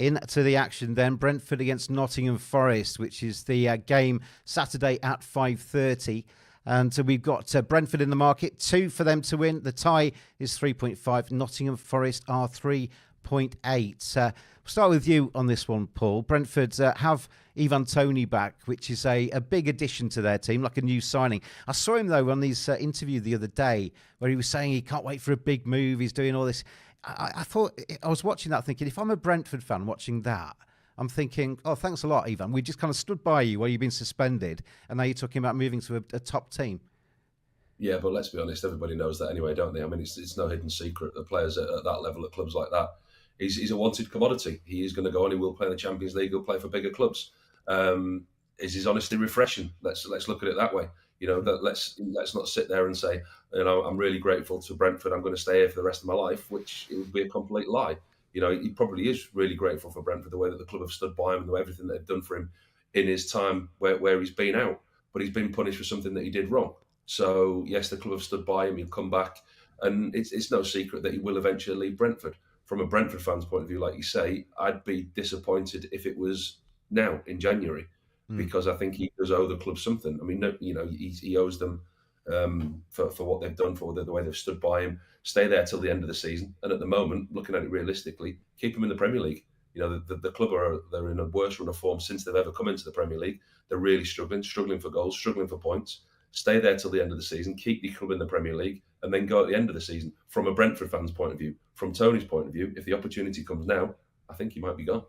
into the action then. Brentford against Nottingham Forest, which is the game Saturday at 5:30. And so we've got Brentford in the market, 2 for them to win. The tie is 3.5. Nottingham Forest are 3.8. We'll start with you on this one, Paul. Brentford have Ivan Toney back, which is a big addition to their team, like a new signing. I saw him, though, on his interview the other day where he was saying he can't wait for a big move. He's doing all this. I thought, I was watching that thinking, if I'm a Brentford fan watching that, I'm thinking, oh, thanks a lot, Ivan. We just kind of stood by you while you've been suspended, and now you're talking about moving to a top team. Yeah, but let's be honest, everybody knows that anyway, don't they? I mean, it's no hidden secret that players at that level at clubs like that, he's a wanted commodity. He is going to go on, he will play in the Champions League, he'll play for bigger clubs. Is his honesty refreshing? Let's look at it that way. Let's not sit there and say, I'm really grateful to Brentford, I'm going to stay here for the rest of my life, which it would be a complete lie. He probably is really grateful for Brentford, the way that the club have stood by him and everything they've done for him in his time where he's been out. But he's been punished for something that he did wrong. So, yes, the club have stood by him, he'll come back. And it's no secret that he will eventually leave Brentford. From a Brentford fan's point of view, like you say, I'd be disappointed if it was now in January, because I think he does owe the club something. I mean, he owes them for what they've done, for the way they've stood by him. Stay there till the end of the season, and at the moment, looking at it realistically, keep him in the Premier League. The club they're in a worse run of form since they've ever come into the Premier League. They're really struggling for goals, struggling for points. Stay there till the end of the season, keep the club in the Premier League, and then go at the end of the season. From a Brentford fan's point of view, from Tony's point of view, if the opportunity comes now, I think he might be gone.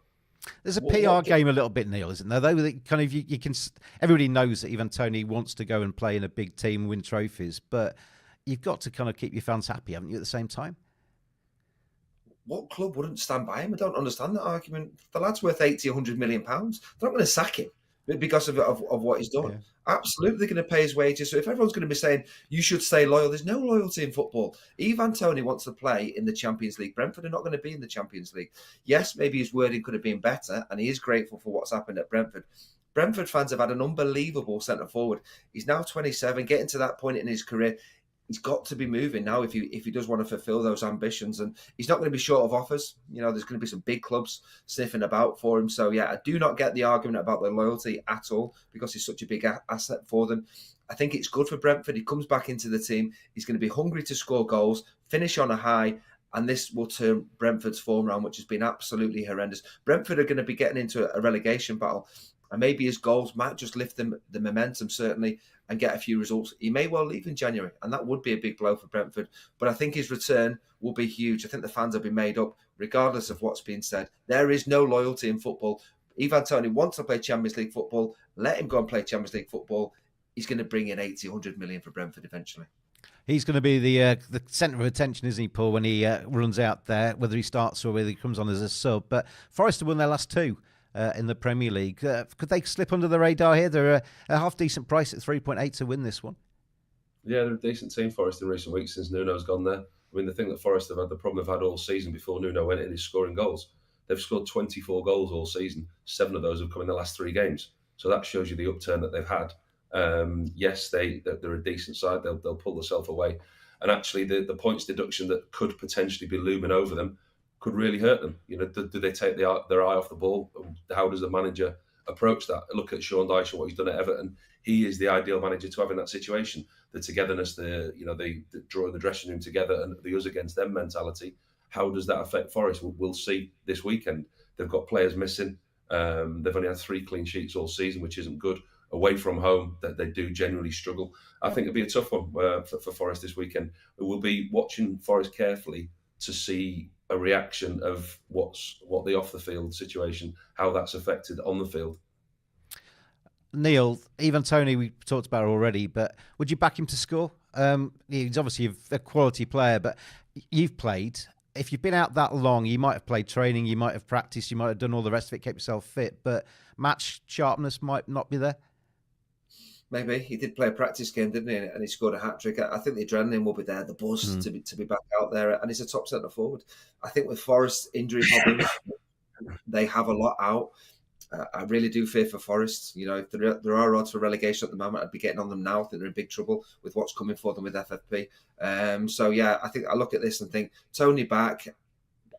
There's a PR game a little bit, Neil, isn't there? Though kind of you can. Everybody knows that Ivan Toney wants to go and play in a big team, win trophies, but you've got to kind of keep your fans happy, haven't you? At the same time. What club wouldn't stand by him? I don't understand that argument. The lad's worth 80, 100 million pounds. They're not going to sack him because of what he's done. Yeah. Absolutely, they're going to pay his wages. So if everyone's going to be saying you should stay loyal, there's no loyalty in football. Ivan Toney wants to play in the Champions League. Brentford are not going to be in the Champions League. Yes, maybe his wording could have been better, and he is grateful for what's happened at Brentford. Brentford fans have had an unbelievable centre forward. He's now 27, getting to that point in his career. He's got to be moving now if he does want to fulfil those ambitions, and he's not going to be short of offers. There's going to be some big clubs sniffing about for him. So yeah, I do not get the argument about the loyalty at all, because he's such a big asset for them. I think it's good for Brentford. He comes back into the team. He's going to be hungry to score goals, finish on a high, and this will turn Brentford's form around, which has been absolutely horrendous. Brentford are going to be getting into a relegation battle, and maybe his goals might just lift them the momentum, certainly, and get a few results. He may well leave in January, and that would be a big blow for Brentford. But I think his return will be huge. I think the fans will be made up, regardless of what's being said. There is no loyalty in football. Ivan Toney wants to play Champions League football. Let him go and play Champions League football. He's going to bring in 80, 100 million for Brentford eventually. He's going to be the centre of attention, isn't he, Paul, when he runs out there, whether he starts or whether he comes on as a sub. But Forest have won their last 2. In the Premier League. Could they slip under the radar here? They're a half-decent price at 3.8 to win this one. Yeah, they're a decent team, Forest, in recent weeks since Nuno's gone there. I mean, the thing that Forest have had, the problem they've had all season before Nuno went in, is scoring goals. They've scored 24 goals all season. 7 of those have come in the last 3 games. So that shows you the upturn that they've had. Yes, they're a decent side. They'll pull themselves away. And actually, the points deduction that could potentially be looming over them could really hurt them. Do they take their eye off the ball? How does the manager approach that? Look at Sean Dyche and what he's done at Everton. He is the ideal manager to have in that situation. The togetherness, the drawing the dressing room together, and the us against them mentality. How does that affect Forest? We'll see this weekend. They've got players missing. They've only had 3 clean sheets all season, which isn't good. Away from home, that they do generally struggle. I think it'll be a tough one for Forest this weekend. We'll be watching Forest carefully to see a reaction of what the off the field situation, how that's affected on the field. Neil, Ivan Toney, we talked about already, but would you back him to score? He's obviously a quality player, but you've played. If you've been out that long, you might have played training, you might have practiced, you might have done all the rest of it, kept yourself fit, but match sharpness might not be there. Maybe he did play a practice game, didn't he? And he scored a hat-trick. I think the adrenaline will be there, the buzz to be back out there. And he's a top centre forward. I think with Forest injury problems, they have a lot out. I really do fear for Forest. If there are odds for relegation at the moment, I'd be getting on them now. I think they're in big trouble with what's coming for them with FFP. So yeah, I think I look at this and think Toney back.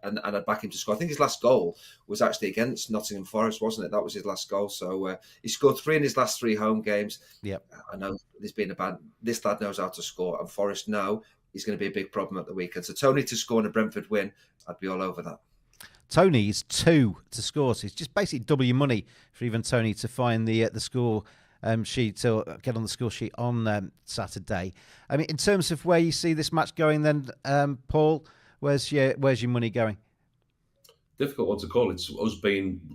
and I'd back him to score. I think his last goal was actually against Nottingham Forest, wasn't it? That was his last goal. So he scored 3 in his last 3 home games. Yep. I know there's been this lad knows how to score, and Forest know he's going to be a big problem at the weekend. So Tony to score in a Brentford win, I'd be all over that. Tony is 2 to score, so it's just basically double your money for even Tony to find the score sheet, to get on the score sheet on Saturday. I mean, in terms of where you see this match going, then, Paul, where's your money going? Difficult one to call. It's us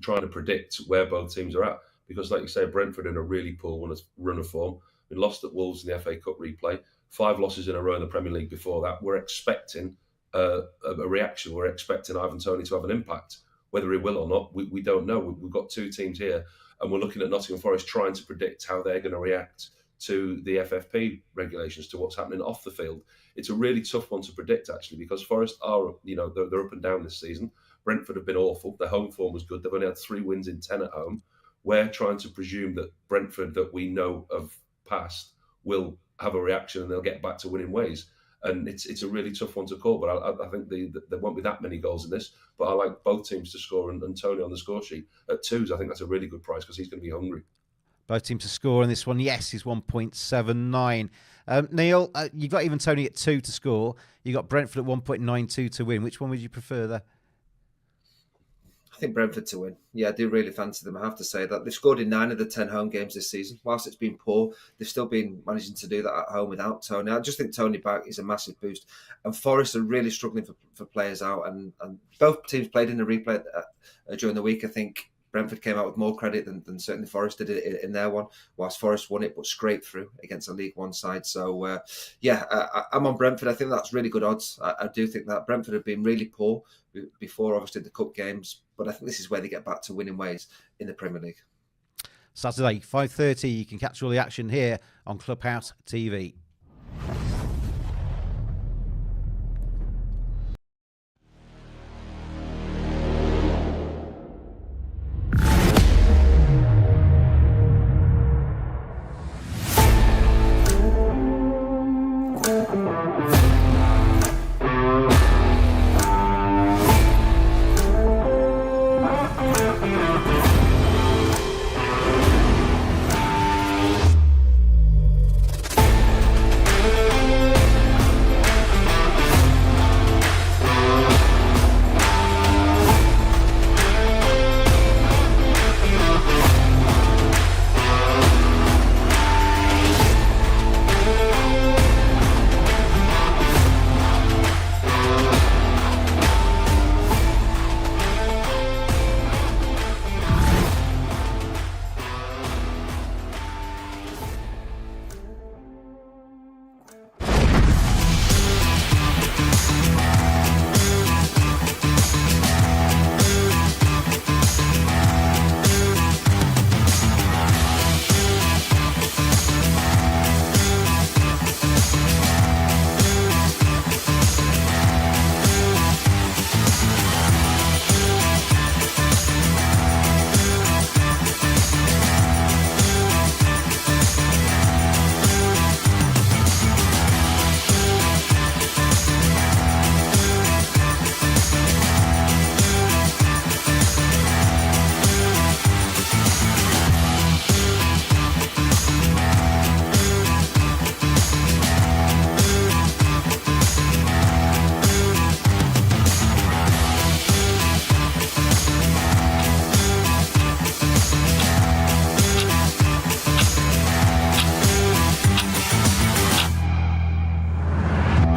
trying to predict where both teams are at, because, like you say, Brentford in a really poor run of form. We lost at Wolves in the FA Cup replay, 5 losses in a row in the Premier League before that. We're expecting a reaction. We're expecting Ivan Toney to have an impact. Whether he will or not, we don't know. We've got 2 teams here, and we're looking at Nottingham Forest trying to predict how they're going to react to the FFP regulations, to what's happening off the field. It's a really tough one to predict, actually, because Forest are, they're up and down this season. Brentford have been awful. Their home form was good. They've only had 3 wins in 10 at home. We're trying to presume that Brentford, that we know of past, will have a reaction and they'll get back to winning ways. And it's a really tough one to call, but I think there won't be that many goals in this. But I like both teams to score, and Tony on the score sheet at 2s. I think that's a really good price because he's going to be hungry. Both teams to score in this one, yes, is 1.79. Neil, you've got even Tony at 2 to score. You got Brentford at 1.92 to win. Which one would you prefer there? I think Brentford to win. Yeah, I do really fancy them. I have to say that they've scored in 9 of the 10 home games this season. Whilst it's been poor, they've still been managing to do that at home without Tony. I just think Tony back is a massive boost. And Forest are really struggling for players out. And both teams played in the replay during the week. I think Brentford came out with more credit than certainly Forest did in their one, whilst Forest won it but scraped through against a League One side. So, I'm on Brentford. I think that's really good odds. I do think that Brentford have been really poor before, obviously, the cup games, but I think this is where they get back to winning ways in the Premier League. Saturday, 5:30, you can catch all the action here on Clubhouse TV.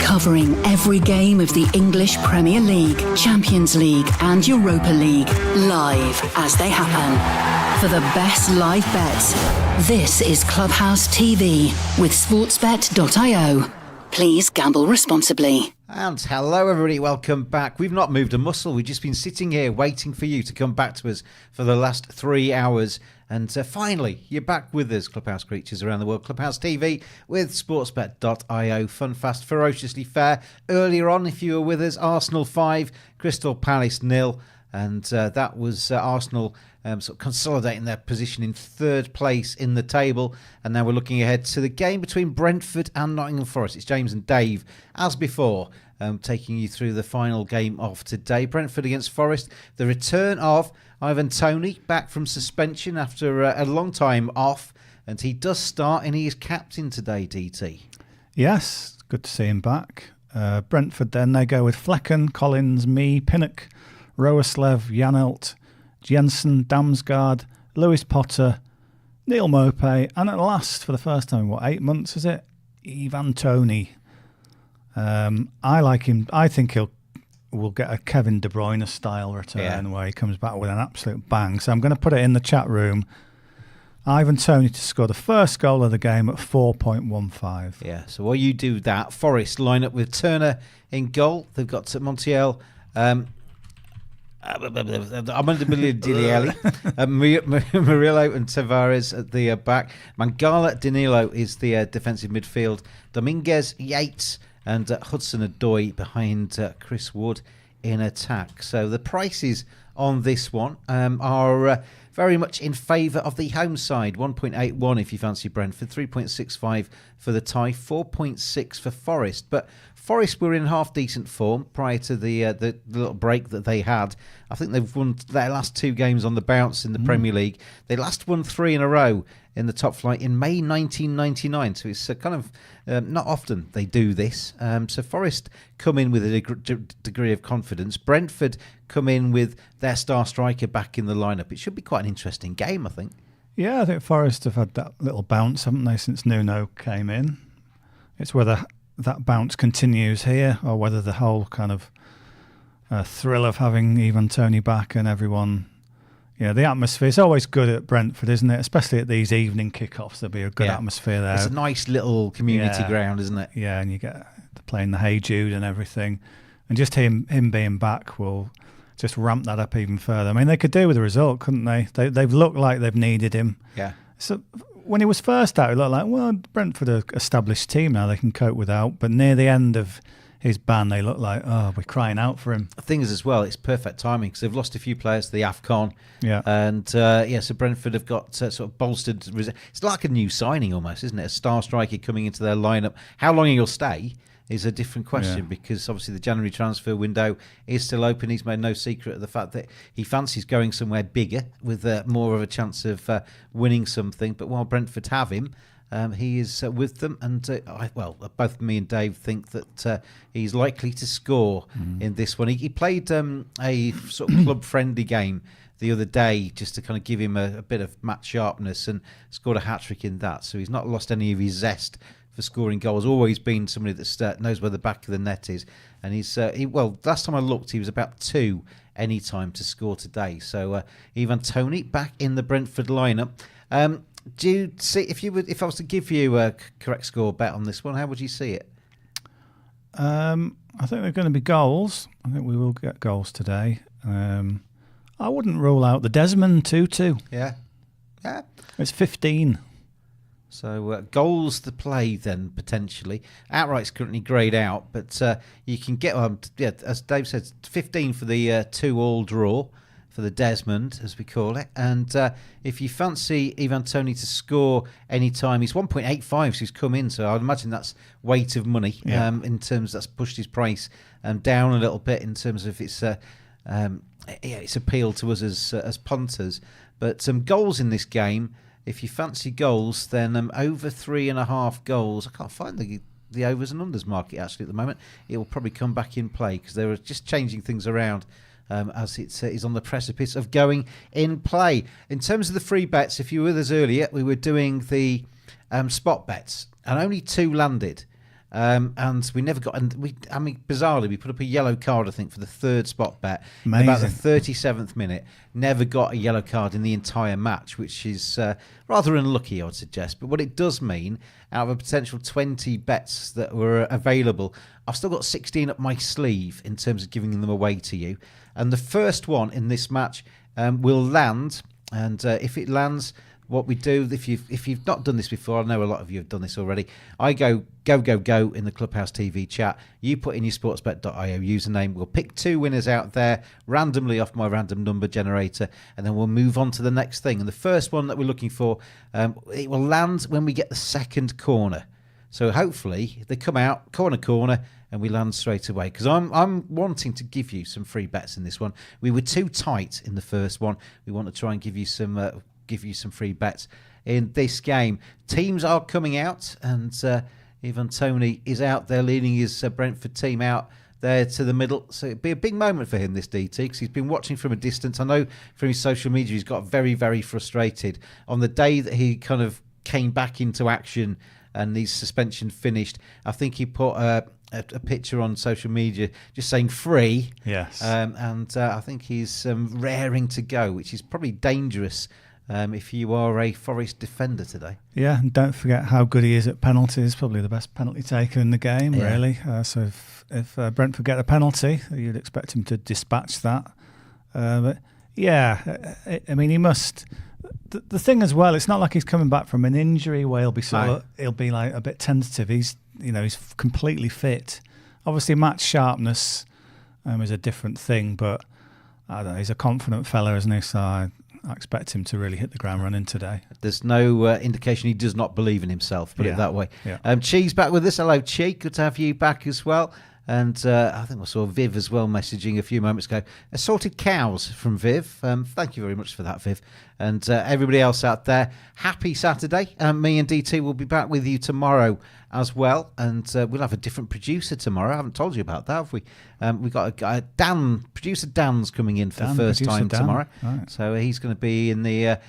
Covering every game of the English Premier League, Champions League and Europa League, live as they happen. For the best live bets, this is Clubhouse TV with sportsbet.io. Please gamble responsibly. And hello everybody, welcome back. We've not moved a muscle, we've just been sitting here waiting for you to come back to us for the last 3 hours. And finally, you're back with us, Clubhouse creatures around the world. Clubhouse TV with sportsbet.io. Fun, fast, ferociously fair. Earlier on, if you were with us, Arsenal 5, Crystal Palace 0. and that was Arsenal sort of consolidating their position in third place in the table. And now we're looking ahead to the game between Brentford and Nottingham Forest. It's James and Dave, as before, taking you through the final game of today. Brentford against Forest. The return of Ivan Toney, back from suspension after a long time off. And he does start, and he is captain today, DT. Yes, good to see him back. Brentford then, they go with Flecken, Collins, Mee, Pinnock, Roeslev, Janelt, Jensen, Damsgaard, Lewis Potter, Neil Maupay, and at last, for the first time, 8 months is it? Ivan Toney. I like him. I think we'll get a Kevin De Bruyne style return where he comes back with an absolute bang. So I'm going to put it in the chat room. Ivan Toney to score the first goal of the game at 4.15. Yeah, so while you do that, Forest line up with Turner in goal. They've got Montiel, Amanda Dilieli, Murillo and Tavares at the back. Mangala Danilo is the defensive midfield. Dominguez, Yates and Hudson-Odoi behind Chris Wood in attack. So the prices on this one are very much in favour of the home side. 1.81 if you fancy Brentford, 3.65 for the tie, 4.6 for Forest. But Forest were in half decent form prior to the little break that they had. I think they've won their last 2 games on the bounce in the Premier League. They last won 3 in a row in the top flight in May 1999. So it's kind of not often they do this. So Forest come in with a degree of confidence. Brentford come in with their star striker back in the lineup. It should be quite an interesting game, I think. Yeah, I think Forest have had that little bounce, haven't they, since Nuno came in. It's whether that bounce continues here or whether the whole kind of thrill of having Ivan Toney back and everyone... Yeah, the atmosphere is always good at Brentford, isn't it? Especially at these evening kickoffs, there'll be a good atmosphere there. It's a nice little community ground, isn't it? Yeah, and you get playing the Hey Jude and everything. And just him being back will just ramp that up even further. I mean, they could do with a result, couldn't they? They've looked like they've needed him. Yeah. So when he was first out, it looked like, well, Brentford are an established team now, they can cope without. But near the end of his ban, they look like, oh, we're crying out for him. The thing is, as well, it's perfect timing because they've lost a few players to the AFCON. Yeah. And, so Brentford have got sort of bolstered. It's like a new signing almost, isn't it? A star striker coming into their lineup. How long he'll stay is a different question because obviously the January transfer window is still open. He's made no secret of the fact that he fancies going somewhere bigger with more of a chance of winning something. But while Brentford have him, he is with them, and both me and Dave think that he's likely to score in this one. He played a sort of club-friendly game the other day just to kind of give him a bit of match sharpness and scored a hat-trick in that. So he's not lost any of his zest for scoring goals. Always been somebody that knows where the back of the net is. And last time I looked, he was about 2 any time to score today. So Ivan Toney back in the Brentford lineup. Do you see if I was to give you a correct score bet on this one, how would you see it? I think there are going to be goals. I think we will get goals today. I wouldn't rule out the Desmond 2-2. Yeah. It's 15. So goals to play then potentially. Outright's currently greyed out, but you can get as Dave said, 15 for the 2-all draw. For the Desmond, as we call it. And if you fancy Ivan Toney to score any time, he's 1.85, so he's come in. So I'd imagine that's weight of money in terms that's pushed his price down a little bit in terms of its appeal to us as punters. But some goals in this game, if you fancy goals, then over 3.5 goals. I can't find the overs and unders market actually at the moment. It will probably come back in play because they were just changing things around. As it is on the precipice of going in play. In terms of the free bets, if you were with us earlier, we were doing the spot bets, and only 2 landed. And we never got. And bizarrely, we put up a yellow card, I think, for the 3rd spot bet. Amazing. About the 37th minute, never got a yellow card in the entire match, which is rather unlucky, I would suggest. But what it does mean, out of a potential 20 bets that were available, I've still got 16 up my sleeve in terms of giving them away to you. And the first one in this match will land, and if it lands, what we do, if you've not done this before, I know a lot of you have done this already. I go in the Clubhouse TV chat. You put in your sportsbet.io username. We'll pick 2 winners out there randomly off my random number generator, and then we'll move on to the next thing. And the first one that we're looking for, it will land when we get the second corner. So hopefully they come out corner, and we land straight away, because I'm wanting to give you some free bets in this one. We were too tight in the first one. We want to try and give you some free bets in this game. Teams are coming out, and Ivan Toney is out there leading his Brentford team out there to the middle. So it'd be a big moment for him, this DT, because he's been watching from a distance. I know from his social media he's got very, very frustrated. On the day that he kind of came back into action and his suspension finished, I think he put a picture on social media just saying free. Yes. And I think he's raring to go, which is probably dangerous if you are a Forest defender today. Yeah, and don't forget how good he is at penalties. Probably the best penalty taker in the game, really. So if Brentford get a penalty, you'd expect him to dispatch that. But yeah, I mean, he must. The thing as well, it's not like he's coming back from an injury where he'll be like a bit tentative. He's completely fit. Obviously, match sharpness is a different thing, but I don't know. He's a confident fella, isn't he? So I expect him to really hit the ground running today. There's no indication he does not believe in himself, put it that way. Yeah. Chi's back with us. Hello, Chi. Good to have you back as well. And I think I saw Viv as well messaging a few moments ago. Assorted cows from Viv. Thank you very much for that, Viv. And everybody else out there, happy Saturday. Me and DT will be back with you tomorrow as well. And we'll have a different producer tomorrow. I haven't told you about that, have we? We've got a guy, producer Dan's coming in for the first time tomorrow. Right. So he's going to be in the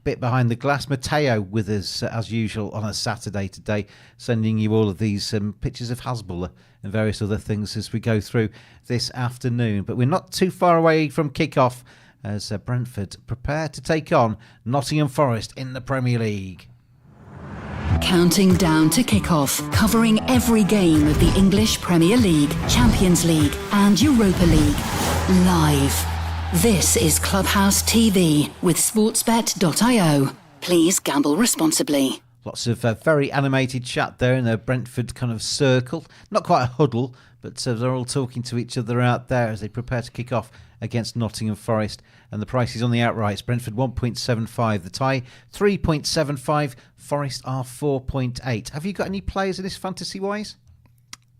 bit behind the glass. Matteo with us as usual on a Saturday today, sending you all of these pictures of Hasbulla and various other things as we go through this afternoon. But we're not too far away from kick-off as Brentford prepare to take on Nottingham Forest in the Premier League. Counting down to kick-off, covering every game of the English Premier League, Champions League and Europa League. Live. This is Clubhouse TV with sportsbet.io. Please gamble responsibly. Lots of very animated chat there in the Brentford kind of circle. Not quite a huddle, but they're all talking to each other out there as they prepare to kick off against Nottingham Forest. And the price is on the outrights. Brentford 1.75. The tie 3.75. Forest are 4.8. Have you got any players in this fantasy-wise?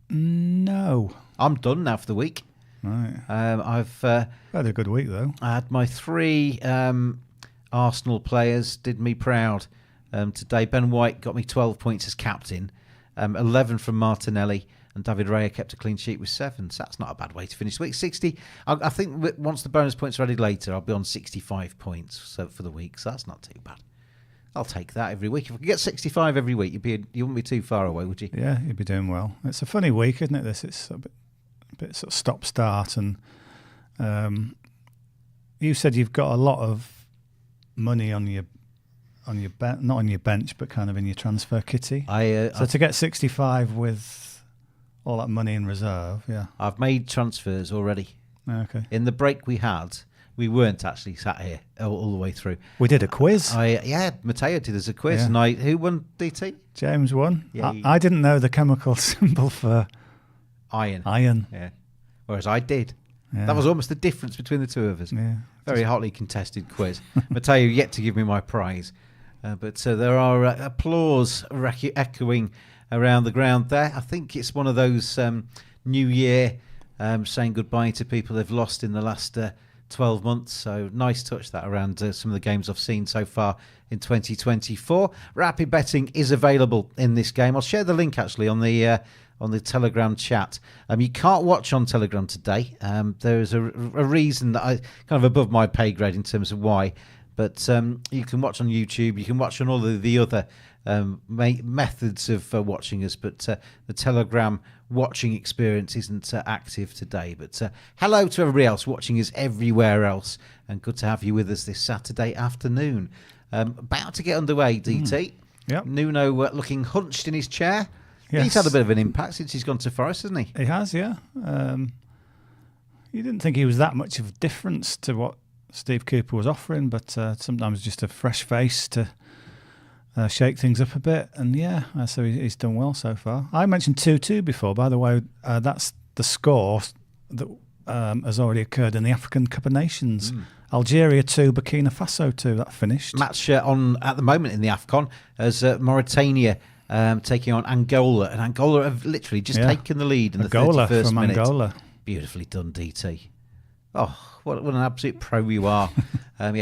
No. I'm done now for the week. Right. I've had a good week though. I had my 3 Arsenal players did me proud today. Ben White got me 12 points as captain, 11 from Martinelli, and David Raya kept a clean sheet with 7. So that's not a bad way to finish the week. 60. I think once the bonus points are added later, I'll be on 65 points for the week. So that's not too bad. I'll take that every week. If I could get 65 every week, you wouldn't be too far away, would you? Yeah, you'd be doing well. It's a funny week, isn't it? This it's a bit sort of stop-start, and you said you've got a lot of money on your not on your bench, but kind of in your transfer kitty. So to get 65 with all that money in reserve, yeah. I've made transfers already. Okay. In the break we had, we weren't actually sat here all the way through. We did a quiz. Mateo did us a quiz, and who won, DT? James won. Yeah, I didn't know the chemical symbol for iron. Yeah. Whereas I did. Yeah. That was almost the difference between the two of us. Yeah. Very hotly contested quiz. Mateo yet to give me my prize. But there are applause echoing around the ground there. I think it's one of those New Year saying goodbye to people they've lost in the last 12 months. So nice touch that around some of the games I've seen so far in 2024. Rapid betting is available in this game. I'll share the link actually on the Telegram chat. You can't watch on Telegram today. There is a reason that I kind of above my pay grade in terms of why. But you can watch on YouTube. You can watch on all of the other methods of watching us. But the Telegram watching experience isn't active today. But hello to everybody else watching us everywhere else. And good to have you with us this Saturday afternoon. About to get underway, DT. Yep. Nuno looking hunched in his chair. Yes. He's had a bit of an impact since he's gone to Forest, hasn't he? He has, yeah. You didn't think he was that much of a difference to what Steve Cooper was offering, but sometimes just a fresh face to shake things up a bit. And so he's done well so far. I mentioned 2-2 before, by the way. That's the score that has already occurred in the African Cup of Nations. Algeria 2, Burkina Faso 2. That finished. Match on at the moment in the AFCON as Mauritania taking on Angola, and Angola have literally just taken the lead in the 31st minute. Angola. Beautifully done, DT. Oh, what an absolute pro you are.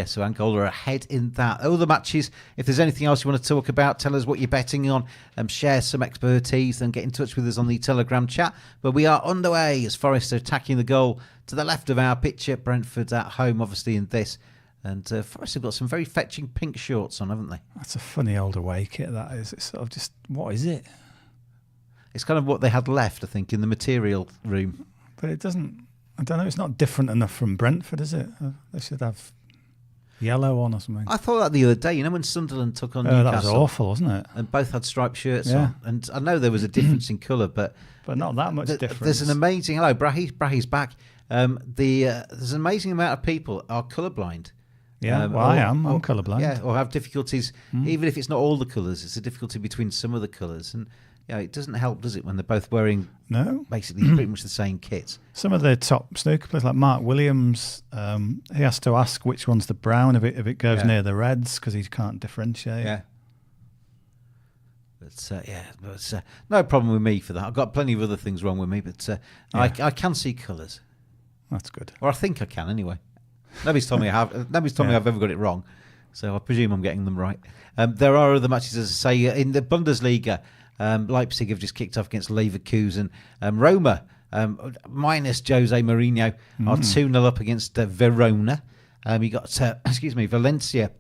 So Angola are ahead in that. Other matches, if there's anything else you want to talk about, tell us what you're betting on, share some expertise, and get in touch with us on the Telegram chat. But we are underway as Forest are attacking the goal to the left of our picture. Brentford at home, obviously, in this. And Forest have got some very fetching pink shorts on, haven't they? That's a funny old away kit, that is. It's sort of just, what is it? It's kind of what they had left, I think, in the material room. But it doesn't, I don't know, it's not different enough from Brentford, is it? They should have yellow on or something. I thought that the other day, when Sunderland took on Newcastle. That was awful, wasn't it? And both had striped shirts on. And I know there was a difference in colour, but not that much difference. There's an amazing, hello, Brahy's back. There's an amazing amount of people are colourblind. Yeah, I am. I'm colourblind. Yeah, or have difficulties, even if it's not all the colours, it's a difficulty between some of the colours. And it doesn't help, does it, when they're both wearing basically pretty much the same kit. Some of the top snooker players, like Mark Williams, he has to ask which one's the brown if it goes near the reds because he can't differentiate. Yeah. But no problem with me for that. I've got plenty of other things wrong with me, but I can see colours. That's good. Or I think I can anyway. Nobody's told me I have. Nobody's told me I've ever got it wrong, so I presume I'm getting them right. There are other matches, as I say, in the Bundesliga. Leipzig have just kicked off against Leverkusen. Roma, minus Jose Mourinho, are 2-0 up against Verona. You got Valencia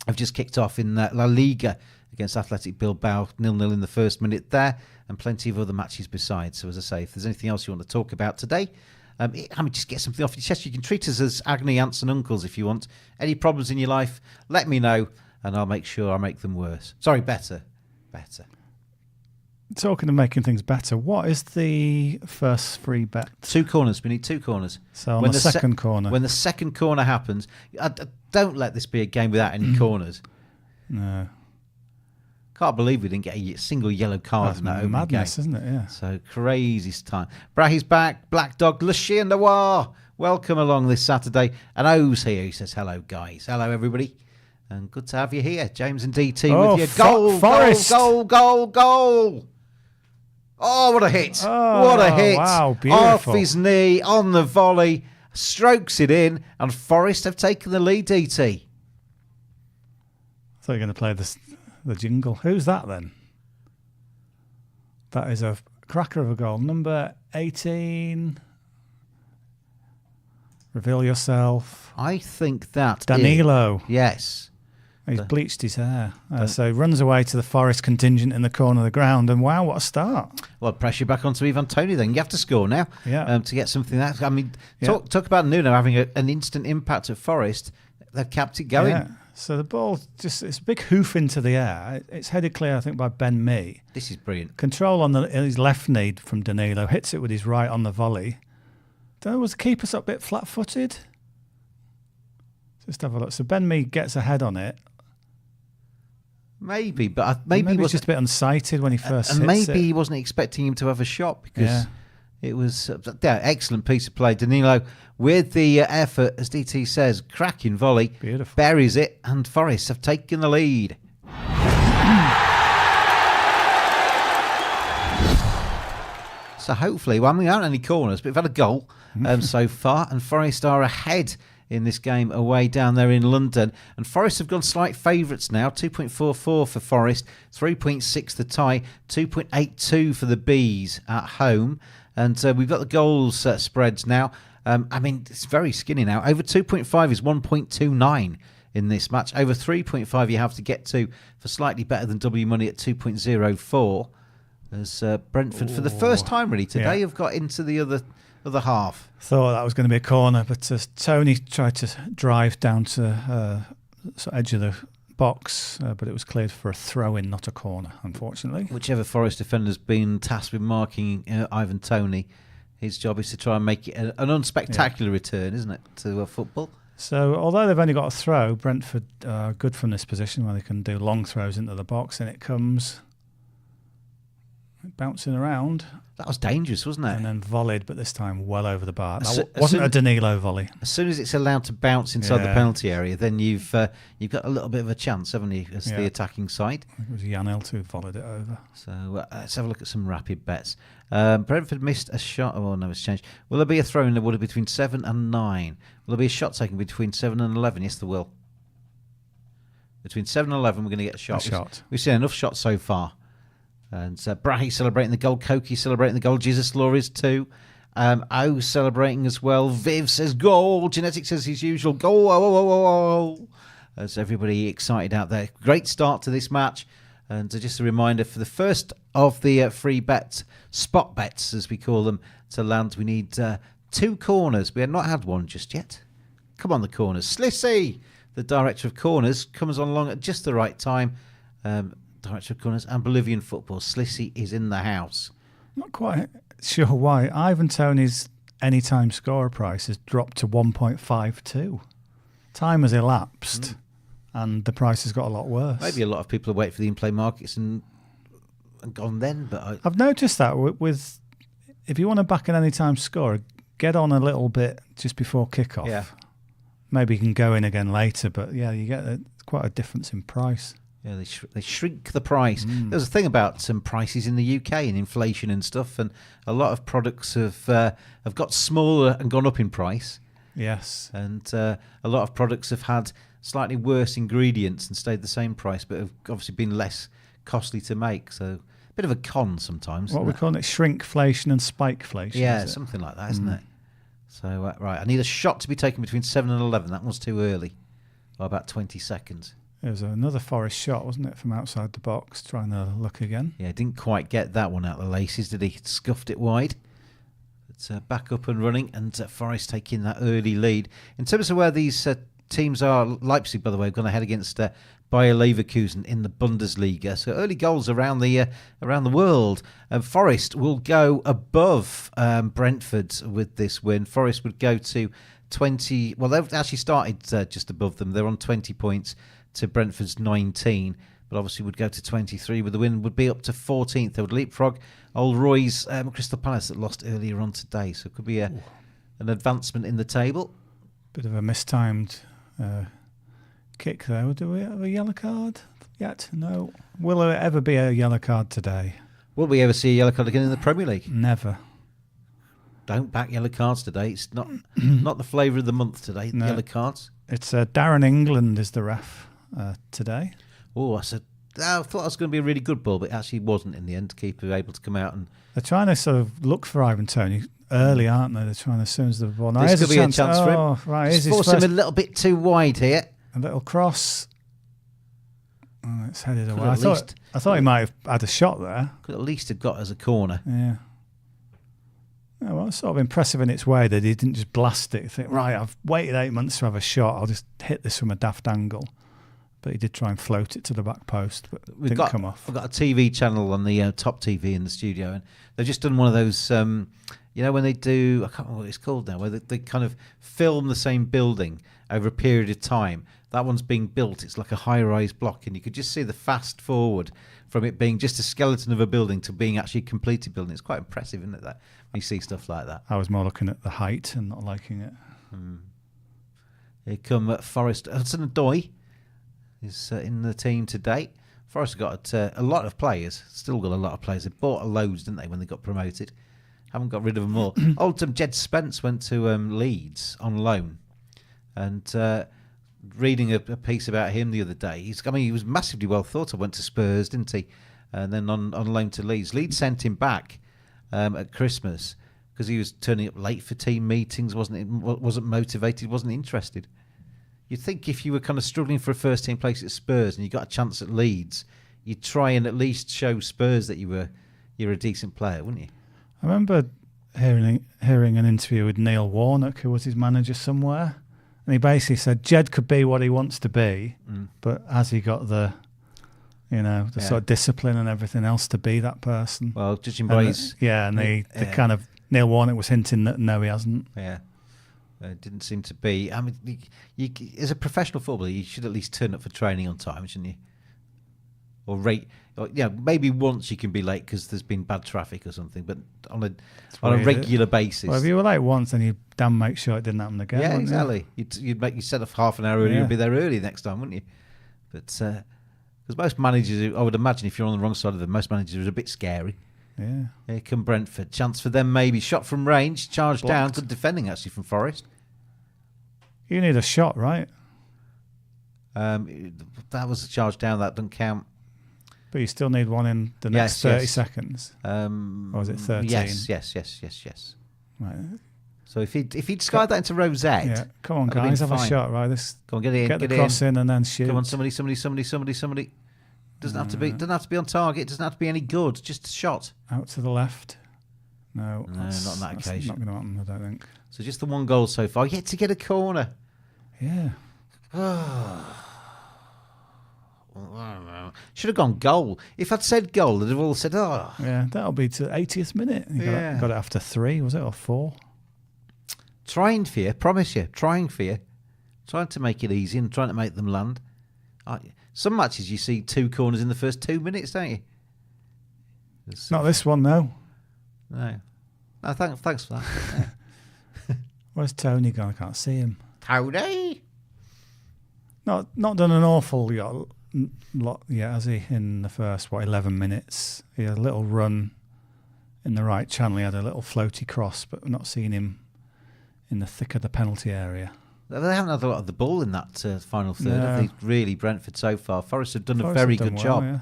have just kicked off in La Liga against Athletic Bilbao, 0-0 in the first minute there, and plenty of other matches besides. So as I say, if there's anything else you want to talk about today, just get something off your chest. You can treat us as agony aunts and uncles if you want. Any problems in your life, let me know, and I'll make sure I make them worse. Sorry, better. Talking of making things better, what is the first free bet? 2 corners. We need 2 corners. So on the second corner. When the second corner happens, don't let this be a game without any corners. No. Can't believe we didn't get a single yellow card in that opening madness, game. Isn't it? Yeah. So crazy time. Brahy's back. Black Dog, Le Chien Noir. Welcome along this Saturday. And O's here. He says, hello, guys. Hello, everybody. And good to have you here. James and DT with you. Goal, Forest. Goal. Oh, what a hit. What a hit. Wow, beautiful. Off his knee, on the volley, strokes it in, and Forest have taken the lead, DT. I thought you were going to play the jingle. Who's that then? That is a cracker of a goal. Number 18. Reveal yourself. I think that Danilo. Yes. He's bleached his hair. So he runs away to the Forest contingent in the corner of the ground. And wow, what a start. Well, pressure back onto Ivan Toney then. You have to score now to get something. Talk about Nuno having an instant impact at Forest. They've kept it going. Yeah. So the ball, it's a big hoof into the air. It's headed clear, I think, by Ben Mee. This is brilliant. Control on his left knee from Danilo. Hits it with his right on the volley. Don't know, was the keeper a bit flat-footed? Just have a look. So Ben Mee gets a head on it. Maybe, but maybe he was just a bit unsighted when he first hits maybe it. He wasn't expecting him to have a shot because it was excellent piece of play. Danilo with the effort, as DT says, cracking volley. Beautiful. Buries it, and Forest have taken the lead. So hopefully, we haven't had any corners, but we've had a goal so far, and Forest are ahead in this game away down there in London. And Forest have gone slight favourites now, 2.44 for Forest, 3.6 the tie, 2.82 for the Bees at home. And we've got the goals spreads now. It's very skinny now. Over 2.5 is 1.29 in this match. Over 3.5 you have to get to for slightly better than W Money at 2.04. As Brentford, for the first time really today, have got into the other half. Thought that was going to be a corner, but Tony tried to drive down to the edge of the box, but it was cleared for a throw-in, not a corner, unfortunately. Whichever Forest defender's been tasked with marking Ivan Toney, his job is to try and make it an unspectacular return, isn't it, to football? So, although they've only got a throw, Brentford are good from this position where they can do long throws into the box, and it comes bouncing around. That was dangerous, wasn't it? And then volleyed, but this time well over the bar. That As wasn't soon- a Danilo volley. As soon as it's allowed to bounce inside the penalty area, then you've got a little bit of a chance, haven't you, as the attacking side? It was Janelt who volleyed it over. So let's have a look at some rapid bets. Brentford missed a shot. Oh, no, it's changed. Will there be a throw in the water between 7 and 9? Will there be a shot taken between 7 and 11? Yes, there will. Between 7 and 11, we're going to get a shot. We've seen enough shots so far. And Brahe celebrating the goal. Koki celebrating the goal. Jesus Law is too. O celebrating as well. Viv says goal. Genetic says his usual goal. Oh. As everybody excited out there. Great start to this match. And just a reminder, for the first of the free bets, spot bets as we call them, to land, we need 2 corners. We have not had one just yet. Come on, the corners. Slissy, the director of corners, comes on along at just the right time. Director of corners and Bolivian football. Slissy is in the house. Not quite sure why. Ivan Toney's anytime scorer price has dropped to 1.52. Time has elapsed and the price has got a lot worse. Maybe a lot of people are waiting for the in-play markets and gone then. But I've noticed that with if you want to back an anytime scorer, get on a little bit just before kickoff. Yeah. Maybe you can go in again later, but yeah, you get quite a difference in price. Yeah, they shrink the price. There's a thing about some prices in the UK and inflation and stuff, and a lot of products have got smaller and gone up in price. Yes. And a lot of products have had slightly worse ingredients and stayed the same price, but have obviously been less costly to make. So a bit of a con sometimes. What we're calling it, shrinkflation and spikeflation. Yeah, something like that, isn't it? So, right, I need a shot to be taken between 7 and 11. That one's too early. By about 20 seconds. It was another Forest shot, wasn't it, from outside the box, trying to look again. Yeah, didn't quite get that one out of the laces, did he? Scuffed it wide. It's back up and running, and Forest taking that early lead. In terms of where these teams are, Leipzig, by the way, have gone ahead against Bayer Leverkusen in the Bundesliga. So early goals around the world. Forest will go above Brentford with this win. Forest would go to 20. Well, they've actually started just above them. They're on 20 points to Brentford's 19, but obviously would go to 23 with the win, would be up to 14th. They would leapfrog Old Roy's Crystal Palace that lost earlier on today, so it could be an advancement in the table. Bit of a mistimed kick there. Do we have a yellow card yet? No. Will there ever be a yellow card today? Will we ever see a yellow card again in the Premier League? Never. Don't back yellow cards today. It's not not the flavour of the month today, No. yellow cards. It's Darren England is the ref today. Oh, I thought it was going to be a really good ball, but it actually wasn't in the end. Keeper able to come out and... They're trying to sort of look for Ivan Toney early, aren't they? They're trying as soon as the ball... This could be a chance for him. Right, Just force him a little bit too wide here. A little cross. Oh, it's headed away. Could I thought he might have had a shot there. Could at least have got as a corner. Yeah. Yeah, well, it's sort of impressive in its way that he didn't just blast it. Think, right, I've waited 8 months to have a shot. I'll just hit this from a daft angle. But he did try and float it to the back post, but didn't come off. We've got a TV channel on the top TV in the studio, and they've just done one of those, when they do, I can't remember what it's called now, where they kind of film the same building over a period of time. That one's being built. It's like a high-rise block, and you could just see the fast forward from it being just a skeleton of a building to being actually a completed building. It's quite impressive, isn't it, that when you see stuff like that? I was more looking at the height and not liking it. Here come Forest. Hudson-Odoi is in the team today. Forest have got a lot of players. Still got a lot of players. They bought loads, didn't they, when they got promoted? Haven't got rid of them all. Old Jed Spence went to Leeds on loan. And reading a piece about him the other day, he was massively well thought of. Went to Spurs, didn't he? And then on loan to Leeds. Leeds sent him back at Christmas because he was turning up late for team meetings, wasn't motivated, wasn't interested. You'd think if you were kind of struggling for a first-team place at Spurs and you got a chance at Leeds, you'd try and at least show Spurs that you're a decent player, wouldn't you? I remember hearing an interview with Neil Warnock, who was his manager somewhere, and he basically said Jed could be what he wants to be, but has he got the sort of discipline and everything else to be that person? Well, judging by his... the kind of Neil Warnock was hinting that no, he hasn't. Yeah. Didn't seem to be. I mean, as a professional footballer, you should at least turn up for training on time, shouldn't you? Or maybe once you can be late because there's been bad traffic or something, but on a regular basis. Well, if you were late once, then you damn make sure it didn't happen again. Yeah, exactly. You set off half an hour early, you'd be there early next time, wouldn't you? But because most managers, I would imagine, if you're on the wrong side of them, most managers are a bit scary. Yeah. Here come Brentford. Chance for them, maybe. Shot from range, charged down. Good defending, actually, from Forest. You need a shot, right? That was a charge down. That doesn't count. But you still need one in the next 30 seconds. Or was it 13? Yes. Right. So if he'd skied that into Rosette, yeah, come on guys, have a shot, right? Go on, get the cross in and then shoot. Come on, somebody. Doesn't have to be on target. Doesn't have to be any good. Just a shot. Out to the left. No, not on that occasion. Not going to happen, I don't think. So just the one goal so far. Yet to get a corner. Yeah. Should have gone goal. If I'd said goal, they'd have all said, "Oh." Yeah, that'll be to 80th minute. You got it after 3, was it, or 4? Trying for you, promise you. Trying for you. Trying to make it easy and trying to make them land. Some matches you see 2 corners in the first 2 minutes, don't you? Not this one, though. No. Thanks for that. Yeah. Where's Tony gone? I can't see him. Tony? Not done an awful lot yet, has he, in the first, 11 minutes? He had a little run in the right channel. He had a little floaty cross, but we're not seeing him in the thick of the penalty area. They haven't had a lot of the ball in that final third, have they? Really, Brentford so far. Forest have done a very good job. Yeah.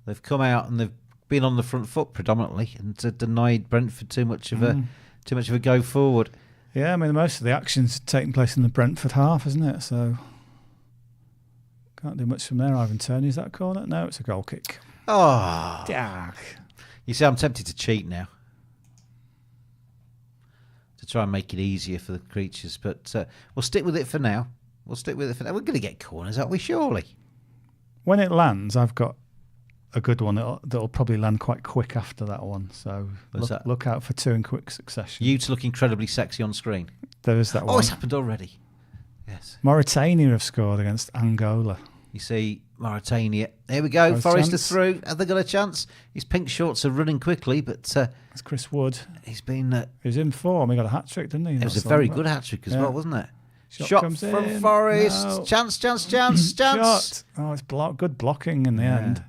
They've come out and they've been on the front foot predominantly and denied Brentford too much of a go forward. Yeah, I mean most of the action's taking place in the Brentford half, isn't it? So can't do much from there. Ivan Tony, is that a corner? No, it's a goal kick. Oh, yeah. You see, I'm tempted to cheat now. Try and make it easier for the creatures, but we'll stick with it for now. We're going to get corners, aren't we? Surely. When it lands, I've got a good one that'll probably land quite quick after that one. So look out for 2 in quick succession. You to look incredibly sexy on screen. There is that one. Oh, it's happened already. Yes. Mauritania have scored against Angola. You see, Mauritania. There we go. Forest are through. Have they got a chance? His pink shorts are running quickly, but it's Chris Wood. He's been. He was in form. He got a hat trick, didn't he? It was a very good hat trick as well, wasn't it? Shot from in. Forest. No. Chance. Shot. Oh, it's good blocking in the end.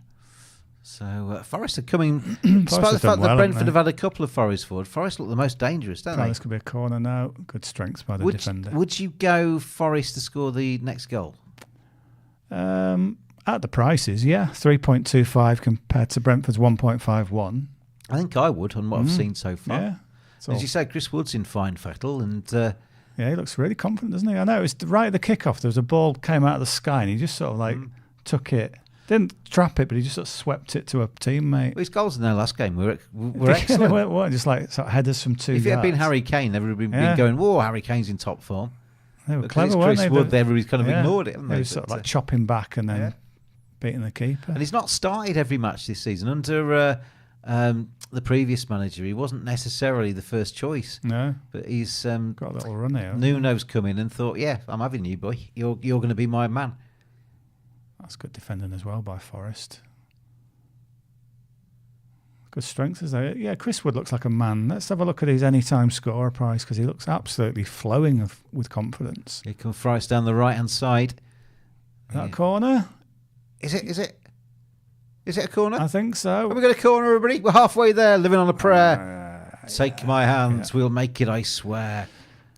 So Forest are coming. Despite the fact that Brentford have had a couple of Forest forward, Forest look the most dangerous, don't they? This could be a corner now. Good strength by the defender. Would you go Forest to score the next goal? At the prices, yeah, 3.25 compared to Brentford's 1.51. I think I would on what I've seen so far. Yeah, as you say, Chris Wood's in fine fettle, and yeah, he looks really confident, doesn't he? I know it was right at the kickoff. There was a ball came out of the sky, and he just sort of took it, didn't trap it, but he just sort of swept it to a teammate. Well, his goals in their last game were excellent. What, just like sort of headers from 2 yards. If it had been Harry Kane, everybody would been going, "Whoa, Harry Kane's in top form." They were because clever, weren't Chris they? Wood, everybody's kind of ignored it, haven't they? He was sort of like chopping back and then beating the keeper. And he's not started every match this season. Under the previous manager, he wasn't necessarily the first choice. No. But he's got a little run here. Nuno's come in and thought, yeah, I'm having you, boy. You're going to be my man. That's good defending as well by Forest. Good strength, is there? Yeah, Chris Wood looks like a man. Let's have a look at his anytime scorer price because he looks absolutely flowing with confidence. Here comes Forest down the right-hand side. Is that a corner? Is it a corner? I think so. Have we got a corner, everybody? We're halfway there, living on a prayer. Take my hands, we'll make it, I swear.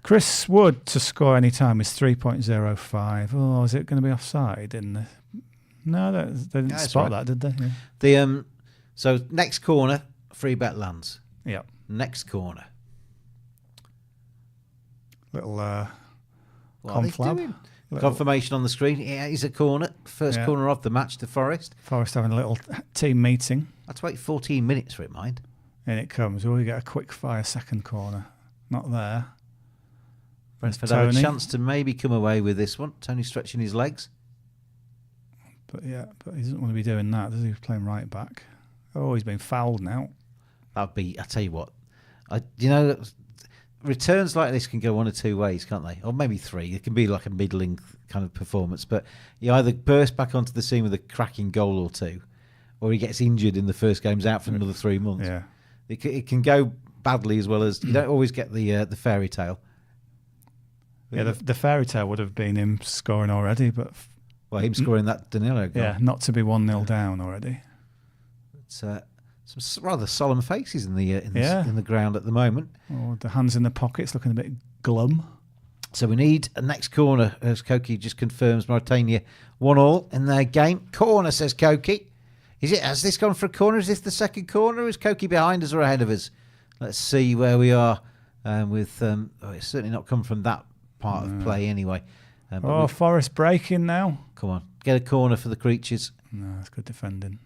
Chris Wood to score any time is 3.05. Oh, is it going to be offside? No, they didn't spot that, did they? Yeah. So next corner, free bet lands. Yeah. Next corner. Little conflab. Confirmation on the screen. Yeah, he's a corner. First corner of the match to Forest. Forest having a little team meeting. Let's wait 14 minutes for it, mind. In it comes. We get a quick fire second corner. Not there. Brentford have a chance to maybe come away with this one. Tony stretching his legs. But he doesn't want to be doing that, does he? He's playing right back. Oh, he's been fouled now. That'd be, I tell you what, returns like this can go one or two ways, can't they? Or maybe three. It can be like a middling kind of performance, but you either burst back onto the scene with a cracking goal or two, or he gets injured in the first game's out for another 3 months. Yeah, it can go badly as well as you don't always get the fairy tale. Yeah, the fairy tale would have been him scoring already, but him scoring that Danilo goal. Yeah, not to be 1-0 down already. It's some rather solemn faces in the ground at the moment. Oh, the hands in the pockets, looking a bit glum. So we need a next corner, as Koki just confirms. Mauritania 1-1 in their game. Corner, says Koki. Has this gone for a corner? Is this the second corner? Or is Koki behind us or ahead of us? Let's see where we are. It's certainly not come from that part of play anyway. Forest breaking now. Come on, get a corner for the creatures. No, that's good defending.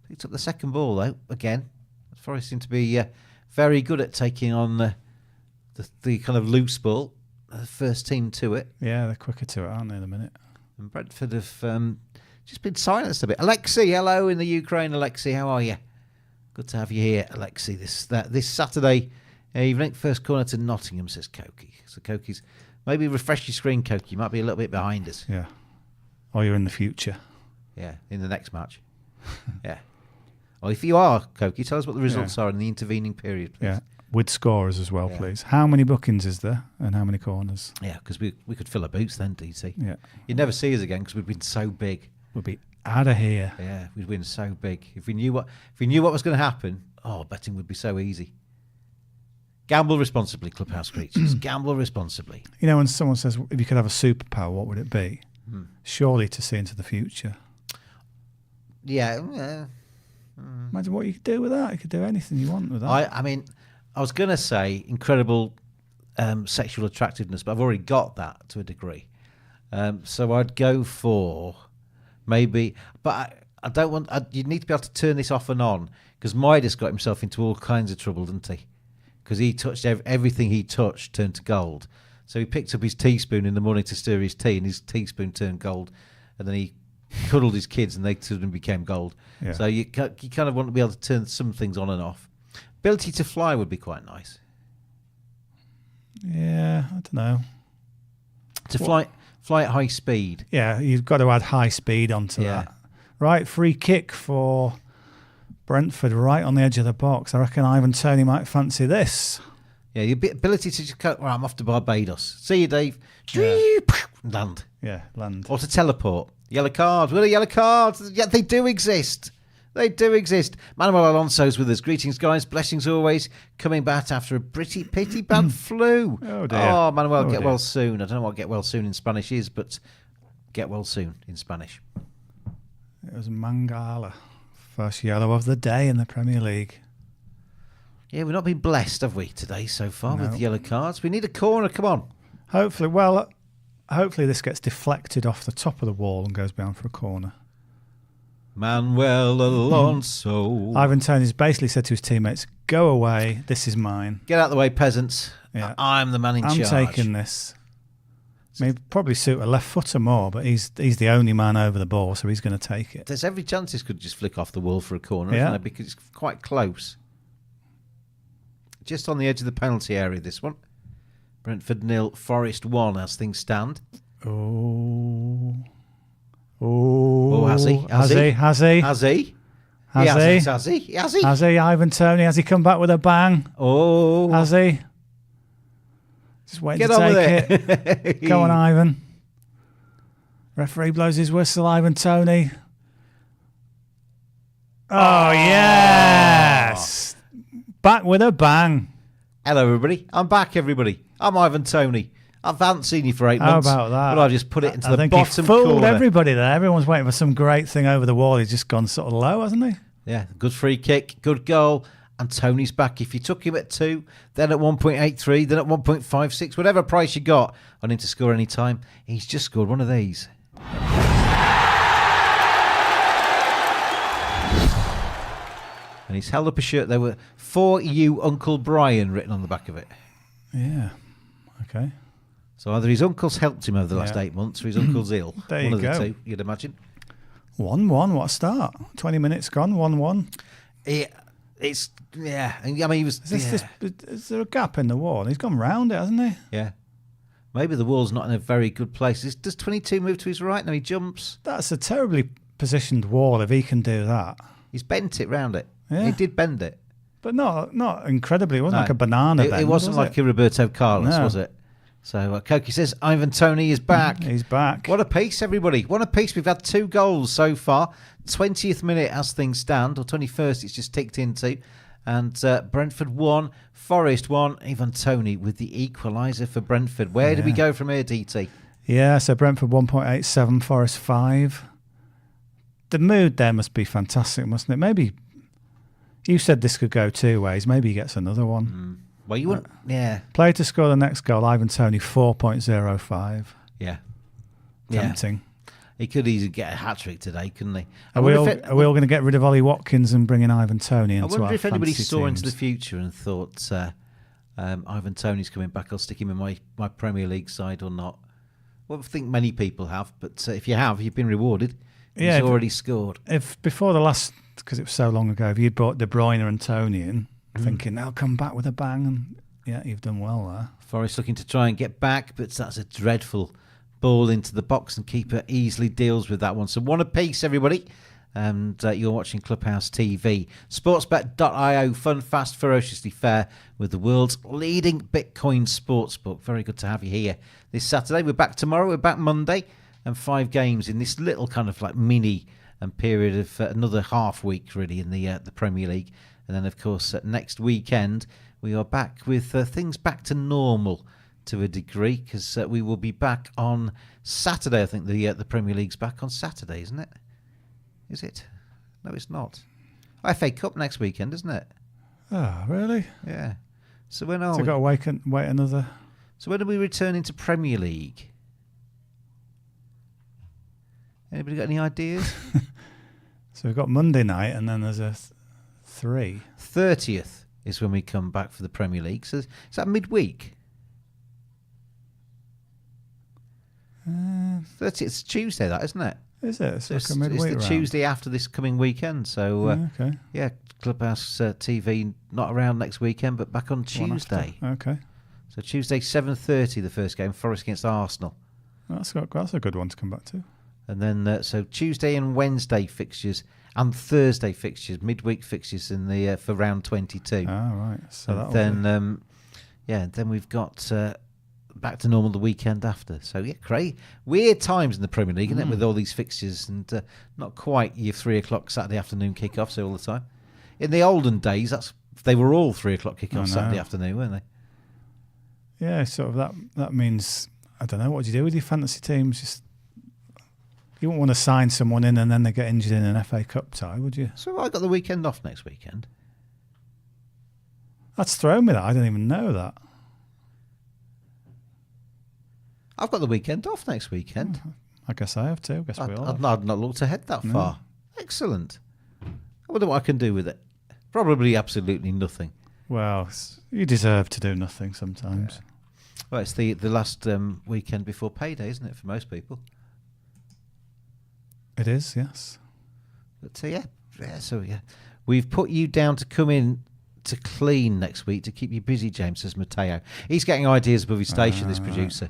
Picked up the second ball though. Again, Forest seem to be very good at taking on the kind of loose ball. The first team to it. Yeah, they're quicker to it, aren't they? In a minute. And Brentford have just been silenced a bit. Alexi, hello in the Ukraine. Alexi, how are you? Good to have you here, Alexi. This Saturday evening, first corner to Nottingham, says Koki. So Koki's maybe refresh your screen, Koki. You might be a little bit behind us. Yeah. Or you're in the future. Yeah, in the next match. Yeah. Well, if you are, Koki, tell us what the results are in the intervening period, please. Yeah, with scorers as well, please. How many bookings is there and how many corners? Yeah, because we could fill our boots then, DC. Yeah. You'd never see us again because we've been so big. We'll be out of here. Yeah, we'd win so big. If we knew what was going to happen, betting would be so easy. Gamble responsibly, Clubhouse creatures. Gamble responsibly. You know, when someone says, if you could have a superpower, what would it be? Surely to see into the future. Yeah. Imagine what you could do with that. You could do anything you want with that. I mean, I was going to say incredible sexual attractiveness, but I've already got that to a degree. So I'd go for maybe, but I don't want. You'd need to be able to turn this off and on because Midas got himself into all kinds of trouble, didn't he? Because he touched everything he touched turned to gold. So he picked up his teaspoon in the morning to stir his tea, and his teaspoon turned gold, and then he cuddled his kids, and they suddenly became gold. Yeah. So you kind of want to be able to turn some things on and off. Ability to fly would be quite nice. Yeah, I don't know. To fly at high speed. Yeah, you've got to add high speed onto that. Right, free kick for Brentford right on the edge of the box. I reckon Ivan Toney might fancy this. Yeah, your ability to just go, right, I'm off to Barbados. See you, Dave. Yeah. Land. Yeah, land. Or to teleport. Yellow cards. Where are yellow cards? Yeah, they do exist. They do exist. Manuel Alonso's with us. Greetings, guys. Blessings always. Coming back after a pretty bad flu. Oh, dear. Oh, Manuel, get well soon. I don't know what get well soon in Spanish is, but get well soon in Spanish. It was Mangala. First yellow of the day in the Premier League. Yeah, we've not been blessed, have we, today so far with yellow cards? We need a corner. Come on. Hopefully this gets deflected off the top of the wall and goes down for a corner. Manuel Alonso. Ivan Toney's basically said to his teammates, go away, this is mine. Get out of the way, peasants. Yeah. I'm the man in charge. I'm taking this. I mean, probably suit a left footer more, but he's the only man over the ball, so he's going to take it. There's every chance this could just flick off the wall for a corner, isn't there? Because it's quite close. Just on the edge of the penalty area, this one. Brentford 0, Forest 1 as things stand. Oh, has he? Has he? Ivan Toney, has he come back with a bang? Oh. Has he? Just waiting to take it. Go on, Ivan. Referee blows his whistle, Ivan Toney. Oh, yes. Back with a bang. Hello, everybody. I'm back, everybody. I'm Ivan Toney. I haven't seen you for 8 months. How about that? But I've just put it into the bottom corner. I think he fooled corner. everybody there. Everyone's waiting for some great thing over the wall. He's just gone sort of low, hasn't he? Yeah, good free kick, good goal. And Tony's back. If you took him at 2, then at 1.83, then at 1.56, whatever price you got on him to score any time, he's just scored one of these. And he's held up a shirt. There were "For You, Uncle Brian" written on the back of it. Yeah. Okay. So either his uncle's helped him over the last 8 months, or his uncle's ill. There one you of go. the two, you'd imagine. 1-1. What a start. 20 minutes gone. 1-1. Yeah. It's yeah. I mean, he was. Is there a gap in the wall? He's gone round it, hasn't he? Yeah. Maybe the wall's not in a very good place. Does 22 move to his right? No, he jumps. That's a terribly positioned wall if he can do that. He's bent it round it. Yeah. He did bend it. But not incredibly. It wasn't like a banana bend. It wasn't like a Roberto Carlos, was it? So Koki says Ivan Toney is back. He's back. What a piece, everybody. What a piece. We've had 2 goals so far. 20th minute as things stand, or 21st it's just ticked into. And Brentford 1, Forest 1, Ivan Toney with the equaliser for Brentford. Where do we go from here, DT? Yeah, so Brentford 1.87, Forest 5. The mood there must be fantastic, mustn't it? Maybe you said this could go 2 ways. Maybe he gets another one. Well, you wouldn't. Yeah. Player to score the next goal, Ivan Toney 4.05. Yeah. Tempting. Yeah. He could easily get a hat-trick today, couldn't he? Are we all going to get rid of Ollie Watkins and bring in Ivan Toney into our I wonder if anybody fantasy saw teams? into the future and thought Ivan Toney's coming back, I'll stick him in my Premier League side or not. Well, I think many people have, but if you have, you've been rewarded. He's already scored. If before the last, because it was so long ago, if you'd brought De Bruyne and Toney in, thinking they'll come back with a bang, and yeah, you've done well there. Forest looking to try and get back, but that's a dreadful ball into the box, and keeper easily deals with that one. So 1 apiece, everybody. And you're watching Clubhouse TV. Sportsbet.io, fun, fast, ferociously fair with the world's leading Bitcoin sportsbook. Very good to have you here this Saturday. We're back tomorrow. We're back Monday. And 5 games in this little kind of like mini period of another half week, really, in the Premier League. And then, of course, next weekend, we are back with things back to normal to a degree, because we will be back on Saturday. I think the Premier League's back on Saturday, isn't it? Is it? No, it's not. FA Cup next weekend, isn't it? Oh, really? Yeah. So when are so we? Got to wait another. So when are we returning to Premier League? Anybody got any ideas? So we've got Monday night, and then there's a 3. 30th is when we come back for the Premier League. So is that midweek? 30th, it's Tuesday, that, isn't it? Is it? It's So like a midweek it's the round. Tuesday after this coming weekend. So okay. yeah, Clubhouse TV not around next weekend, but back on Tuesday. Okay. So Tuesday 7:30, the first game, Forest against Arsenal. That's a good one to come back to. And then so Tuesday and Wednesday fixtures and Thursday fixtures, midweek fixtures in the for round 22. Oh, right. So and then then we've got back to normal the weekend after. So yeah, great. Weird times in the Premier League, isn't it, with all these fixtures, and not quite your 3:00 Saturday afternoon kickoffs all the time. In the olden days, they were all 3:00 kickoffs Saturday afternoon, weren't they? Yeah, sort of that means, I don't know, what do you do with your fantasy teams? Just you wouldn't want to sign someone in and then they get injured in an FA Cup tie, would you? So I got the weekend off next weekend. That's thrown me that. I didn't even know that. I've got the weekend off next weekend. I guess I have too. Guess we all have. I've not looked ahead that far. Excellent. I wonder what I can do with it. Probably absolutely nothing. Well, you deserve to do nothing sometimes. Yeah. Well, it's the last weekend before payday, isn't it, for most people? It is, yes. But yeah. We've put you down to come in to clean next week to keep you busy, James, says Matteo. He's getting ideas above his station, this producer.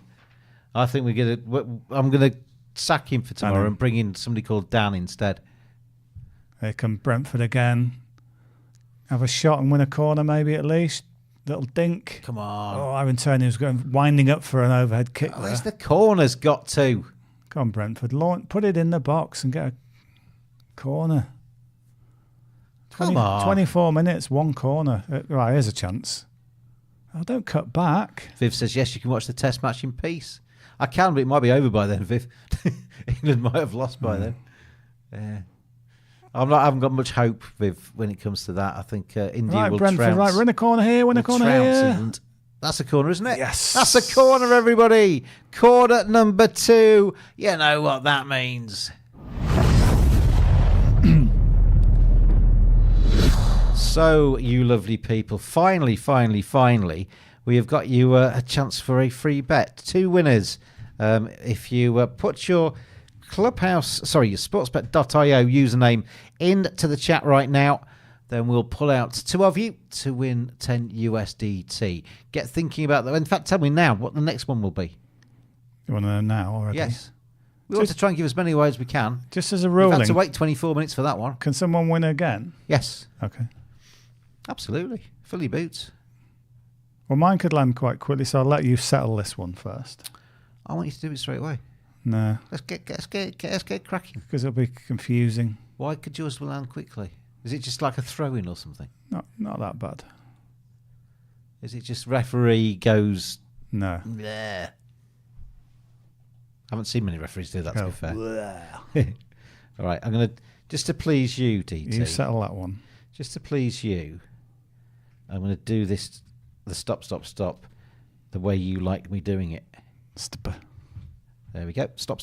I think I'm going to sack him for tomorrow and bring in somebody called Dan instead. Here come Brentford again. Have a shot and win a corner, maybe at least. Little dink. Come on. Oh, Ivan Toney was winding up for an overhead kick. Where's the corner's got to? Come on, Brentford. Put it in the box and get a corner. Come on. 24 minutes, 1 corner. Right, here's a chance. Oh, don't cut back. Viv says, yes, you can watch the test match in peace. I can, but it might be over by then, Viv. England might have lost by then. Yeah. I haven't got much hope, Viv, when it comes to that. I think India will Brentford, trounce. Right, we're in a corner here, win a corner here. England. That's a corner, isn't it? Yes. That's a corner, everybody. Corner number 2. You know what that means. So, you lovely people, finally, we have got you a chance for a free bet. 2 winners. If you put your your sportsbet.io username into the chat right now, then we'll pull out 2 of you to win 10 USDT. Get thinking about that. In fact, tell me now what the next one will be. You want to know now already? Yes. We want to try and give as many away as we can. Just as a We've ruling. had to wait 24 minutes for that one. Can someone win again? Yes. Okay. Absolutely. Fill your boots. Well, mine could land quite quickly, so I'll let you settle this one first. I want you to do it straight away. No. Let's get cracking. Because it'll be confusing. Why could yours land quickly? Is it just like a throw-in or something? Not that bad. Is it just referee goes... No. Bleh. I haven't seen many referees do that, to be fair. All right, I'm going to... Just to please you, DT. You settle that one. Just to please you, I'm going to do this, the stop, the way you like me doing it. Stop. There we go. Stop.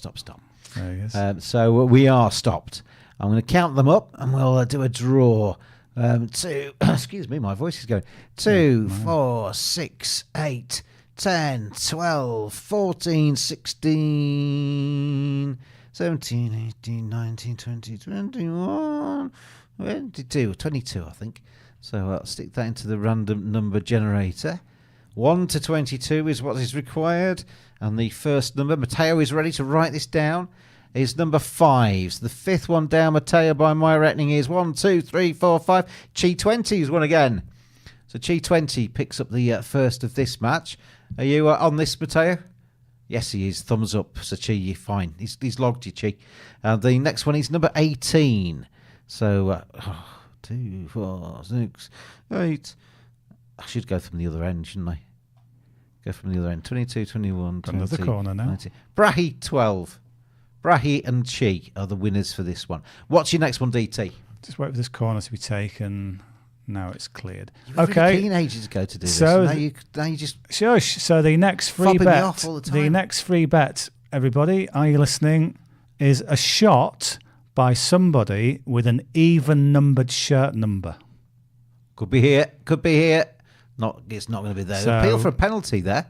There he is. So we are stopped. I'm going to count them up and we'll do a draw. 2, excuse me, my voice is going. 2, 4, 6, 8, 10, 12, 14, 16, 17, 18, 19, 20, 21, 22, I think. So I'll stick that into the random number generator. 1 to 22 is what is required. And the first number, Matteo is ready to write this down, is number 5. So the 5th one down, Matteo, by my reckoning, is 1, 2, 3, 4, 5. Chi 20 is one again. So Chi 20 picks up the first of this match. Are you on this, Matteo? Yes, he is. Thumbs up. So Chi, you're fine. He's logged you, Chi. The next one is number 18. So 2, 4, 6, 8. I should go from the other end, shouldn't I? Go from the other end. 22, 21, 20. Another corner now. 19. Brahi, 12. Brahi and Chi are the winners for this one. What's your next one, DT? Just wait for this corner to be taken. Now it's cleared. You were really keen ages ago to do this. So now you just... Sure. So the next free Fobbing me bet, off all the time. next free bet, everybody, are you listening, is a shot by somebody with an even-numbered shirt number. Could be here. It's not going to be there. So, Appeal for a penalty there.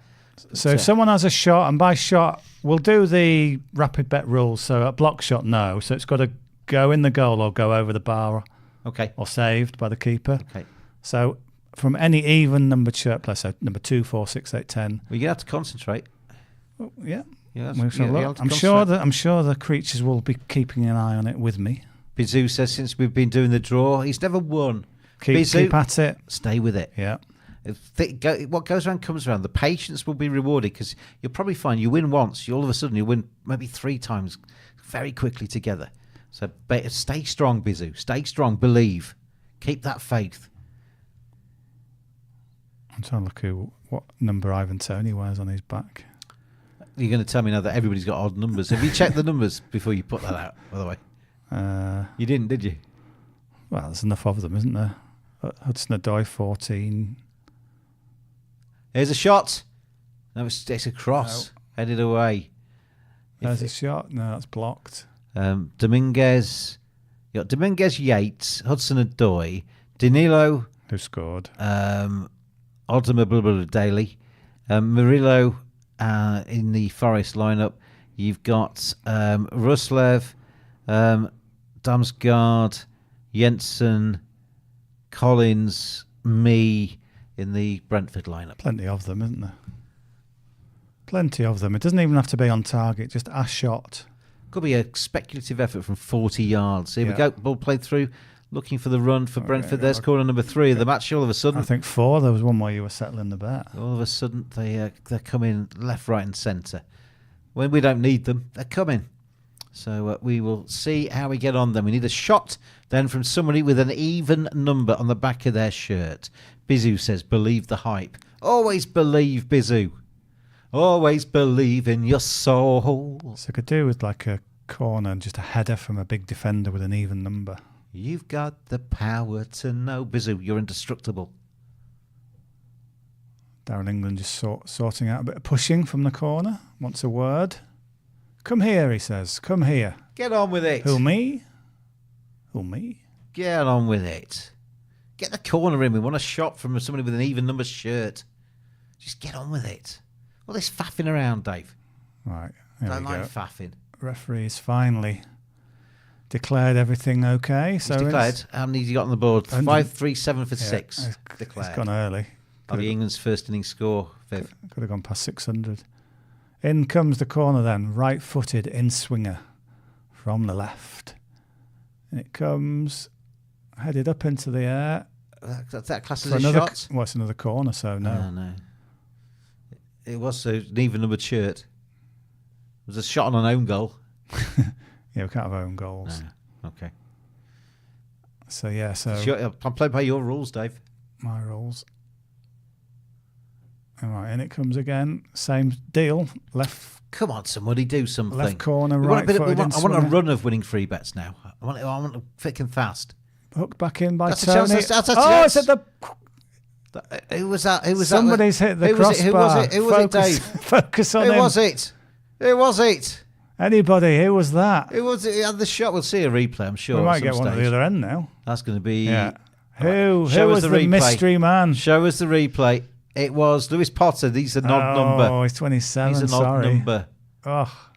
So if someone has a shot, and by shot, we'll do the rapid bet rules. So a block shot, no. So it's got to go in the goal or go over the bar. Okay. Or saved by the keeper. Okay. So from any even-numbered shirt player, so number 2, 4, 6, 8, 10. Well, you're going to have to concentrate. Oh, yeah. Yeah, I'm sure the creatures will be keeping an eye on it with me. Bizou says since we've been doing the draw, he's never won. Keep at it. Stay with it. Yeah. What goes around comes around. The patience will be rewarded because you'll probably find you win once, all of a sudden you win maybe 3 times very quickly together. So stay strong, Bizou. Stay strong. Believe. Keep that faith. I'm trying to look at what number Ivan Toney wears on his back. You're going to tell me now that everybody's got odd numbers. Have you checked the numbers before you put that out, by the way? You didn't, did you? Well, there's enough of them, isn't there? Hudson-Odoi, 14. Here's a shot. No, it's a cross. No. Headed away. There's a shot. No, that's blocked. Dominguez. You got Dominguez, Yates, Hudson-Odoi, Danilo. Who scored? Oldham Daly. Murillo in the Forest lineup. You've got Ruslev, Damsgaard, Jensen, Collins, me in the Brentford lineup. Plenty of them, isn't there? Plenty of them. It doesn't even have to be on target, just a shot. Could be a speculative effort from 40 yards. Here we go. Ball played through. Looking for the run for Brentford. There's corner number 3 of the match. All of a sudden, I think 4. There was one where you were settling the bet. All of a sudden, they're coming left, right, and centre. When we don't need them, they're coming. So we will see how we get on. Then we need a shot then from somebody with an even number on the back of their shirt. Bizou says, "Believe the hype. Always believe, Bizou. Always believe in your soul." So I could do with like a corner and just a header from a big defender with an even number. You've got the power to know. Bizou, you're indestructible. Darren England just sorting out a bit of pushing from the corner. Wants a word. Come here, he says. Come here. Get on with it. Who, me? Who, me? Get on with it. Get the corner in. We want a shot from somebody with an even number shirt. Just get on with it. All this faffing around, Dave. Right. Don't like faffing. Referee's finally declared everything okay. So he's declared. How many has he got on the board? 5-3-7 for 6. Declared. He's gone early. That'll be England's first innings score, Viv. Could have gone past 600. In comes the corner then, right-footed in-swinger from the left. And it comes headed up into the air. That class as a shot? Well, it's another corner, so no. No. It was an even-numbered shirt. It was a shot on an own goal. Yeah, we can't have own goals. No. Okay. So, yeah, I'm playing by your rules, Dave. My rules. All right, and it comes again. Same deal. Left. Come on, somebody do something. Left corner, right-footed. I want a run of winning free bets now. I want it thick and fast. Hooked back in by That's Tony. That's a chance. It's at the... Who was that? Somebody's hit the crossbar. Who was it, Dave? Focus on him. Who was it? Anybody? Who was that? Who was it? He had the shot. We'll see a replay, I'm sure. We might get one at the other end now. That's going to be... Yeah. Who was the mystery man? Show us the replay. It was Lewis Potter. He's an odd number. Oh, he's 27. He's an odd number. Oh.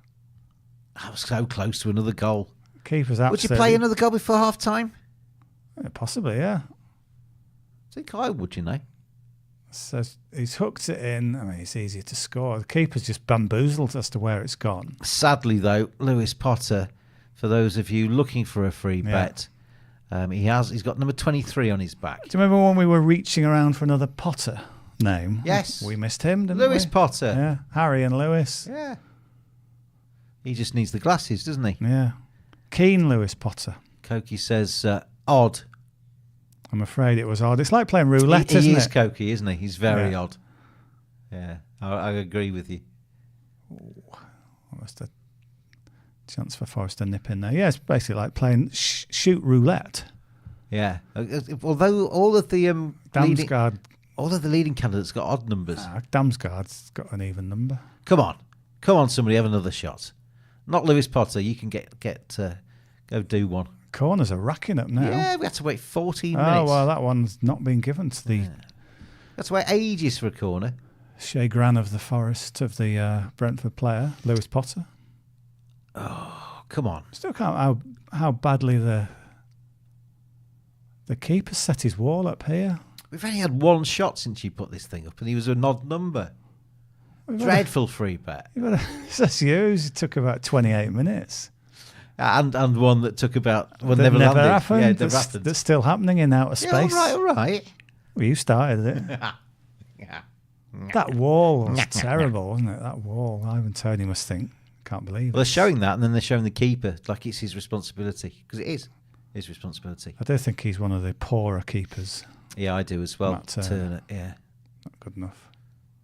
I was so close to another goal. Keeper's absolutely... Would you play another goal before half-time? Possibly, yeah. I think I would, you know. So he's hooked it in. I mean, it's easier to score. The keeper's just bamboozled as to where it's gone. Sadly, though, Lewis Potter, for those of you looking for a free bet, he's got number 23 on his back. Do you remember when we were reaching around for another Potter name? Yes. We missed him, didn't we? Lewis Potter. Yeah, Harry and Lewis. Yeah. He just needs the glasses, doesn't he? Yeah. Keen Lewis Potter. Koki says odd. I'm afraid it was odd. It's like playing roulette, isn't it? He is Koki, isn't he? He's very odd. Yeah, I agree with you. What's the chance for Forrest to nip in there? Yeah, it's basically like playing shoot roulette. Yeah. Although all of the leading candidates got odd numbers. Damsgaard's got an even number. Come on, somebody have another shot. Not Lewis Potter. You can go do one. Corners are racking up now. Yeah, we had to wait 14 minutes. Oh, well, that one's not been given to the... That's wait ages for a corner. Shea-Gran of the Forest, of the Brentford player, Lewis Potter. Oh, come on. Still can't... How badly the keeper set his wall up here. We've only had one shot since you put this thing up, and he was an odd number. Dreadful free bet. That's yours. It took about 28 minutes. And one that took about... Well, never landed. Happened. Yeah, That's still happening in outer space. All right. Well, you started it. That wall was terrible, wasn't it? That wall. Ivan Toney must think, can't believe it. Well, they're showing that, and then they're showing the keeper like it's his responsibility, because it is his responsibility. I do think he's one of the poorer keepers. Yeah, I do as well. Matt Turner, yeah. Not good enough.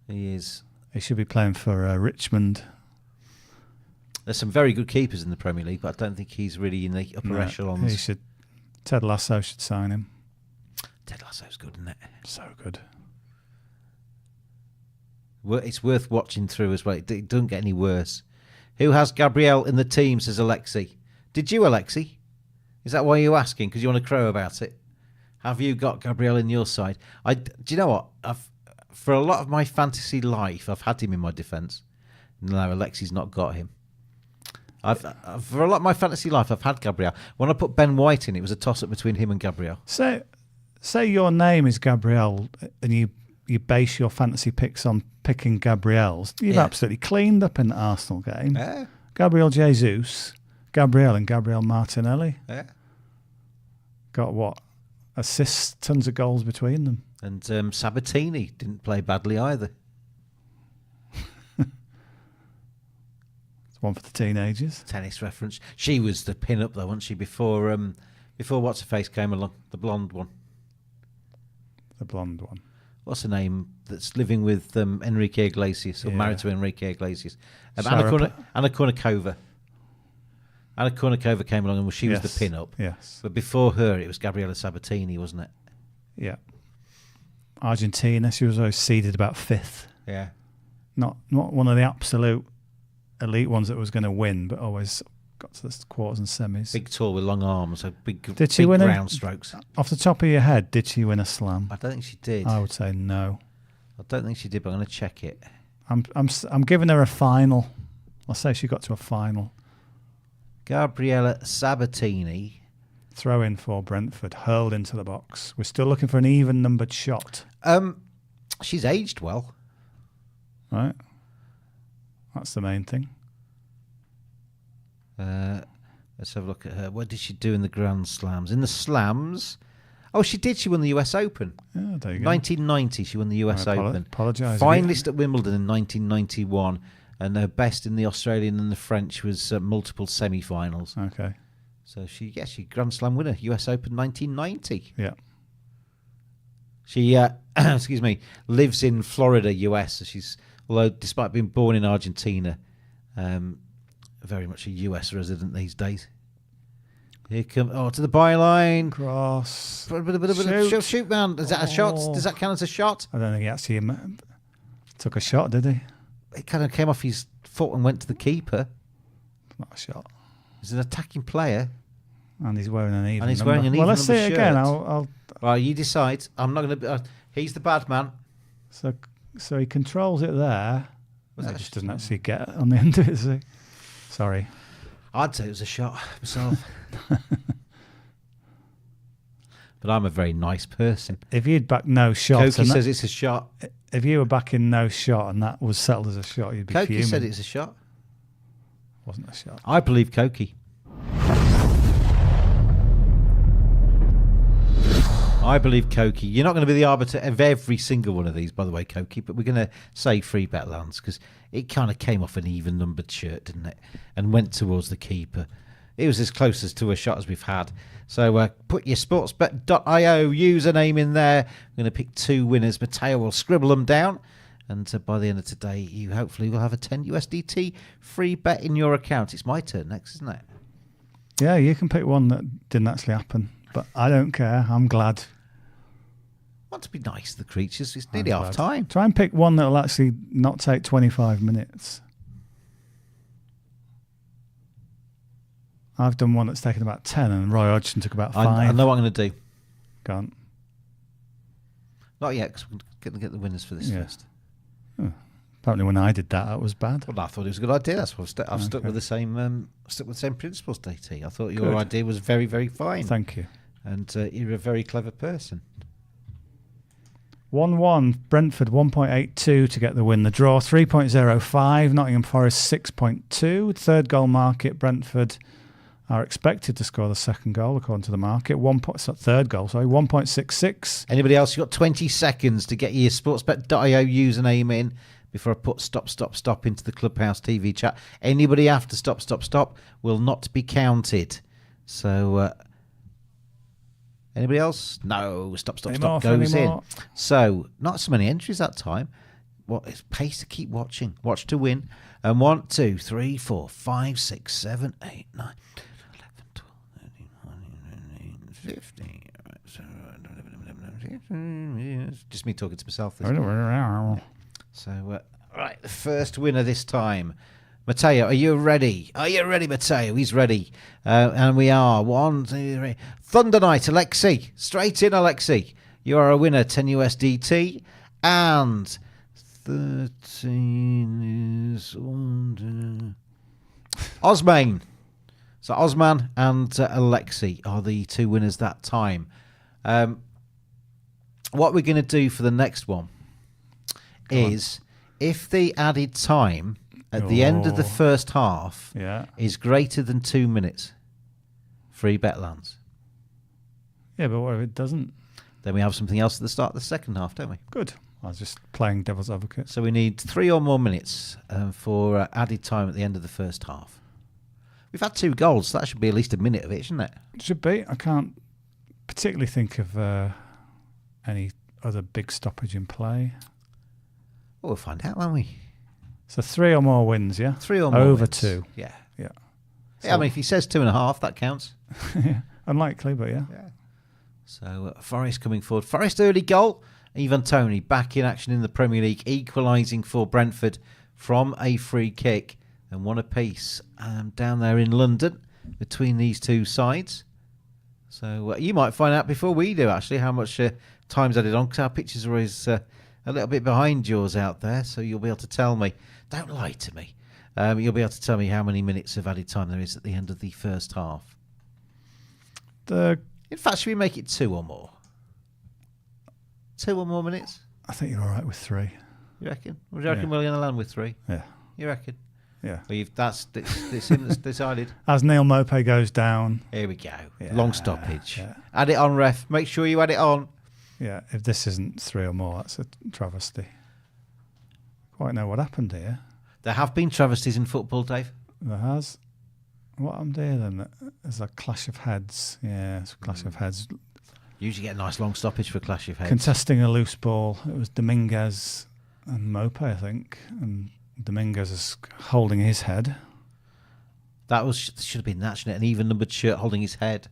He is. He should be playing for Richmond. There's some very good keepers in the Premier League, but I don't think he's really in the upper echelons. Ted Lasso should sign him. Ted Lasso's good, isn't it? So good. It's worth watching through as well. It doesn't get any worse. Who has Gabriel in the team, says Alexi. Did you, Alexi? Is that why you're asking? Because you want to crow about it? Have you got Gabriel in your side? Do you know what? For a lot of my fantasy life, I've had him in my defence. No, Alexi's not got him. For a lot of my fantasy life, I've had Gabriel. When I put Ben White in, it was a toss-up between him and Gabriel. Say your name is Gabriel and you base your fantasy picks on picking Gabriel's. You've absolutely cleaned up in the Arsenal game. Yeah. Gabriel Jesus, Gabriel and Gabriel Martinelli. Yeah. Got what? Assists, tons of goals between them. And Sabatini didn't play badly either. One for the teenagers. Tennis reference. She was the pin-up, though, wasn't she, before What's-Her-Face came along? The blonde one. The blonde one. What's her name that's living with Enrique Iglesias, or married to Enrique Iglesias? Anna Kournikova. Anna Kournikova came along and she was the pin-up. Yes. But before her, it was Gabriela Sabatini, wasn't it? Yeah. Argentina, she was always seeded about 5th. Yeah. Not one of the absolute elite ones that was going to win, but always got to the quarters and semis. Big tall with long arms, so big ground strokes. Off the top of your head, did she win a slam? I don't think she did. I would say no. I don't think she did, but I'm going to check it. I'm giving her a final. I'll say she got to a final. Gabriella Sabatini. Throw in for Brentford, hurled into the box. We're still looking for an even-numbered shot. She's aged well. Right. That's the main thing. Let's have a look at her. What did she do in the Grand Slams? In the Slams... Oh, she did. She won the US Open. Yeah, there you go. 1990, she won the US Open. Apologise. Finalist at Wimbledon in 1991. And her best in the Australian and the French was multiple semi-finals. Okay. So she Grand Slam winner, US Open 1990. Yeah. She, excuse me, lives in Florida, US. So she's, although despite being born in Argentina, very much a US resident these days. Here come, to the byline. Cross. Shoot, man. Is that a shot? Does that count as a shot? I don't think he actually took a shot, did he? It kind of came off his foot and went to the keeper. It's not a shot. He's an attacking player. And he's wearing an even And number. Well, let's see it again. I'll Right, you decide. I'm not going to... he's the bad man. So he controls it there. That just doesn't actually get on the end of it, does he? Sorry. I'd say it was a shot myself. But I'm a very nice person. If you'd back no shot... Koki says it's a shot. If you were backing no shot and that was settled as a shot, you'd be Koki fuming. said it's a shot. Wasn't a shot. I believe Koki. I believe Koki. You're not going to be the arbiter of every single one of these, by the way, Koki, but we're going to say free bet lands because it kind of came off an even numbered shirt, didn't it? And went towards the keeper. It was as close as to a shot as we've had. So put your sportsbet.io username in there. We're going to pick 2 winners. Matteo will scribble them down. And by the end of today, you hopefully will have a 10 USDT free bet in your account. It's my turn next, isn't it? Yeah, you can pick one that didn't actually happen. But I don't care. I'm glad. I want to be nice to the creatures. It's nearly half time. Try and pick one that will actually not take 25 minutes. I've done one that's taken about 10 and Roy Hodgson took about 5. I know what I'm going to do. Go on. Not yet, because we're going to get the winners for this first. Oh. Apparently when I did that was bad. Well, I thought it was a good idea. That's what I've stuck with the same principles, DT. I thought your idea was very, very fine. Thank you. And you're a very clever person. 1-1, Brentford 1.82 to get the win. The draw 3.05, Nottingham Forest 6.2. Third goal market, Brentford are expected to score the second goal according to the market. Third goal, 1.66. Anybody else? You've got 20 seconds to get your sportsbet.io username in before I put stop into the Clubhouse TV chat. Anybody after stop will not be counted. So... anybody else? No. Stop goes in. So, not so many entries that time. It's pace to keep watching. Watch to win. And 1, 2, 3, 4, 5, 6, 7, 8, 9, 11, 12, 13, 14, 15. It's just me talking to myself. So, right, the first winner this time. Matteo, are you ready? Are you ready, Matteo? He's ready. And we are. 1, 2, 3. Thunder Knight, Alexi. Straight in, Alexi. You are a winner, 10 USDT. And 13 is... Osman. So Osman and Alexi are the 2 winners that time. What we're going to do for the next one is if the added time... at the end of the first half is greater than 2 minutes. Free bet lands. Yeah, but what if it doesn't? Then we have something else at the start of the second half, don't we? Good. I was just playing devil's advocate. So we need 3 or more minutes for added time at the end of the first half. We've had 2 goals, so that should be at least a minute of it, shouldn't it? It should be. I can't particularly think of any other big stoppage in play. Well, we'll find out, won't we? So 3 or more wins, yeah? 3 or more over wins. 2. Yeah. Yeah. So, I mean, if he says 2.5, that counts. Yeah. Unlikely, but yeah. So Forest coming forward. Forest early goal. Ivan Toney back in action in the Premier League, equalising for Brentford from a free kick. And 1 apiece down there in London between these 2 sides. So you might find out before we do, actually, how much time's added on, because our pictures are always... a little bit behind yours out there, so you'll be able to tell me. Don't lie to me. You'll be able to tell me how many minutes of added time there is at the end of the first half. In fact, should we make it 2 or more? 2 or more minutes? I think you're all right with 3. You reckon? Or do you reckon we're going to land with 3? Yeah. You reckon? Yeah. Well, it's him that's decided. As Neil Maupay goes down. Here we go. Yeah, Long stoppage. Yeah. Add it on, ref. Make sure you add it on. Yeah, if this isn't 3 or more, that's a travesty. Quite know what happened here. There have been travesties in football, Dave. There has. What happened here then? There's a clash of heads. Yeah, it's a clash of heads. Usually get a nice long stoppage for a clash of heads. Contesting a loose ball. It was Dominguez and Maupay, I think. And Dominguez is holding his head. That should have been that, shouldn't it? An even-numbered shirt holding his head.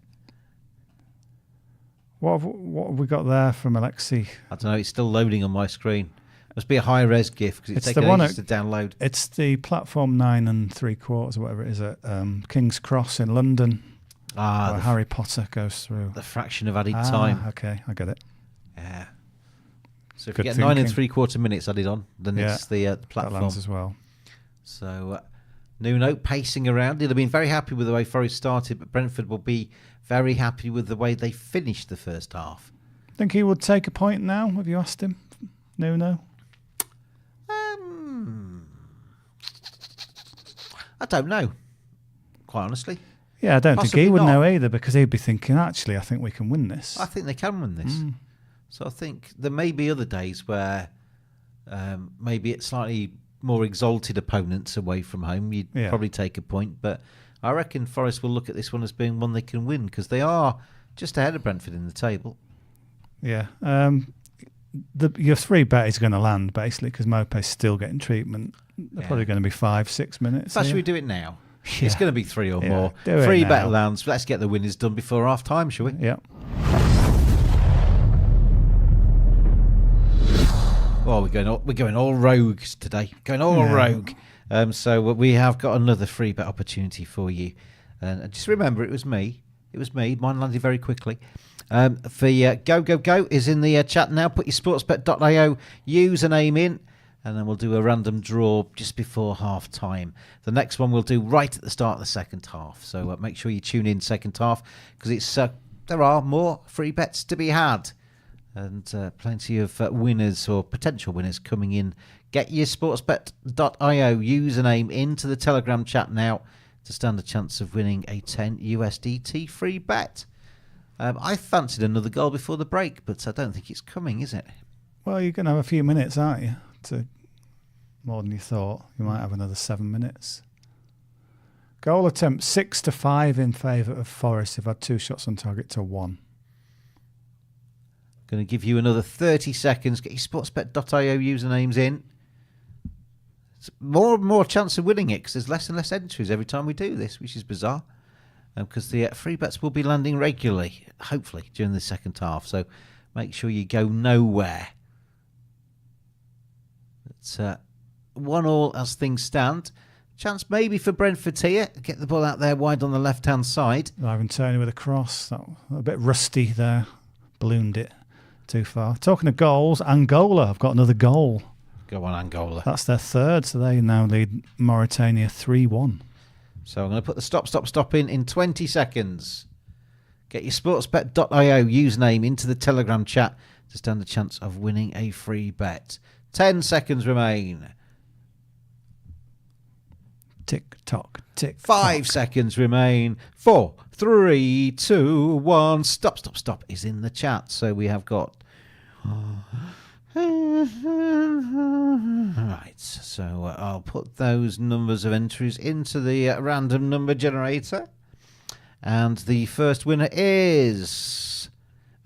What have we got there from Alexi? I don't know. It's still loading on my screen. Must be a high-res GIF because it's taking ages to download. It's the platform 9 3/4 or whatever it is at King's Cross in London. Where Harry Potter goes through. The fraction of added time. Okay, I get it. Yeah. So if Good you get thinking. 9 3/4 minutes added on, then it's the platform. That lands as well. So Nuno pacing around. He'll have been very happy with the way Forest started, but Brentford will be very happy with the way they finished the first half. Think he would take a point now? Have you asked him, Nuno? I don't know, quite honestly. Yeah, I don't Possibly think he would not. know either, because he'd be thinking, actually, I think we can win this. I think they can win this. So I think there may be other days where maybe it's slightly more exalted opponents away from home. You'd probably take a point, but I reckon Forest will look at this one as being one they can win because they are just ahead of Brentford in the table. Yeah. Your 3 bet is going to land, basically, because Maupay's still getting treatment. They're probably going to be 5-6 minutes. Should we do it now? It's going to be 3 or more. 3 bet lands. Let's get the winners done before half time, shall we? Yeah. Well, we're going all rogues today. Going all rogue. So we have got another 3 bet opportunity for you. And just remember, it was me. Mine landed very quickly. Go is in the chat now. Put your sportsbet.io username in, and then we'll do a random draw just before half time. The next one we'll do right at the start of the second half. So make sure you tune in second half because it's there are more free bets to be had. And plenty of winners or potential winners coming in. Get your sportsbet.io username into the Telegram chat now to stand a chance of winning a 10 USDT free bet. I fancied another goal before the break, but I don't think it's coming, is it? Well, you're going to have a few minutes, aren't you? More than you thought. You might have another 7 minutes. Goal attempt 6-5 in favour of Forest. They've had 2 shots on target to 1. Going to give you another 30 seconds. Get your sportsbet.io usernames in. It's more and more chance of winning it because there's less and less entries every time we do this, which is bizarre. Because the free bets will be landing regularly, hopefully, during the second half. So make sure you go nowhere. It's 1-1 as things stand. Chance maybe for Brentford here. Get the ball out there wide on the left-hand side. Ivan Toney with a cross. That a bit rusty there. Ballooned it too far. Talking of goals, Angola have got another goal. Go on, Angola. That's their 3rd, so they now lead Mauritania 3-1. So I'm going to put the stop in 20 seconds. Get your sportsbet.io username into the Telegram chat to stand a chance of winning a free bet. 10 seconds remain. Tick tock, tick. 5 seconds remain. 4, 3, 2, 1. Stop is in the chat. So we have got. Right, so I'll put those numbers of entries into the random number generator. And the first winner is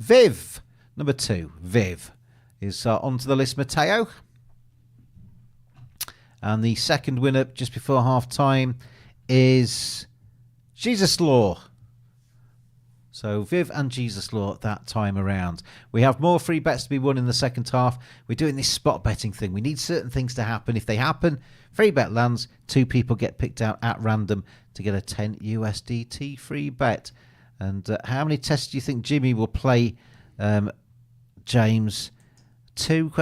Viv. Number 2, Viv, is onto the list, Matteo. And the second winner just before half time is Jesus Law. So Viv and Jesus Law that time around. We have more free bets to be won in the second half. We're doing this spot betting thing. We need certain things to happen. If they happen, free bet lands. 2 people get picked out at random to get a 10 USDT free bet. And how many tests do you think Jimmy will play, James? 2 ?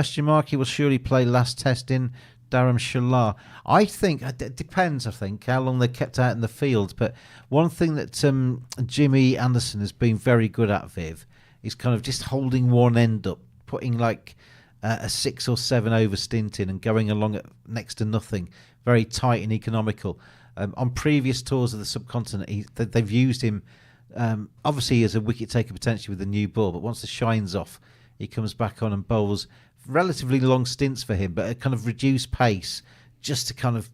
He will surely play last test in Dharamshala. I think it depends. I think how long they're kept out in the field. But one thing that Jimmy Anderson has been very good at, Viv, is kind of just holding one end up, putting like a 6 or 7 over stint in and going along at next to nothing. Very tight and economical. On previous tours of the subcontinent, they've used him obviously as a wicket taker potentially with the new ball. But once the shine's off, he comes back on and bowls relatively long stints for him, but a kind of reduced pace just to kind of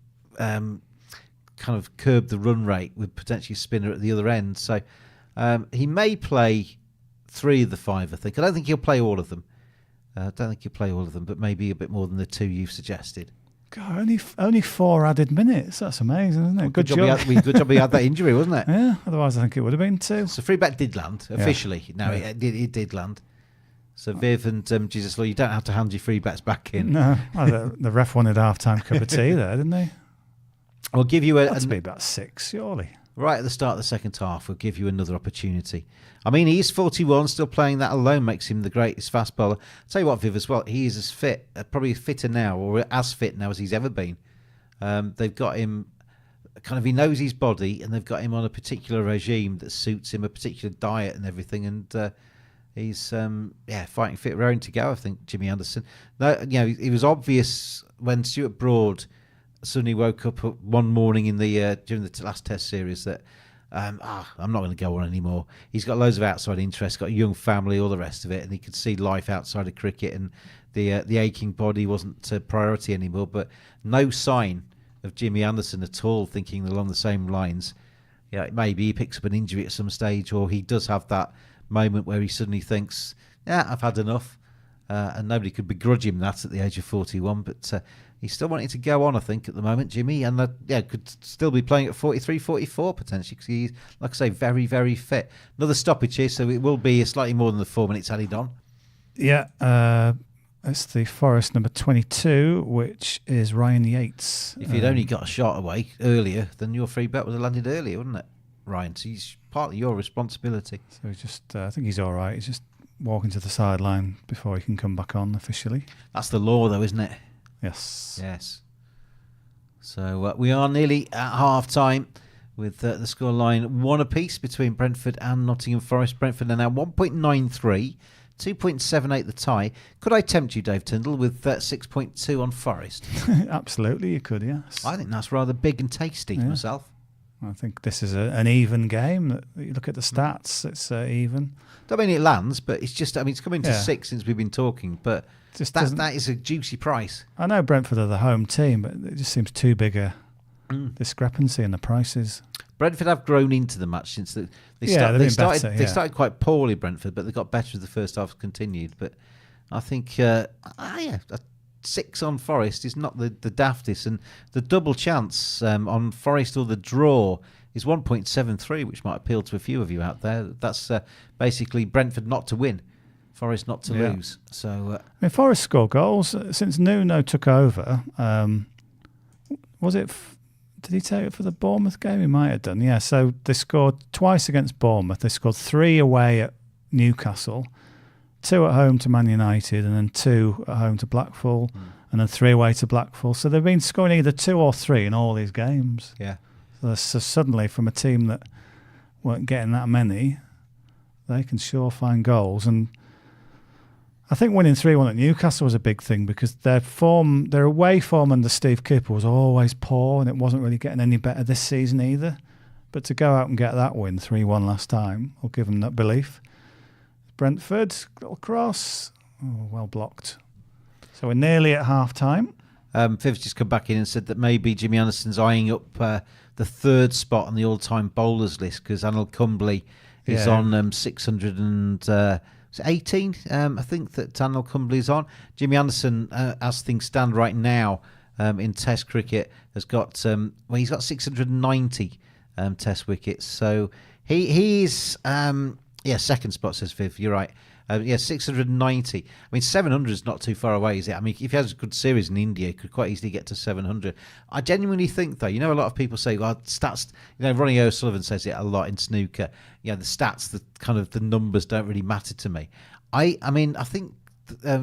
curb the run rate with potentially a spinner at the other end. So he may play 3 of the 5, I think. I don't think he'll play all of them. But maybe a bit more than the 2 you've suggested. God, only 4 added minutes. That's amazing, isn't it? Well, good job he had that injury, wasn't it? Yeah, otherwise I think it would have been 2. So free bet did land, officially. No, it did land. So Viv and Jesus Law, you don't have to hand your free bets back in. No, the ref wanted half-time cup of tea there, didn't they? I'll give you That'd be about 6, surely. Right at the start of the second half, we'll give you another opportunity. I mean, he's 41, still playing. That alone makes him the greatest fast bowler. I'll tell you what, Viv, as well, he is as fit, probably fitter now, or as fit now as he's ever been. They've got him, he knows his body, and they've got him on a particular regime that suits him, a particular diet and everything, and he's fighting fit, raring to go, I think, Jimmy Anderson. No, it was obvious when Stuart Broad suddenly woke up one morning in the during the last Test series that I'm not going to go on anymore. He's got loads of outside interests, got a young family, all the rest of it, and he could see life outside of cricket, and the aching body wasn't a priority anymore. But no sign of Jimmy Anderson at all thinking along the same lines. Yeah, maybe he picks up an injury at some stage, or he does have that moment where he suddenly thinks, I've had enough. And nobody could begrudge him that at the age of 41, but he's still wanting to go on, I think, at the moment, Jimmy, and could still be playing at 43, 44 potentially, because he's, like I say, very, very fit. Another stoppage here, so it will be slightly more than the 4 minutes added on. Yeah, it's the Forest number 22, which is Ryan Yates. If he'd only got a shot away earlier, then your free bet would have landed earlier, wouldn't it, Ryan? So he's partly your responsibility. So I think he's all right. He's just walking to the sideline before he can come back on officially. That's the law, though, isn't it? Yes. So we are nearly at half-time with the scoreline 1 apiece between Brentford and Nottingham Forest. Brentford are now 1.93, 2.78 the tie. Could I tempt you, Dave Tyndall, with 6.2 on Forest? Absolutely, you could, yes. I think that's rather big and tasty myself. I think this is an even game. You look at the stats, it's even. Don't mean it lands, but it's just, it's coming to 6 since we've been talking, but that is a juicy price. I know Brentford are the home team, but it just seems too big a discrepancy in the prices. Brentford have grown into the match since they started quite poorly, Brentford, but they got better as the first half continued. But I think, 6 on Forest is not the daftest, and the double chance on Forest or the draw is 1.73, which might appeal to a few of you out there. That's basically Brentford not to win, Forest not to lose. So Forest score goals since Nuno took over. Was it? Did he take it for the Bournemouth game? He might have done. Yeah. So they scored twice against Bournemouth. They scored 3 away at Newcastle, 2 at home to Man United, and then 2 at home to Blackpool, and then 3 away to Blackpool. So they've been scoring either 2 or 3 in all these games. Yeah. So suddenly, from a team that weren't getting that many, they can sure find goals. And I think winning 3-1 at Newcastle was a big thing because their away form under Steve Cooper was always poor, and it wasn't really getting any better this season either. But to go out and get that win, 3-1 last time, will give them that belief. Brentford, little cross, well blocked. So we're nearly at half-time. Viv's just come back in and said that maybe Jimmy Anderson's eyeing up the 3rd spot on the all-time bowlers list because Anil Kumble is on 618. I think that Anil Kumble is on. Jimmy Anderson, as things stand right now in Test cricket, has got he's got 690 Test wickets. So he's 2nd spot, says Viv. You're right. 690. 700 is not too far away, is it? If he has a good series in India, he could quite easily get to 700. I genuinely think, though, a lot of people say, well, stats, Ronnie O'Sullivan says it a lot in snooker. The stats, the numbers don't really matter to me. I think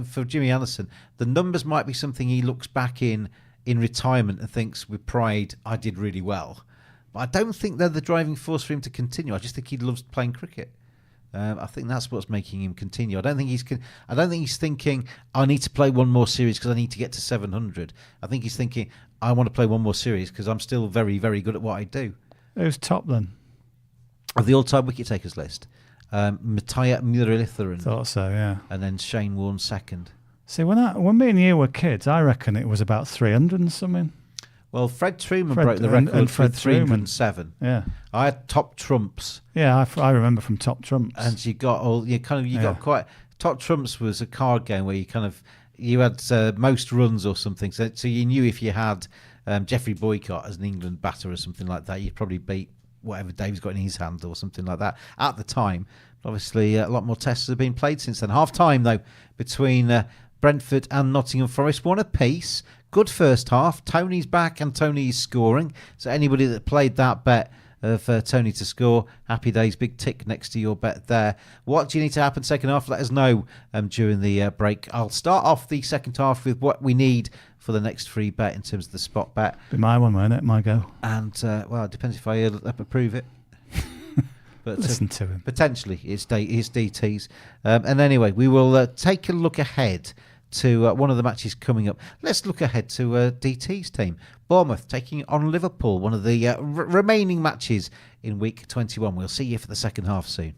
for Jimmy Anderson, the numbers might be something he looks back in in retirement and thinks with pride, I did really well. But I don't think they're the driving force for him to continue. I just think he loves playing cricket. I think that's what's making him continue. I don't think he's thinking, I need to play one more series because I need to get to 700. I think he's thinking, I want to play one more series because I'm still very, very good at what I do. Who's top then? Of the all-time wicket takers list, Matthias Muralitharan. Thought so, yeah. And then Shane Warne second. See, when me and you were kids, I reckon it was about 300 and something. Well, Fred Truman broke the record for 307. Yeah, I had top trumps. Yeah, I remember from top trumps. And you got got quite. Top trumps was a card game where you had most runs or something. So you knew if you had Geoffrey Boycott as an England batter or something like that, you'd probably beat whatever Dave's got in his hand or something like that at the time. Obviously, a lot more tests have been played since then. Half time though between Brentford and Nottingham Forest, 1 apiece. Good first half. Tony's back and Tony's scoring. So anybody that played that bet of Tony to score, happy days, big tick next to your bet there. What do you need to happen second half? Let us know during the break. I'll start off the second half with what we need for the next free bet in terms of the spot bet. Be my one, won't it? My go. And, well, it depends if I approve it. But listen to him. Potentially, it's DT's. And anyway, we will take a look ahead to one of the matches coming up. Let's look ahead to DT's team. Bournemouth taking on Liverpool, one of the remaining matches in week 21. We'll see you for the second half soon.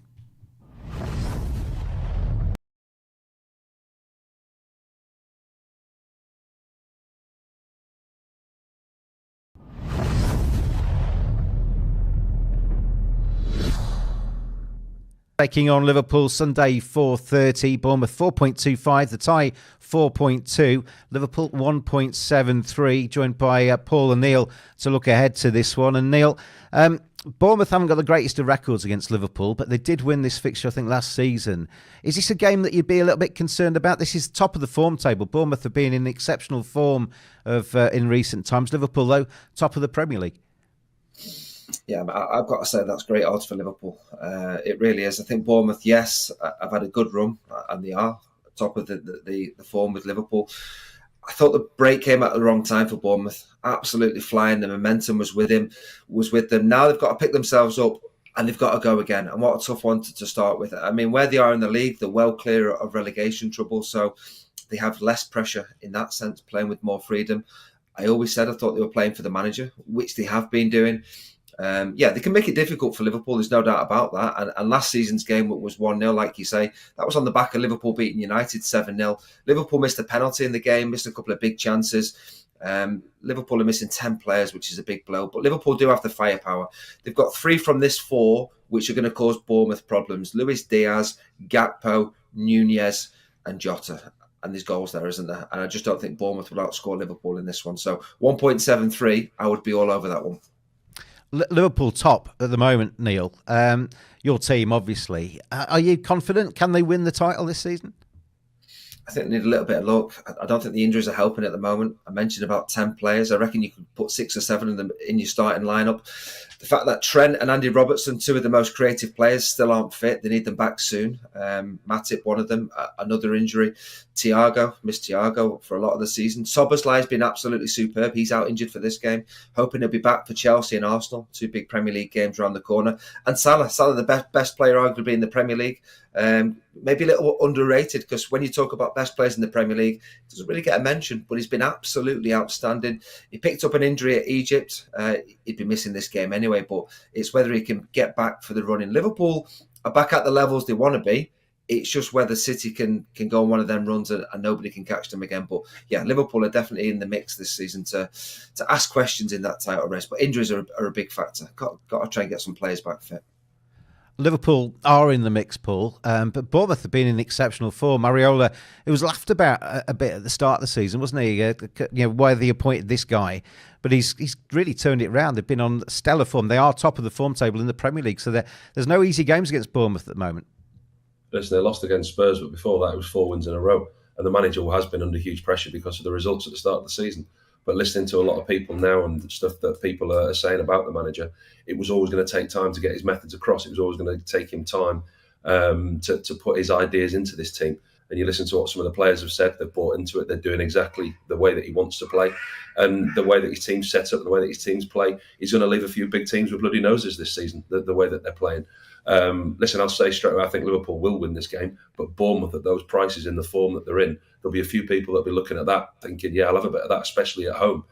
Taking on Liverpool Sunday 4:30. Bournemouth 4.25. The tie 4.2. Liverpool 1.73. Joined by Paul and Neil to look ahead to this one. And Neil, Bournemouth haven't got the greatest of records against Liverpool, but they did win this fixture, I think, last season. Is this a game that you'd be a little bit concerned about? This is top of the form table. Bournemouth have been in exceptional form in recent times. Liverpool, though, top of the Premier League. Yeah, I've got to say that's great odds for Liverpool. It really is. I think Bournemouth, yes, have had a good run, and they are top of the form with Liverpool. I thought the break came at the wrong time for Bournemouth. Absolutely flying. The momentum was with them. Now they've got to pick themselves up and they've got to go again. And what a tough one to start with. I mean, where they are in the league, they're well clear of relegation trouble, so they have less pressure in that sense, playing with more freedom. I always said I thought they were playing for the manager, which they have been doing. They can make it difficult for Liverpool. There's no doubt about that. And last season's game was 1-0, like you say. That was on the back of Liverpool beating United 7-0. Liverpool missed a penalty in the game, missed a couple of big chances. Liverpool are missing 10 players, which is a big blow. But Liverpool do have the firepower. They've got 3 from this 4, which are going to cause Bournemouth problems. Luis Diaz, Gakpo, Nunez and Jota. And there's goals there, isn't there? And I just don't think Bournemouth will outscore Liverpool in this one. So 1.73, I would be all over that one. Liverpool top at the moment, Neil. Your team, obviously. Are you confident? Can they win the title this season? I think they need a little bit of luck. I don't think the injuries are helping at the moment. I mentioned about 10 players. I reckon you could put 6 or 7 of them in your starting lineup. The fact that Trent and Andy Robertson, 2 of the most creative players, still aren't fit. They need them back soon. Matip, one of them, another injury. Thiago, missed Thiago for a lot of the season. Szoboszlai's been absolutely superb. He's out injured for this game. Hoping he'll be back for Chelsea and Arsenal. 2 big Premier League games around the corner. And Salah, the best player arguably in the Premier League. Maybe a little underrated, because when you talk about best players in the Premier League, it doesn't really get a mention, but he's been absolutely outstanding. He picked up an injury at Egypt. He'd be missing this game anyway, but it's whether he can get back for the run in. Liverpool are back at the levels they want to be. It's just whether City can go on one of them runs and nobody can catch them again. But yeah, Liverpool are definitely in the mix this season to ask questions in that title race. But injuries are a big factor. Got to try and get some players back fit. Liverpool are in the mix, Paul, but Bournemouth have been in exceptional form. Areola, it was laughed about a bit at the start of the season, wasn't he? Why they appointed this guy, but he's really turned it around. They've been on stellar form. They are top of the form table in the Premier League, so there's no easy games against Bournemouth at the moment. Listen, they lost against Spurs, but before that it was 4 wins in a row, and the manager has been under huge pressure because of the results at the start of the season. But listening to a lot of people now and stuff that people are saying about the manager, it was always going to take time to get his methods across. It was always going to take him time to put his ideas into this team. and you listen to what some of the players have said, they've bought into it. They're doing exactly the way that he wants to play, and the way that his team's set up, the way that his teams play. He's going to leave a few big teams with bloody noses this season, the way that they're playing. Listen, I'll say straight away, I think Liverpool will win this game, but Bournemouth at those prices in the form that they're in, there'll be a few people that'll be looking at that thinking, yeah, I'll have a bit of that, especially at home.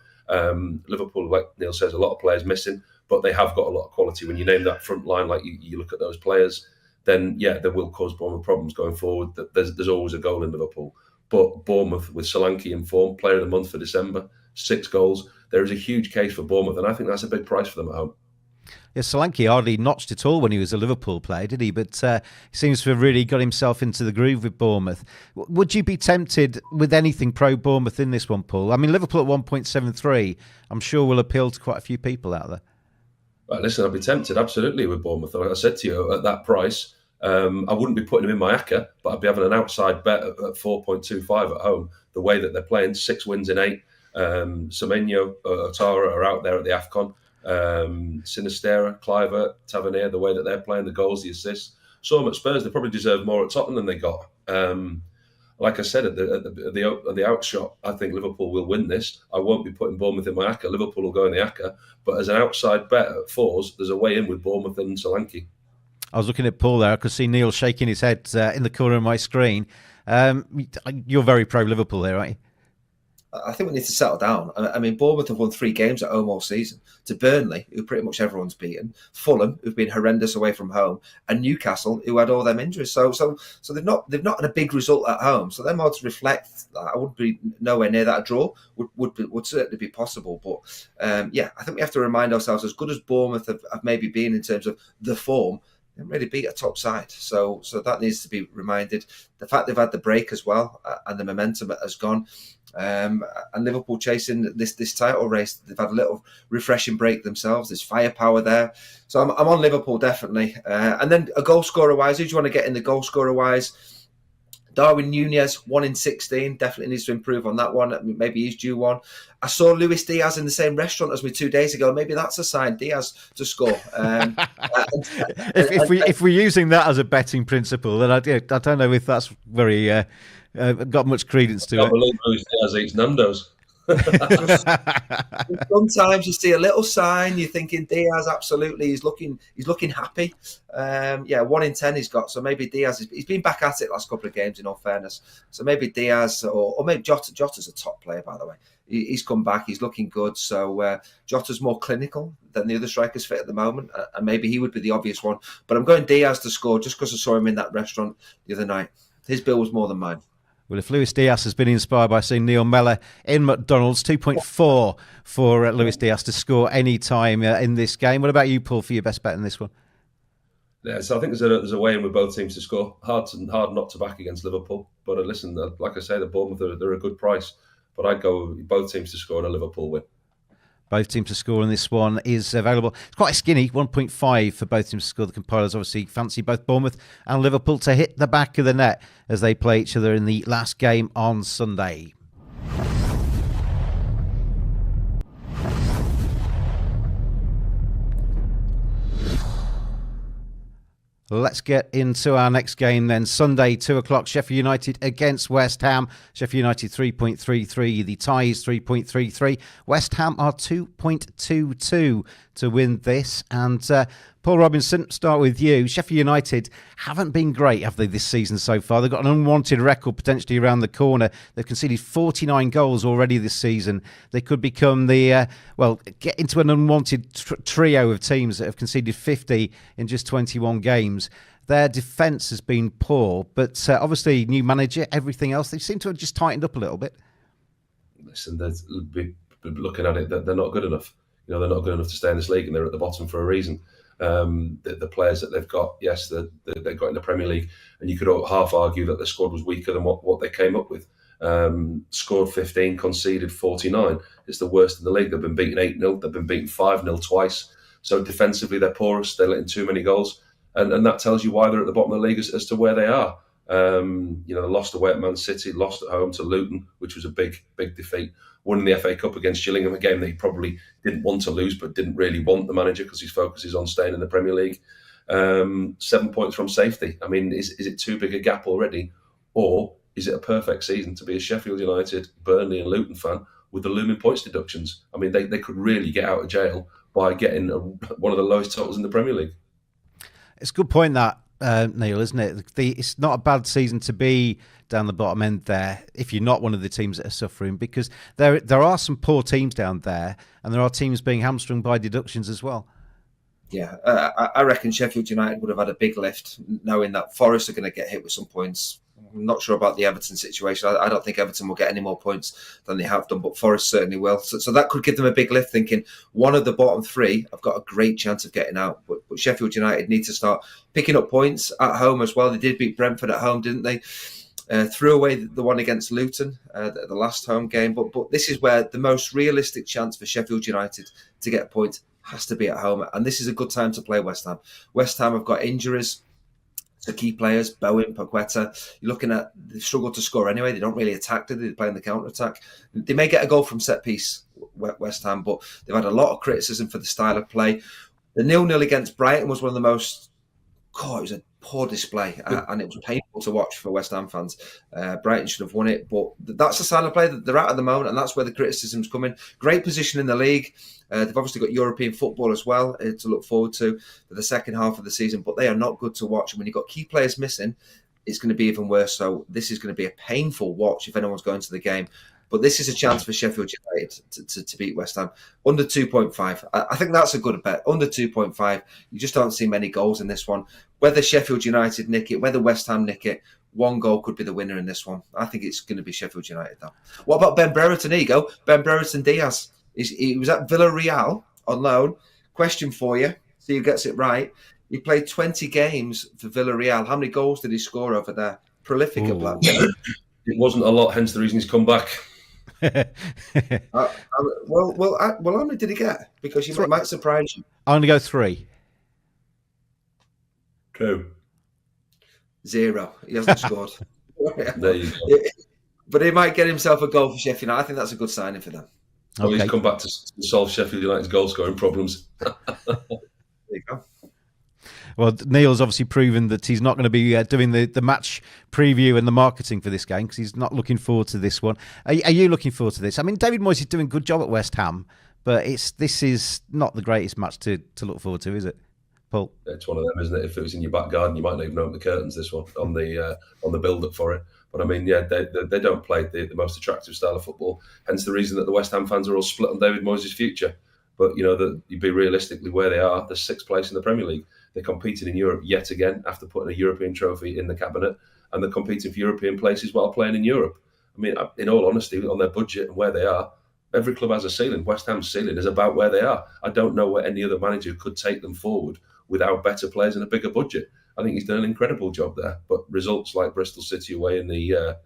Liverpool, like Neil says, a lot of players missing, but they have got a lot of quality. When you name that front line, like you look at those players, then yeah, they will cause Bournemouth problems going forward. There's always a goal in Liverpool. But Bournemouth, with Solanke in form, player of the month for December, 6 goals, there is a huge case for Bournemouth, and I think that's a big price for them at home. Yeah, Solanke hardly notched at all when he was a Liverpool player, did he? But he seems to have really got himself into the groove with Bournemouth. Would you be tempted with anything pro-Bournemouth in this one, Paul? I mean, Liverpool at 1.73, I'm sure will appeal to quite a few people out there. Right, listen, I'd be tempted, absolutely, with Bournemouth. Like I said to you, at that price, I wouldn't be putting him in my ACCA, but I'd be having an outside bet at 4.25 at home. The way that they're playing, 6 wins in 8. Semenyo, Otara are out there at the AFCON. Sinisterra, Clivert, Tavernier, the way that they're playing, the goals, the assists. Saw them at Spurs, they probably deserve more at Tottenham than they got. Like I said, at the outshot, I think Liverpool will win this. I won't be putting Bournemouth in my ACCA. Liverpool will go in the ACCA. But as an outside bet at 4s, there's a way in with Bournemouth and Solanke. I was looking at Paul there. I could see Neil shaking his head in the corner of my screen. You're very pro-Liverpool here, aren't you? I think we need to settle down. I mean, Bournemouth have won 3 games at home all season. To Burnley, who pretty much everyone's beaten. Fulham, who've been horrendous away from home, and Newcastle, who had all them injuries. So they've not had a big result at home. So them odds reflect that. I wouldn't be nowhere near that. A draw would certainly be possible. But I think we have to remind ourselves, as good as Bournemouth have maybe been in terms of the form, they haven't really beat a top side. So that needs to be reminded. The fact they've had the break as well, and the momentum has gone. And Liverpool chasing this title race, they've had a little refreshing break themselves. There's firepower there, so I'm on Liverpool definitely. And then a goal scorer wise, who do you want to get in the goal scorer wise? Darwin Nunez, 1 in 16, definitely needs to improve on that one. Maybe he's due one. I saw Luis Diaz in the same restaurant as me 2 days ago. Maybe that's a sign, Diaz to score. If we're using that as a betting principle, then I don't know if that's very got much credence to it. I believe Luis Diaz eats Nando's. Sometimes you see a little sign, you're thinking Diaz, absolutely, he's looking happy. 1 in 10 he's got, so maybe Diaz he's been back at it last couple of games, in all fairness. So maybe Diaz or maybe Jota's a top player, by the way. He's come back, he's looking good. So Jota's more clinical than the other strikers fit at the moment, and maybe he would be the obvious one. But I'm going Diaz to score just because I saw him in that restaurant the other night. His bill was more than mine. Well, if Luis Diaz has been inspired by seeing Neil Mellor in McDonald's, 2.4 for Luis Diaz to score any time in this game. What about you, Paul, for your best bet in this one? Yeah, so I think there's a way in with both teams to score. Hard not to back against Liverpool. But listen, like I say, the Bournemouth, they're a good price. But I'd go with both teams to score and a Liverpool win. Both teams to score in this one is available. It's quite skinny, 1.5 for both teams to score. The compilers obviously fancy both Bournemouth and Liverpool to hit the back of the net as they play each other in the last game on Sunday. Let's get into our next game then. Sunday, 2 o'clock, Sheffield United against West Ham. Sheffield United 3.33. The tie is 3.33. West Ham are 2.22 to win this. And Paul Robinson, start with you. Sheffield United haven't been great, have they, this season so far? They've got an unwanted record potentially around the corner. They've conceded 49 goals already this season. They could become get into an unwanted trio of teams that have conceded 50 in just 21 games. Their defence has been poor, but obviously new manager, everything else, they seem to have just tightened up a little bit. Listen, looking at it, they're not good enough. They're not good enough to stay in this league, and they're at the bottom for a reason. The players that they've got, yes, they've got in the Premier League, and you could half argue that their squad was weaker than what they came up with. Scored 15, conceded 49. It's the worst in the league. They've been beaten 8-0. They've been beaten 5-0 twice. So defensively, they're porous. They're letting too many goals. And that tells you why they're at the bottom of the league as to where they are. They lost away at Man City, lost at home to Luton, which was a big defeat. Won in the FA Cup against Gillingham, a game that he probably didn't want to lose, but didn't really want the manager because his focus is on staying in the Premier League. 7 points from safety. I mean, is it too big a gap already? Or is it a perfect season to be a Sheffield United, Burnley and Luton fan with the looming points deductions? I mean, they could really get out of jail by getting one of the lowest totals in the Premier League. It's a good point that, Neil, isn't it? It's not a bad season to be down the bottom end there if you're not one of the teams that are suffering, because there are some poor teams down there, and there are teams being hamstrung by deductions as well. Yeah, I reckon Sheffield United would have had a big lift knowing that Forest are going to get hit with some points. I'm not sure about the Everton situation. I don't think Everton will get any more points than they have done, but Forest certainly will. So that could give them a big lift, thinking one of the bottom three have got a great chance of getting out. But Sheffield United need to start picking up points at home as well. They did beat Brentford at home, didn't they? Threw away the one against Luton, the last home game. But this is where the most realistic chance for Sheffield United to get a point has to be at home. And this is a good time to play West Ham. West Ham have got injuries to key players, Bowen, Paqueta. You're looking at, they struggle to score anyway. They don't really attack, do they? They play in the counter-attack. They may get a goal from set piece, West Ham, but they've had a lot of criticism for the style of play. The 0-0 against Brighton was one of the most, it was a poor display, and it was painful to watch for West Ham fans. Brighton should have won it, but that's the style of play that they're at the moment, and that's where the criticism's coming. Great position in the league. They've obviously got European football as well to look forward to for the second half of the season, but they are not good to watch. And when you've got key players missing, it's going to be even worse. So this is going to be a painful watch if anyone's going to the game. But this is a chance for Sheffield United to beat West Ham. Under 2.5. I think that's a good bet. Under 2.5. You just don't see many goals in this one. Whether Sheffield United nick it, whether West Ham nick it, one goal could be the winner in this one. I think it's going to be Sheffield United, though. What about Ben Brereton? Here you go. Ben Brereton Diaz. He was at Villarreal on loan. Question for you. See who gets it right. He played 20 games for Villarreal. How many goals did he score over there? Prolific at Blackburn. It wasn't a lot, hence the reason he's come back. Well, how many did he get? Because it might surprise you. I'm going to go 3. 2. 0. He hasn't scored. There you go. But he might get himself a goal for Sheffield United. I think that's a good signing for them. Well, he's come back to solve Sheffield United's goal-scoring problems. There you go. Well, Neil's obviously proven that he's not going to be doing the match preview and the marketing for this game because he's not looking forward to this one. Are you looking forward to this? I mean, David Moyes is doing a good job at West Ham, but this is not the greatest match to look forward to, is it, Paul? It's one of them, isn't it? If it was in your back garden, you might not even open the curtains. This one on the build-up for it. But I mean, yeah, they don't play the most attractive style of football. Hence the reason that the West Ham fans are all split on David Moyes' future. But you'd be realistically where they are, the 6th place in the Premier League. They're competing in Europe yet again after putting a European trophy in the cabinet, and they're competing for European places while playing in Europe. I mean, in all honesty, on their budget and where they are, every club has a ceiling. West Ham's ceiling is about where they are. I don't know where any other manager could take them forward without better players and a bigger budget. I think he's done an incredible job there. But results like Bristol City away in the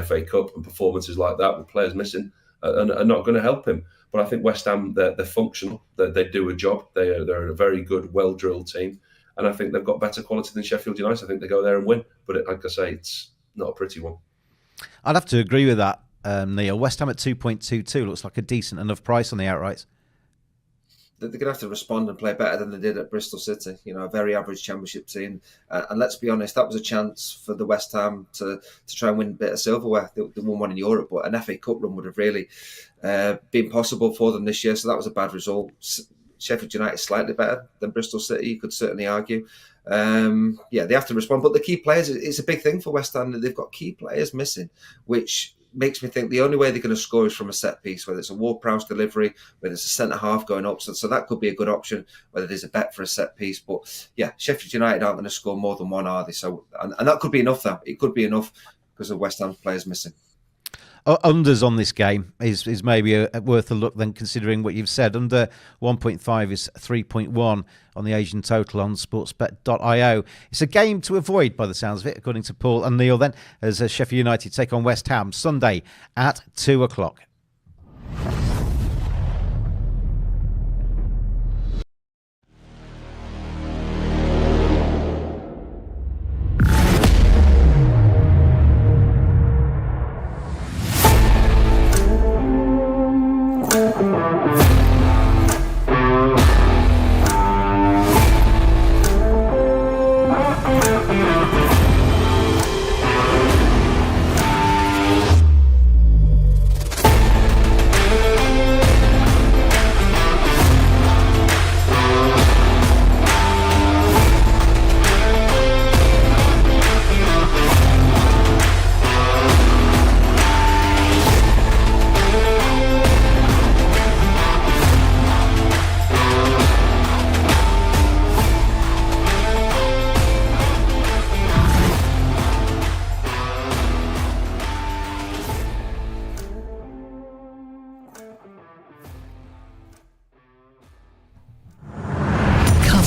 FA Cup and performances like that with players missing are not going to help him. But I think West Ham, they're functional. They do a job. They're a very good, well-drilled team. And I think they've got better quality than Sheffield United. I think they go there and win. But like I say, it's not a pretty one. I'd have to agree with that, Neil. West Ham at 2.22 looks like a decent enough price on the outrights. They're going to have to respond and play better than they did at Bristol City. A very average Championship team. And let's be honest, that was a chance for the West Ham to try and win a bit of silverware. They won one in Europe, but an FA Cup run would have really been possible for them this year. So that was a bad result. Sheffield United slightly better than Bristol City, you could certainly argue. They have to respond. But the key players, it's a big thing for West Ham. They've got key players missing, which makes me think the only way they're going to score is from a set piece, whether it's a Ward-Prowse delivery, whether it's a centre-half going up. So that could be a good option, whether there's a bet for a set piece. But yeah, Sheffield United aren't going to score more than one, are they? So, and that could be enough, though. It could be enough because of West Ham's players missing. Unders on this game is maybe worth a look then, considering what you've said. Under 1.5 is 3.1 on the Asian total on sportsbet.io. It's a game to avoid by the sounds of it, according to Paul and Neil then, as Sheffield United take on West Ham Sunday at 2 o'clock.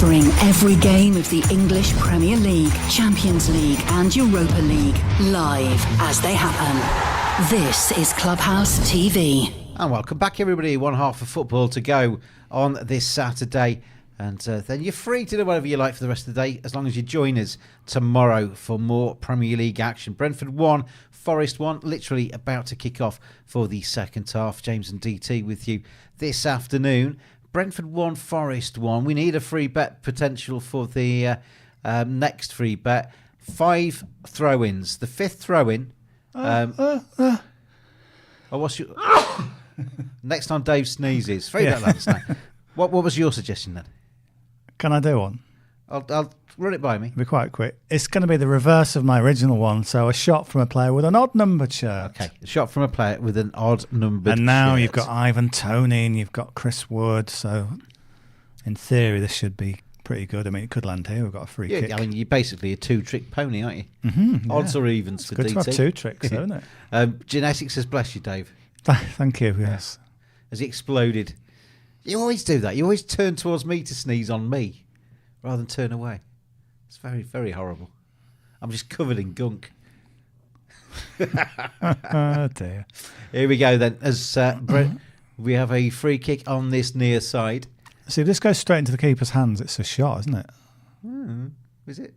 Covering every game of the English Premier League, Champions League and Europa League, live as they happen. This is Clubhouse TV. And welcome back, everybody. One half of football to go on this Saturday. And then you're free to do whatever you like for the rest of the day, as long as you join us tomorrow for more Premier League action. Brentford 1, Forest 1, literally about to kick off for the second half. James and DT with you this afternoon. Brentford 1, Forest 1. We need a free bet potential for the next free bet. 5 throw-ins. The 5th throw-in. What's your... Next time Dave sneezes. Free bet, lads. Now. What was your suggestion then? Can I do one? I'll run it by me. Be quite quick. It's going to be the reverse of my original one. So a shot from a player with an odd numbered shirt. Okay, a shot from a player with an odd numbered And now shirt. you've got Ivan Toney and you've got Chris Wood. So in theory, this should be pretty good. I mean, it could land here. We've got a free kick. I mean, you're basically a 2-trick pony, aren't you? Mm-hmm, Odds or evens for good DT. to have 2 tricks, isn't it? Genetics says, bless you, Dave. Thank you, yes. Has he exploded? You always do that. You always turn towards me to sneeze on me rather than turn away. It's very, very horrible. I'm just covered in gunk. Oh, dear. Here we go then. As we have a free kick on this near side. See, if this goes straight into the keeper's hands, it's a shot, isn't it? Is it?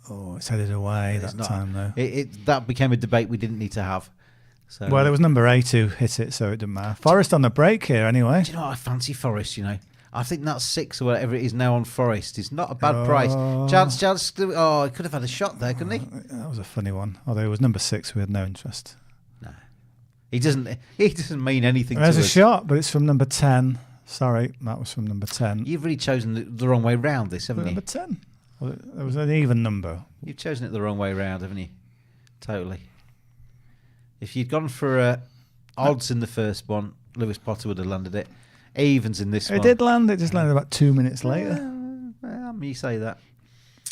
Oh, it's headed away time, though. That became a debate we didn't need to have. So, Well, there was number 8 who hit it, so it didn't matter. Forest on the break here, anyway. do you know what? I fancy Forest, you know. I think that 6 or whatever it is now on Forest is not a bad price. Chance. Oh, he could have had a shot there, couldn't he? That was a funny one. Although it was number 6, we had no interest. No. He doesn't mean anything There's to a us. shot, but it's from number 10. Sorry, that was from number 10. You've really chosen the wrong way round this, haven't you? Number 10. Well, there was an even number. You've chosen it the wrong way round, haven't you? Totally. If you'd gone for odds in the first one, Lewis Potter would have landed it. Evens in this one. It did land. It just landed about 2 minutes later. You say that.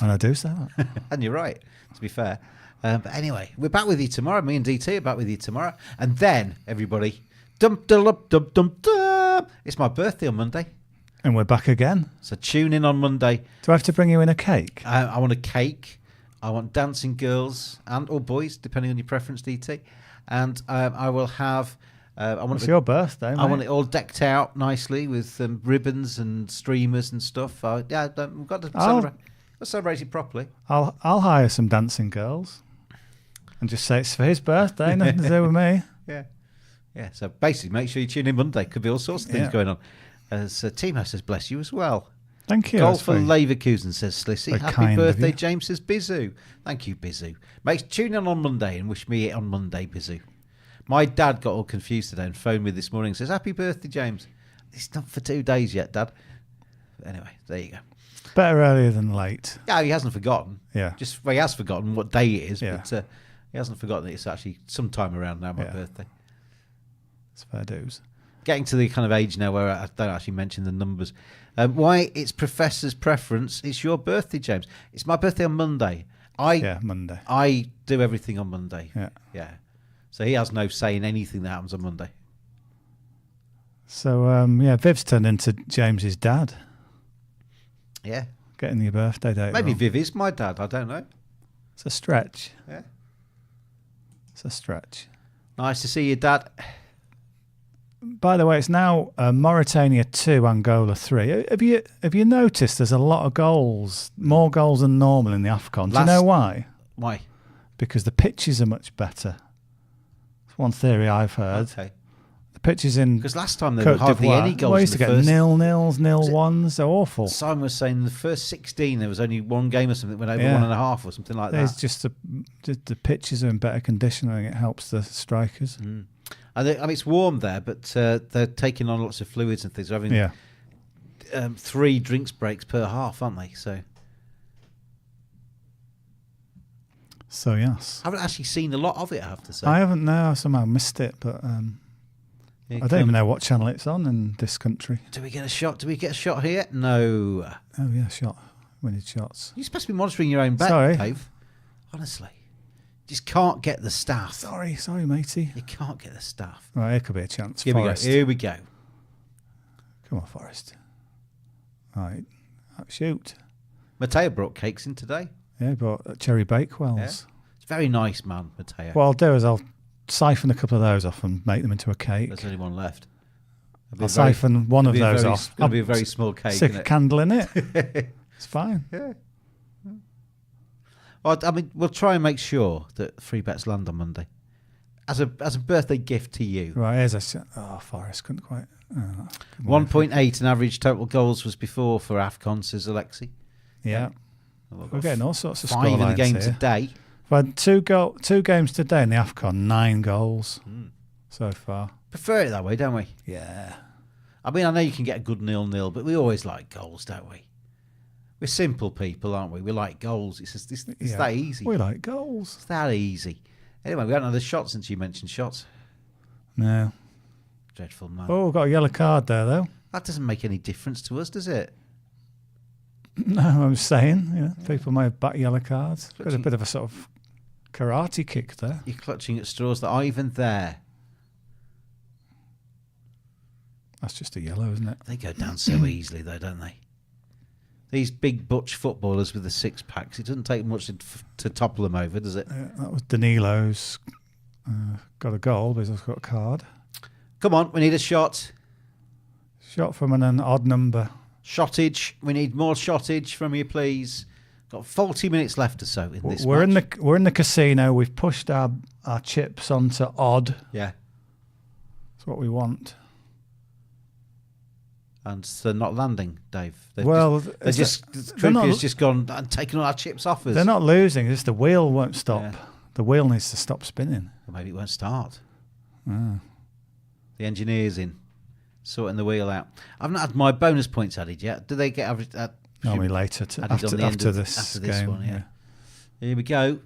And I do say that. And you're right, to be fair. But anyway, we're back with you tomorrow. Me and DT are back with you tomorrow. And then, everybody, it's my birthday on Monday. And we're back again. So tune in on Monday. Do I have to bring you in a cake? I want a cake. I want dancing girls or boys, depending on your preference, DT. And I will have... It's your birthday, mate. I want it all decked out nicely with ribbons and streamers and stuff. We've got to celebrate it properly. I'll hire some dancing girls and just say it's for his birthday, nothing to do with me. Yeah. So basically, make sure you tune in Monday. Could be all sorts of things going on. As Timo says, bless you as well. Thank you. Golf for Leverkusen, says Slissy. Happy kind of birthday, you. James, says Bizu. Thank you, Bizu. Tune in on Monday and wish me it on Monday, Bizu. My dad got all confused today and phoned me this morning and says, happy birthday, James. It's not for 2 days yet, Dad. Anyway, there you go. Better earlier than late. Yeah, he hasn't forgotten. Yeah. He has forgotten what day it is, Yeah. but he hasn't forgotten that it's actually sometime around now, my Yeah. birthday. It's fair dues. Getting to the kind of age now where I don't actually mention the numbers. Why it's Professor's preference. It's your birthday, James. It's my birthday on Monday. Monday. I do everything on Monday. Yeah. So he has no say in anything that happens on Monday. So, Viv's turned into James's dad. Yeah. Getting your birthday date Maybe wrong. Viv is my dad. I don't know. It's a stretch. Yeah. It's a stretch. Nice to see you, Dad. By the way, it's now Mauritania 2, Angola 3. Have you noticed there's a lot of goals, more goals than normal in the AFCON? Do you know why? Why? Because the pitches are much better. That's one theory I've heard. Okay. The pitches in Because last time there were Côte hardly d'Ivoire, any goals. we used to in the get first... 0-0s, 0-1s. They're awful. Simon was saying the first 16 there was only one game or something that went over Yeah. 1.5 or something like There's that. just the pitches are in better condition. I think it helps the strikers. And I mean, it's warm there, but they're taking on lots of fluids and things. They're having 3 drinks breaks per half, aren't they? So yes, I haven't actually seen a lot of it, I have to say. I haven't now. I somehow missed it, but I don't even know what channel it's on in this country. Do we get a shot? Do we get a shot here? No. Oh yeah, shot. We need shots. You're supposed to be monitoring your own bet, Sorry. Dave. Honestly. Just can't get the staff. Sorry, matey. You can't get the staff. Right, here could be a chance. Here Forest. we go. Come on, Forest. Right. Shoot. Mateo brought cakes in today. Yeah, but cherry bakewells. Yeah. It's a very nice man, Mateo. What I'll do is I'll siphon a couple of those off and make them into a cake. There's only one left. I'll siphon one of those off. It's going to be a very small cake. Stick isn't a it? candle in it. It's fine. Yeah. Well, I mean, we'll try and make sure that free bets land on Monday as a birthday gift to you. Right, here's Forrest couldn't quite. 1.8 in average total goals was before for AFCON, says Alexi. Yeah. We're getting all sorts of 5 in the scorelines game here. today. We've had two games today in the AFCON, 9 goals so far. Prefer it that way, don't we? Yeah. I mean, I know you can get a good 0-0, but we always like goals, don't we? We're simple people, aren't we? We like goals. It's that easy. We like goals. It's that easy. Anyway, we haven't had a shot since you mentioned shots. No. Dreadful man. Oh, we've got a yellow card there, though. That doesn't make any difference to us, does it? No, I'm saying, people may have back yellow cards. Got a bit of a sort of karate kick there. You're clutching at straws that aren't even there. That's just a yellow, isn't it? They go down so easily, though, don't they? These big butch footballers with the six-packs, it doesn't take much to topple them over, does it? That was Danilo's got a goal, but he's also got a card. Come on, we need a shot. Shot from an odd number. Shottage. We need more shottage from you, please. Got 40 minutes left or so in this match. We're in the casino. We've pushed our chips onto odd. Yeah. That's what we want. And they're not landing, Dave. Crippier's just gone and taken all our chips off us. They're not losing. It's just the wheel won't stop. Yeah. The wheel needs to stop spinning. Or maybe it won't start. The engineer's in, sorting the wheel out. I've not had my bonus points added yet. Do they get added? Normally later, after this game. One, yeah. Here we go.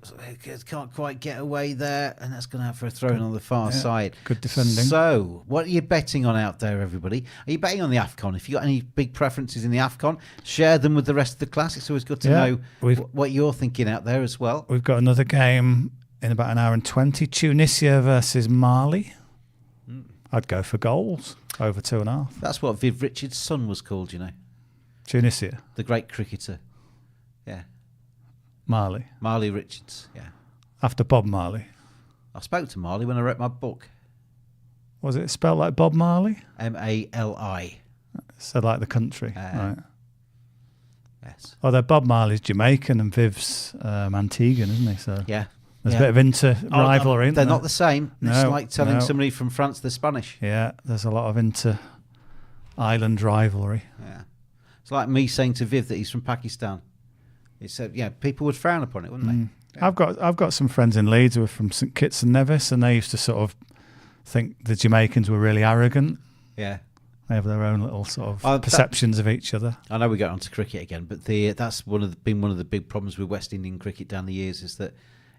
Can't quite get away there, and that's going to have for a throw-in on the far side. Good defending. So, what are you betting on out there, everybody? Are you betting on the AFCON? If you've got any big preferences in the AFCON, share them with the rest of the class. It's always good to know what you're thinking out there as well. We've got another game in about an hour and 20. Tunisia versus Mali. I'd go for goals over 2.5. That's what Viv Richards' son was called, you know. Tunisia. The great cricketer. Yeah. Marley Richards, yeah. After Bob Marley. I spoke to Marley when I wrote my book. Was it spelled like Bob Marley? Mali. So like the country, right? Yes. Although Bob Marley's Jamaican and Viv's Antiguan, isn't he? So yeah. There's a bit of inter-rivalry, They're not the same. It's like telling somebody from France they're Spanish. Yeah, there's a lot of inter-island rivalry. Yeah. It's like me saying to Viv that he's from Pakistan. It's people would frown upon it, wouldn't they? Yeah. I've got some friends in Leeds who are from St Kitts and Nevis, and they used to sort of think the Jamaicans were really arrogant. Yeah. They have their own little sort of perceptions of each other. I know we got onto cricket again, but that's been one of the big problems with West Indian cricket down the years is that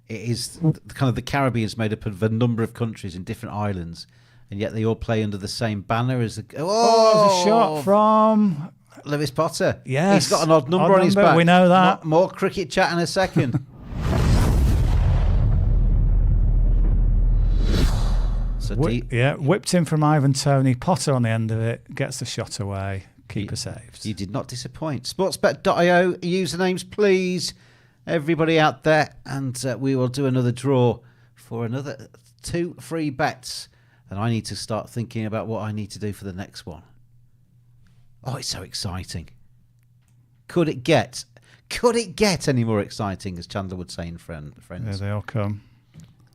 it is kind of the Caribbean's made up of a number of countries in different islands, and yet they all play under the same banner as there's a shot from Lewis Potter. Yes. He's got an odd number on his back. We know that. More cricket chat in a second. Whipped in from Ivan Toney. Potter on the end of it. Gets the shot away. Keeper saved. You did not disappoint. Sportsbet.io usernames, please. Everybody out there. And we will do another draw for another 2 free bets. And I need to start thinking about what I need to do for the next one. Oh, it's so exciting. Could it get any more exciting, as Chandler would say in Friends? Yeah, they all come.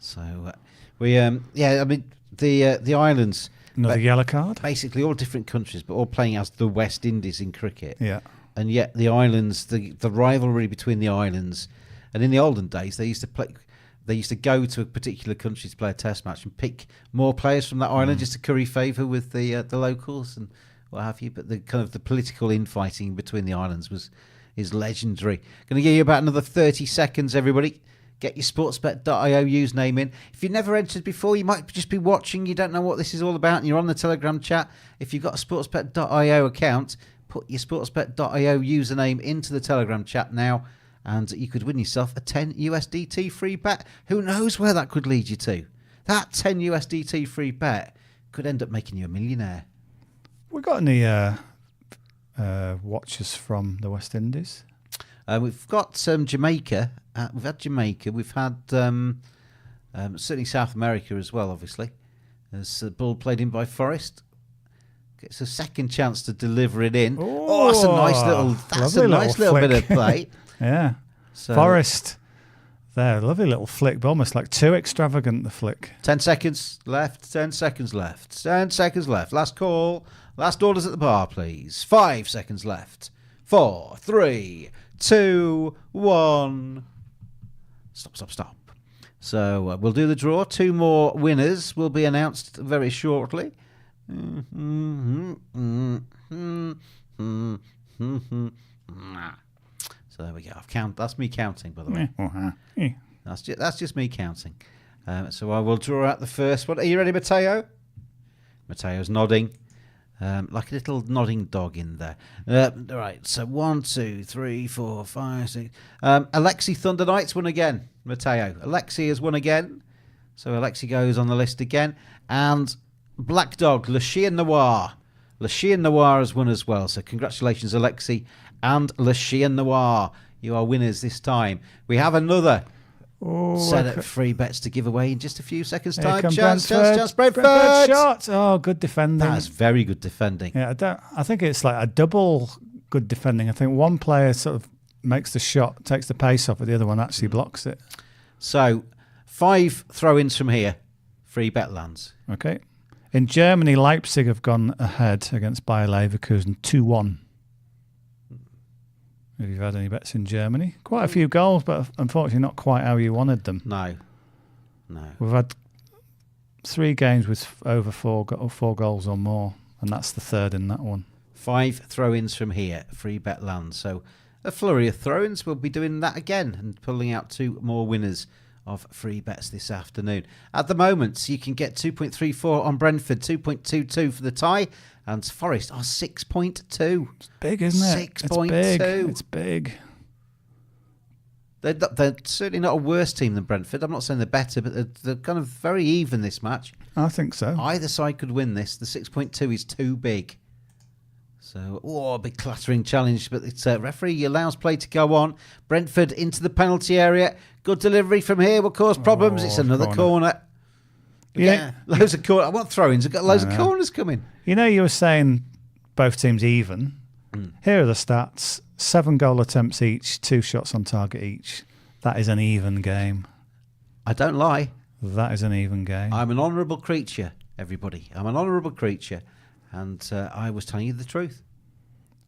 So, the islands. Another yellow card? Basically all different countries, but all playing as the West Indies in cricket. Yeah. And yet the islands, the rivalry between the islands, and in the olden days, they used to go to a particular country to play a test match and pick more players from that island just to curry favour with the locals and what have you, but the kind of the political infighting between the islands is legendary. Going to give you about another 30 seconds, everybody. Get your sportsbet.io username in. If you've never entered before, you might just be watching, you don't know what this is all about, and you're on the Telegram chat. If you've got a sportsbet.io account, put your sportsbet.io username into the Telegram chat now, and you could win yourself a 10 USDT free bet. Who knows where that could lead you to? That 10 USDT free bet could end up making you a millionaire. We got any watchers from the West Indies? We've got Jamaica. We've had Jamaica. We've had certainly South America as well, obviously. As the ball played in by Forest. Gets a second chance to deliver it in. Oh, that's a nice little bit of play. Yeah. So, Forest. There, lovely little flick, but almost like too extravagant, the flick. 10 seconds left, 10 seconds left, 10 seconds left. Last call, last orders at the bar, please. 5 seconds left. 4, 3, 2, 1. Stop. So we'll do the draw. 2 more winners will be announced very shortly. So there we go. That's me counting, by the way. That's just me counting. So I will draw out the first one. Are you ready, Matteo? Matteo's nodding, like a little nodding dog in there. Right. So 1, 2, 3, 4, 5, 6. Alexi Thunder Knights won again. Matteo. Alexi has won again. So Alexi goes on the list again. And Black Dog, Le Chien Noir. Le Chien Noir has won as well. So congratulations, Alexi and Le Chien Noir. You are winners this time. We have another set of free bets to give away in just a few seconds' time. Chance, Brentford shot. Oh, good defending. That's very good defending. Yeah, I think it's like a double good defending. I think one player sort of makes the shot, takes the pace off, but the other one actually blocks it. So 5 throw-ins from here. Free bet lands. Okay. In Germany, Leipzig have gone ahead against Bayer Leverkusen 2-1. Have you had any bets in Germany? Quite a few goals, but unfortunately not quite how you wanted them. No. We've had 3 games with over 4 goals or more, and that's the third in that one. 5 throw-ins from here. Free bet lands. So a flurry of throw-ins. We'll be doing that again and pulling out 2 more winners of free bets this afternoon. At the moment, you can get 2.34 on Brentford, 2.22 for the tie, and Forest are 6.2. It's big, isn't it? 6.2. It's big. They're certainly not a worse team than Brentford. I'm not saying they're better, but they're kind of very even this match. I think so. Either side could win this. The 6.2 is too big. So, a big clattering challenge, but it's referee allows play to go on. Brentford into the penalty area. Good delivery from here will cause problems. It's another corner. Yeah, loads of corners. I want throw-ins. I've got loads of corners coming. You know, you were saying both teams even. Here are the stats. 7 goal attempts each, 2 shots on target each. That is an even game. I don't lie. That is an even game. I'm an honourable creature, everybody. I'm an honourable creature. And I was telling you the truth.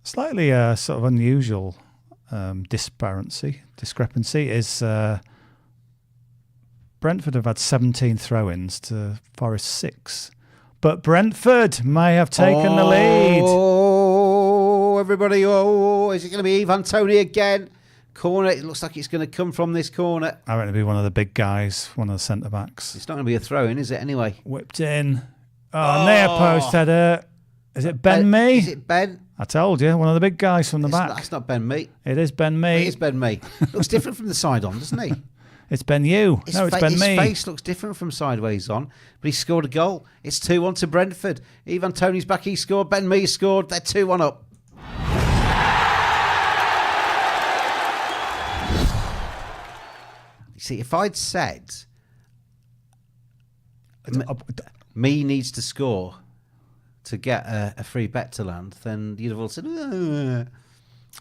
Slightly sort of unusual discrepancy is Brentford have had 17 throw-ins to Forest 6. But Brentford may have taken the lead. Oh, everybody. Is it going to be Ivan Toney again? Corner. It looks like it's going to come from this corner. I reckon it'll be one of the big guys, one of the centre-backs. It's not going to be a throw-in, is it, anyway? Whipped in. Near post header. Is it Ben Mee? Is it Ben? I told you, one of the big guys from the back. That's not Ben Mee. It is Ben Mee. It is Ben Mee. Looks different from the side on, doesn't he? It's Ben Yu. It's Ben Mee. His face looks different from sideways on, but he scored a goal. It's 2-1 to Brentford. Ivan Toney's back, he scored. Ben Mee scored. They're 2-1 up. You see, if I'd said Mee needs to score to get a free bet to land, then you'd have all said,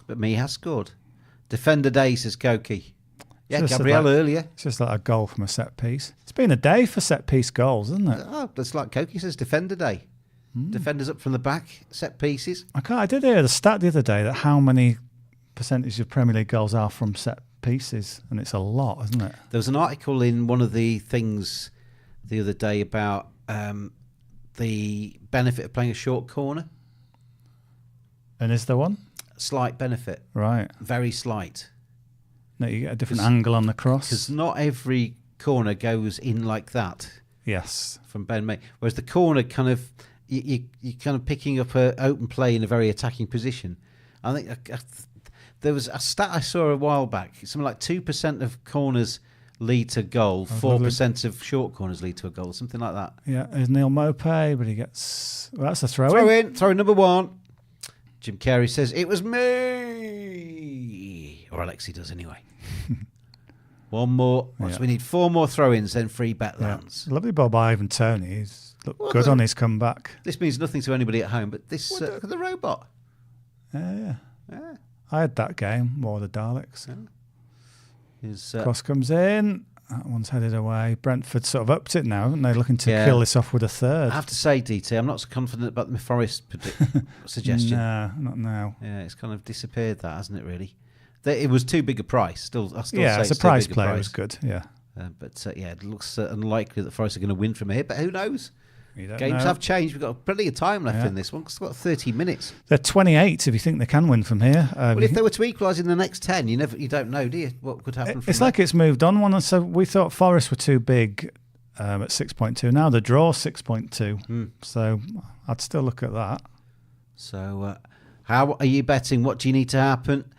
but Mee has scored. Defender day, says Koki. Yeah, Gabriel earlier. It's just like a goal from a set piece. It's been a day for set piece goals, isn't it? Oh, it's like Koki says, defender day. Defenders up from the back, set pieces. I did hear the stat the other day that how many percentage of Premier League goals are from set pieces, and it's a lot, isn't it? There was an article in one of the things the other day about the benefit of playing a short corner. And is there one? Slight benefit. Right. Very slight. No, you get a different angle on the cross. Because not every corner goes in like that. Yes. From Ben Mee. Whereas the corner kind of, you're kind of picking up an open play in a very attacking position. I think there was a stat I saw a while back. Something like 2% of corners lead to goal, 4% of short corners lead to a goal, something like that. Yeah, there's Neil Mopay, but he gets... Well, that's a throw-in. Throw in number 1. Jim Carey says, it was me. Or Alexi does anyway. One more. So we need 4 more throw-ins, then free bet lands. Lovely ball by Ivan Toney. He's looked good on his comeback. This means nothing to anybody at home, but this the robot. Yeah. I had that game, more the Daleks. Yeah. Cross comes in. That one's headed away. Brentford sort of upped it now, haven't they? Looking to kill this off with a third. I have to say, DT, I'm not so confident about the Forest suggestion. No, not now. Yeah, it's kind of disappeared, that, hasn't it, really? It was too big a price. I still say as a price player, it was good, yeah. But it looks unlikely that Forest are going to win from here, but who knows? Games know. have changed. We've got plenty of time left in this one. It's got 30 minutes. They're 28 if you think they can win from here. Well, if they were to equalise in the next 10, you don't know, do you? What could happen? It's like it's moved on one. So we thought Forest were too big at 6.2. Now the draw 6.2. So I'd still look at that. So how are you betting? What do you need to happen?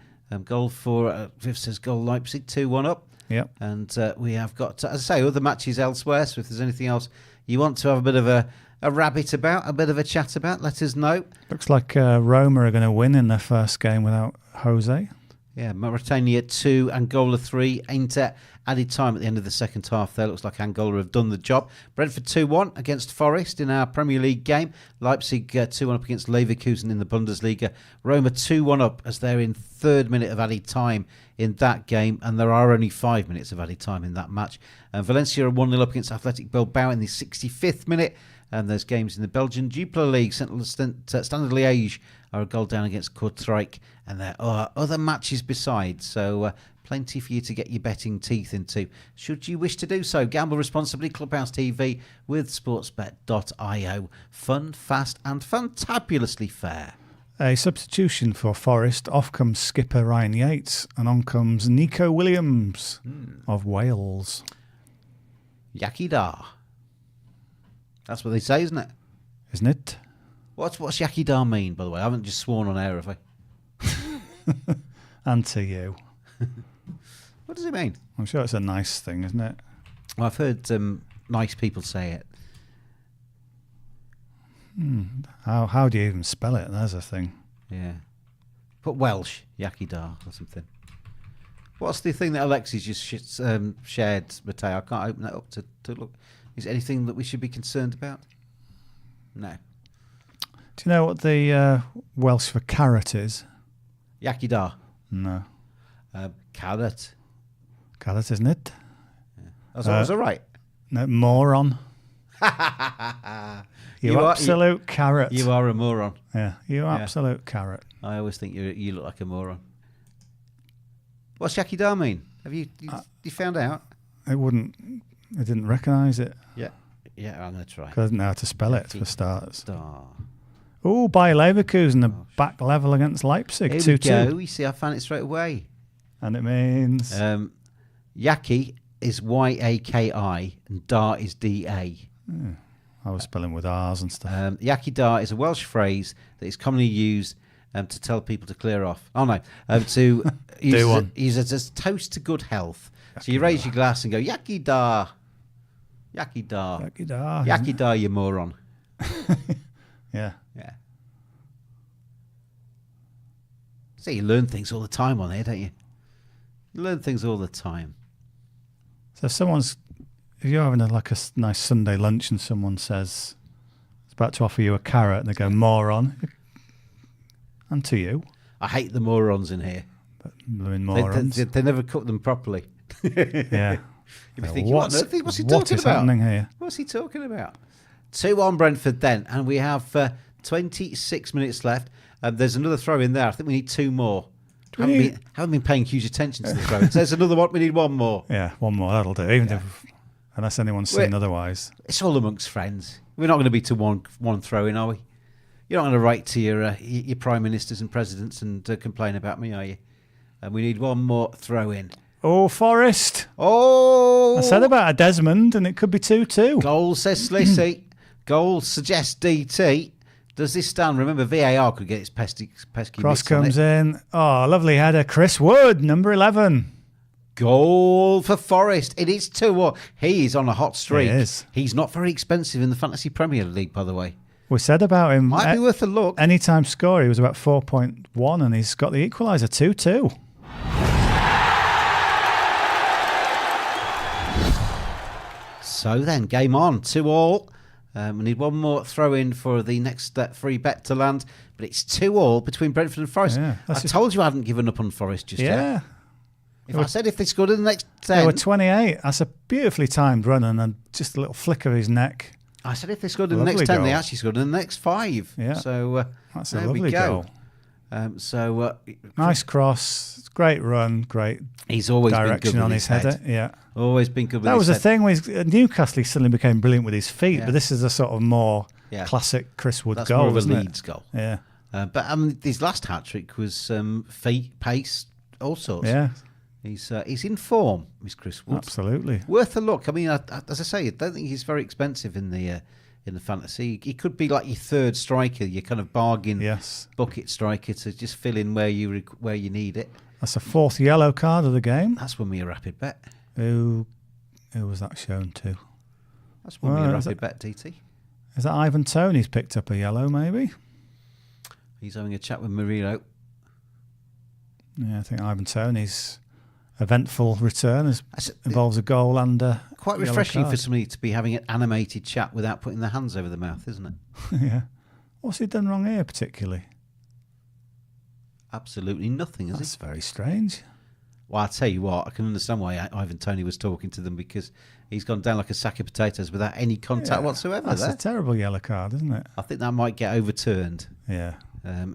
Goal for Viv says goal Leipzig 2-1 up. Yep. And we have got, as I say, other matches elsewhere. So if there's anything else you want to have a bit of a rabbit about, a bit of a chat about, let us know. Looks like Roma are going to win in their first game without Jose. Yeah, Mauritania 2, Angola 3. Inter added time at the end of the second half there. Looks like Angola have done the job. Brentford 2-1 against Forest in our Premier League game. Leipzig 2-1 up against Leverkusen in the Bundesliga. Roma 2-1 up as they're in third minute of added time in that game, and there are only 5 minutes of added time in that match. Valencia are 1-0 up against Athletic Bilbao in the 65th minute. And there's games in the Belgian Jupiler League. Standard Liège are a goal down against Kortrijk. And there are other matches besides. So plenty for you to get your betting teeth into, should you wish to do so. Gamble responsibly. Clubhouse TV with sportsbet.io. Fun, fast and fantabulously fair. A substitution for Forest. Off comes skipper Ryan Yates. And on comes Nico Williams of Wales. Yakidar. That's what they say, isn't it? Isn't it? What's Yakidar mean, by the way? I haven't just sworn on air, have I? And to you. What does it mean? I'm sure it's a nice thing, isn't it? Well, I've heard nice people say it. How do you even spell it? There's a thing. Yeah. Put Welsh, Yakidar or something. What's the thing that Alexis just shared, Matteo? I can't open that up to look. Is there anything that we should be concerned about? No. Do you know what the Welsh for carrot is? Yakidar. No. Carrot. Carrot, isn't it? Yeah. Was that right? No, moron. you absolute carrot. You are a moron. Yeah, you absolute carrot. I always think you look like a moron. What's Yakidar mean? Have you found out? I didn't recognise it. Yeah, I'm going to try. I didn't know how to spell it for starters. Yakidar. Oh, Bayer Leverkusen, back level against Leipzig, 2-2. Here we go. You see, I found it straight away. And it means? Yaki is Y-A-K-I and Dar is D-A. I was spelling with R's and stuff. Yakidar is a Welsh phrase that is commonly used to tell people to clear off. Oh, no. To use it as a toast to good health. Yakidar. So you raise your glass and go, Yakidar. Yakidar. Yakidar. Yakidar, you moron. Yeah. So you learn things all the time on here, don't you? You learn things all the time. So if you're having a nice Sunday lunch and someone says it's about to offer you a carrot and they go, moron, and to you. I hate the morons in here. Morons. They never cook them properly. Yeah. You'd be thinking, what's he talking about? What is happening here? What's he talking about? 2-1 Brentford then, and we have 26 minutes left. There's another throw in there. I think we need 2 more. Haven't been paying huge attention to the throw. There's another one. We need 1 more. Yeah, 1 more. That'll do. Unless anyone's seen otherwise. It's all amongst friends. We're not going to be to one throw in, are we? You're not going to write to your prime ministers and presidents and complain about me, are you? And we need 1 more throw in. Oh, Forest. Oh. I said about a Desmond, and it could be 2-2. Goal, says Slissy. Goal suggests DT. Does this stand? Remember, VAR could get its pesky Cross comes in. Oh, lovely header. Chris Wood, number 11. Goal for Forest. It is 2-1. He is on a hot streak. He is. He's not very expensive in the Fantasy Premier League, by the way. We said about him. Might be worth a look. Anytime score, he was about 4.1, and he's got the equaliser 2-2. So then, game on, 2-2. We need one more throw-in for the next free bet to land, but it's 2-2 between Brentford and Forest. Yeah, I told you I hadn't given up on Forest just yet. I said if they scored in the next 10... They were 28. That's a beautifully timed run and just a little flick of his neck. I said if they scored in the next 10, they actually scored in the next 5. Yeah. So that's a there lovely we go. goal. Nice cross, great run, great he's always direction been good on with his header. Yeah. Always been good with that his was head. the thing with Newcastle. He suddenly became brilliant with his feet, but this is a sort of more classic Chris Wood That's goal, more of a isn't Leeds it? goal. Yeah. But his last hat-trick was feet, pace, all sorts. Yeah. He's in form, is Chris Wood. Absolutely. Worth a look. I mean, as I say, I don't think he's very expensive in the fantasy. He could be like your third striker, your kind of bargain bucket striker to just fill in where you need it. That's a 4th yellow card of the game. That's when we a rapid bet. Who was that shown to? That's when we a rapid bet, DT. Is that Ivan Toney's picked up a yellow, maybe? He's having a chat with Marino. Yeah, I think Ivan Toney's eventful return involves a goal and quite refreshing for somebody to be having an animated chat without putting their hands over the mouth, isn't it? Yeah. What's he done wrong here particularly? Absolutely nothing, is That's very strange. Well, I'll tell you what, I can understand why Ivan Toney was talking to them, because he's gone down like a sack of potatoes without any contact whatsoever. That's a terrible yellow card, isn't it? I think that might get overturned. Yeah.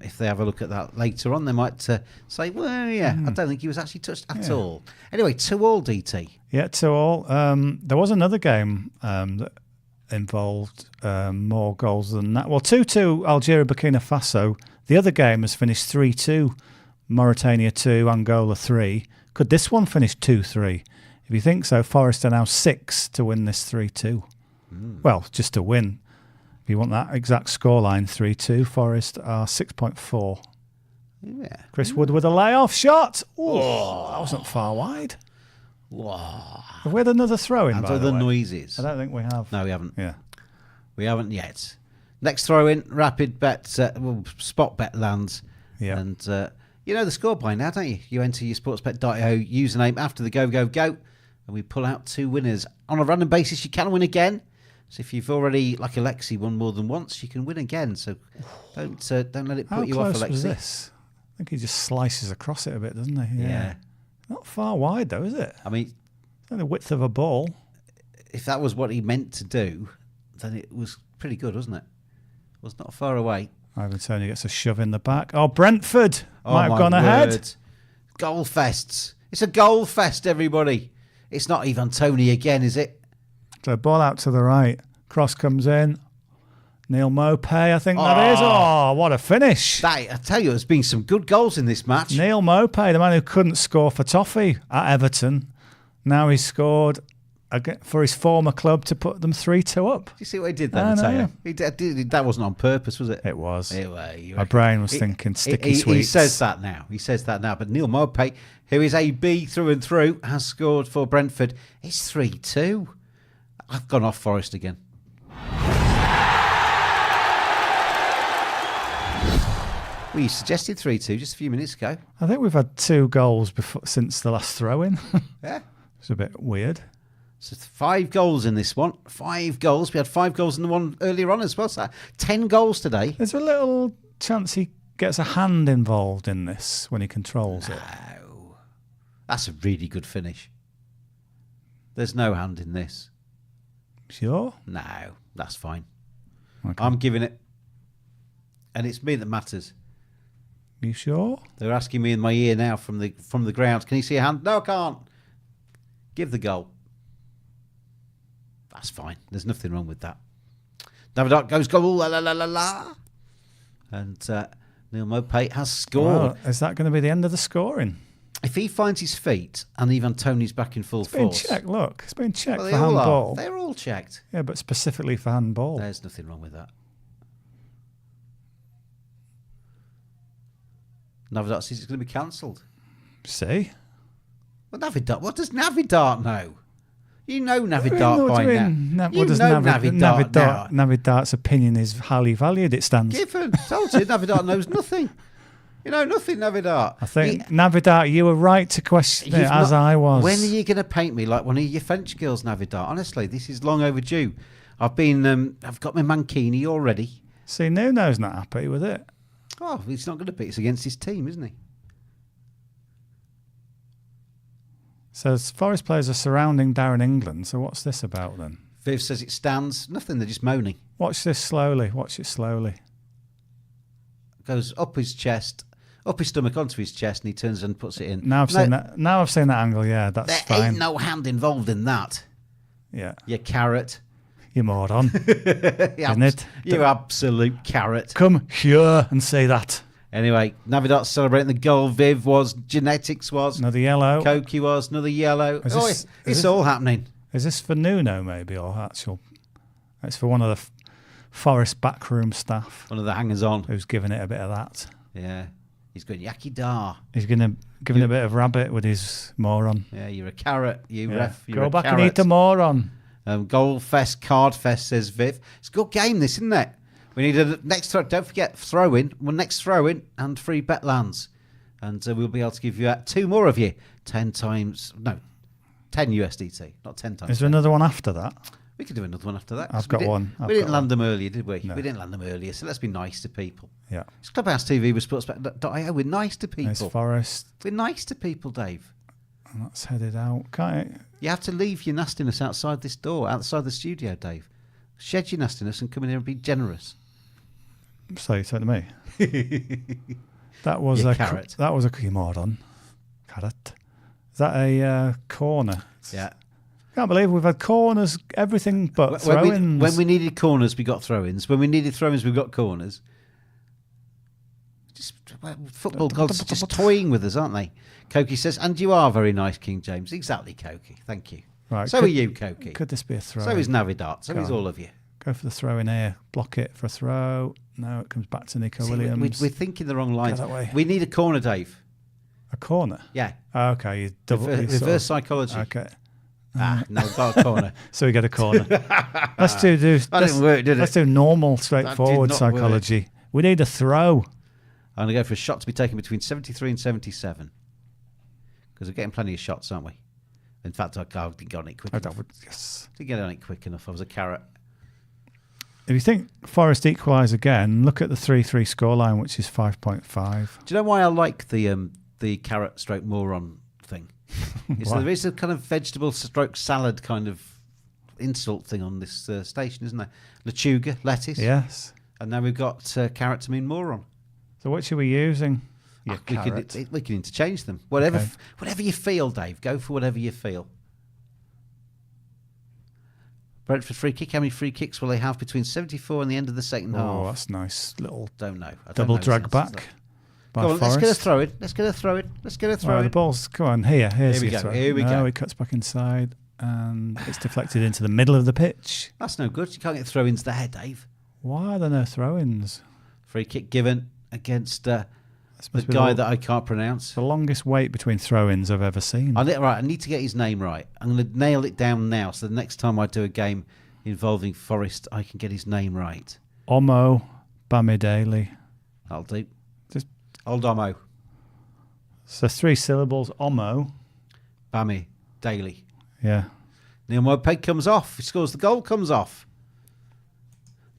If they have a look at that later on, they might say, well, I don't think he was actually touched at all. Anyway, 2-2, DT. Yeah, 2-2. There was another game that involved more goals than that. Well, 2-2 Algeria, Burkina Faso. The other game has finished 3-2. Mauritania 2, Angola 3. Could this one finish 2-3? If you think so, Forest are now 6 to win this 3-2. Well, just to win. If you want that exact scoreline, 3-2, Forest are 6.4. Yeah. Chris Wood with a layoff shot. Oh, that wasn't far wide. Wow. Have we had another throw-in, And by the other way? noises. I don't think we have. No, we haven't. Yeah. We haven't yet. Next throw-in, rapid bet, spot bet lands. Yeah. And you know the score by now, don't you? You enter your sportsbet.io username after the go, and we pull out 2 winners. On a random basis, you can win again. So if you've already, like Alexi, won more than once, you can win again. So don't let it put you off, Alexi. How close was this? I think he just slices across it a bit, doesn't he? Yeah. Not far wide, though, is it? I mean, it's only the width of a ball. If that was what he meant to do, then it was pretty good, wasn't it? It was not far away. Ivan Toney gets a shove in the back. Oh, Brentford might have gone ahead. Goal fests. It's a goal fest, everybody. It's not Ivan Toney again, is it? So ball out to the right. Cross comes in. Neil Maupay, I think that is. Oh, what a finish. I tell you, there's been some good goals in this match. Neil Maupay, the man who couldn't score for Toffee at Everton. Now he's scored for his former club to put them 3-2 up. Do you see what he did there, Mateo? That wasn't on purpose, was it? It was. Anyway, my brain was thinking sticky sweets. He says that now. But Neil Maupay, who is AB through and through, has scored for Brentford. It's 3-2. I've gone off Forest again. Well, you suggested 3-2 just a few minutes ago. I think we've had 2 goals since the last throw-in. Yeah. It's a bit weird. So 5 goals in this one. 5 goals. We had 5 goals in the one earlier on as well. So 10 goals today. There's a little chance he gets a hand involved in this when he controls it. No. That's a really good finish. There's no hand in this. Sure? No, that's fine. Okay. I'm giving it. And it's me that matters. You sure? They're asking me in my ear now from the ground. Can you see a hand? No, I can't. Give the goal. That's fine. There's nothing wrong with that. Davidoff goes goal. La la la la la. And Neil Maupay has scored. Well, is that going to be the end of the scoring? If he finds his feet and Ivan Toney's back in full force. It's been checked. Look, it's been checked Well, for handball. They're all checked. Yeah, but specifically for handball. There's nothing wrong with that. Navidart says it's going to be cancelled. See? Well, Navidart, what does Navidart know? You know Navidart by now. What does Navidart's opinion is highly valued, it stands. Given. Told you, Navidart knows nothing. You know nothing, Navidart. I think, Navidart, you were right to question it, as I was. When are you going to paint me like one of your French girls, Navidart? Honestly, this is long overdue. I've got my mankini already. See, Nuno's not happy with it. Oh, he's not going to beat us against his team, isn't he? So Forest players are surrounding Darren England. So what's this about then? Viv says it stands. Nothing, they're just moaning. Watch this slowly. Watch it slowly. Goes up his chest, up his stomach onto his chest, and he turns and puts it in. Now I've seen that. Now I've seen that angle. Yeah, that's there fine. Ain't no hand involved in that. Yeah. You carrot. You moron. Isn't it? You absolute carrot. Come here and say that. Anyway, Navidart celebrating the goal. Viv was. Genetics was. Another yellow. Koki was. Another yellow. It's all happening. Is this for Nuno maybe, or actual? It's for one of the Forest backroom staff. One of the hangers-on. Who's giving it a bit of that. Yeah. He's going, Yaki Dar. He's giving a bit of rabbit with his moron. Yeah, you're a carrot. Ref. You're Go back carrot. and eat the moron. Goal fest, card fest, says Viv. It's a good game, this, isn't it? We need a next throw. Don't forget, throw in. Well, next throw in and free bet lands. And we'll be able to give you two more of you. 10 USDT. Not 10 times. Is there another one after that? We could do another one after that. I've got one. We didn't land them earlier, did we? No. We didn't land them earlier, so let's be nice to people. Yeah. It's Clubhouse TV with sportsbet.io. We're nice to people. It's Forest. We're nice to people, Dave. And that's headed out. Can't it? You have to leave your nastiness outside this door, outside the studio, Dave. Shed your nastiness and come in here and be generous. So you said to me. That was a carrot. That was a moron. Carrot. Is that a corner? Yeah. Can't believe we've had corners, everything but throw-ins. When we needed corners, we got throw-ins. When we needed throw-ins, we got corners. Football gods just toying with us, aren't they? Koki says, and you are very nice, King James. Exactly, Koki. Thank you. Right. So are you, Koki. Could this be a throw? So is Navidart. So is all of you. Go for the throw in here. Block it for a throw. No, it comes back to Nico Williams. We're thinking the wrong lines. That way. We need a corner, Dave. A corner? Yeah. Oh, okay. You reverse psychology. Okay. No, got a corner. So we get a corner. Let's didn't work, did it? Let's do normal, straightforward psychology. Work. We need a throw. I'm going to go for a shot to be taken between 73 and 77. Because we're getting plenty of shots, aren't we? In fact, I didn't get on it quick enough. Yes. Didn't get on it quick enough. I was a carrot. If you think Forest equalise again, look at the 3-3 scoreline, which is 5.5. Do you know why I like the carrot stroke moron thing? There is a kind of vegetable stroke salad kind of insult thing on this station, isn't there? Lechuga, lettuce. Yes. And now we've got carrot to mean moron. So which are we using? We can interchange them. Whatever you feel, Dave. Go for whatever you feel. Brentford free kick. How many free kicks will they have between 74 and the end of the second half? Oh, that's nice. Little don't know. Double drag back. Go on, let's get a throw in. Let's get a throw in. The ball's, come on, here's Here we go. throw. Here we go. He cuts back inside and it's deflected into the middle of the pitch. That's no good. You can't get throw-ins there, Dave. Why are there no throw-ins? Free kick given against the guy that I can't pronounce. The longest wait between throw-ins I've ever seen. I need to get his name right. I'm going to nail it down now so the next time I do a game involving Forest, I can get his name right. Omo Bamidele. That'll do. Just Old Omo. So 3 syllables. Omo. Bammy. Daily. Yeah. Neil Mopeg comes off. He scores the goal, comes off.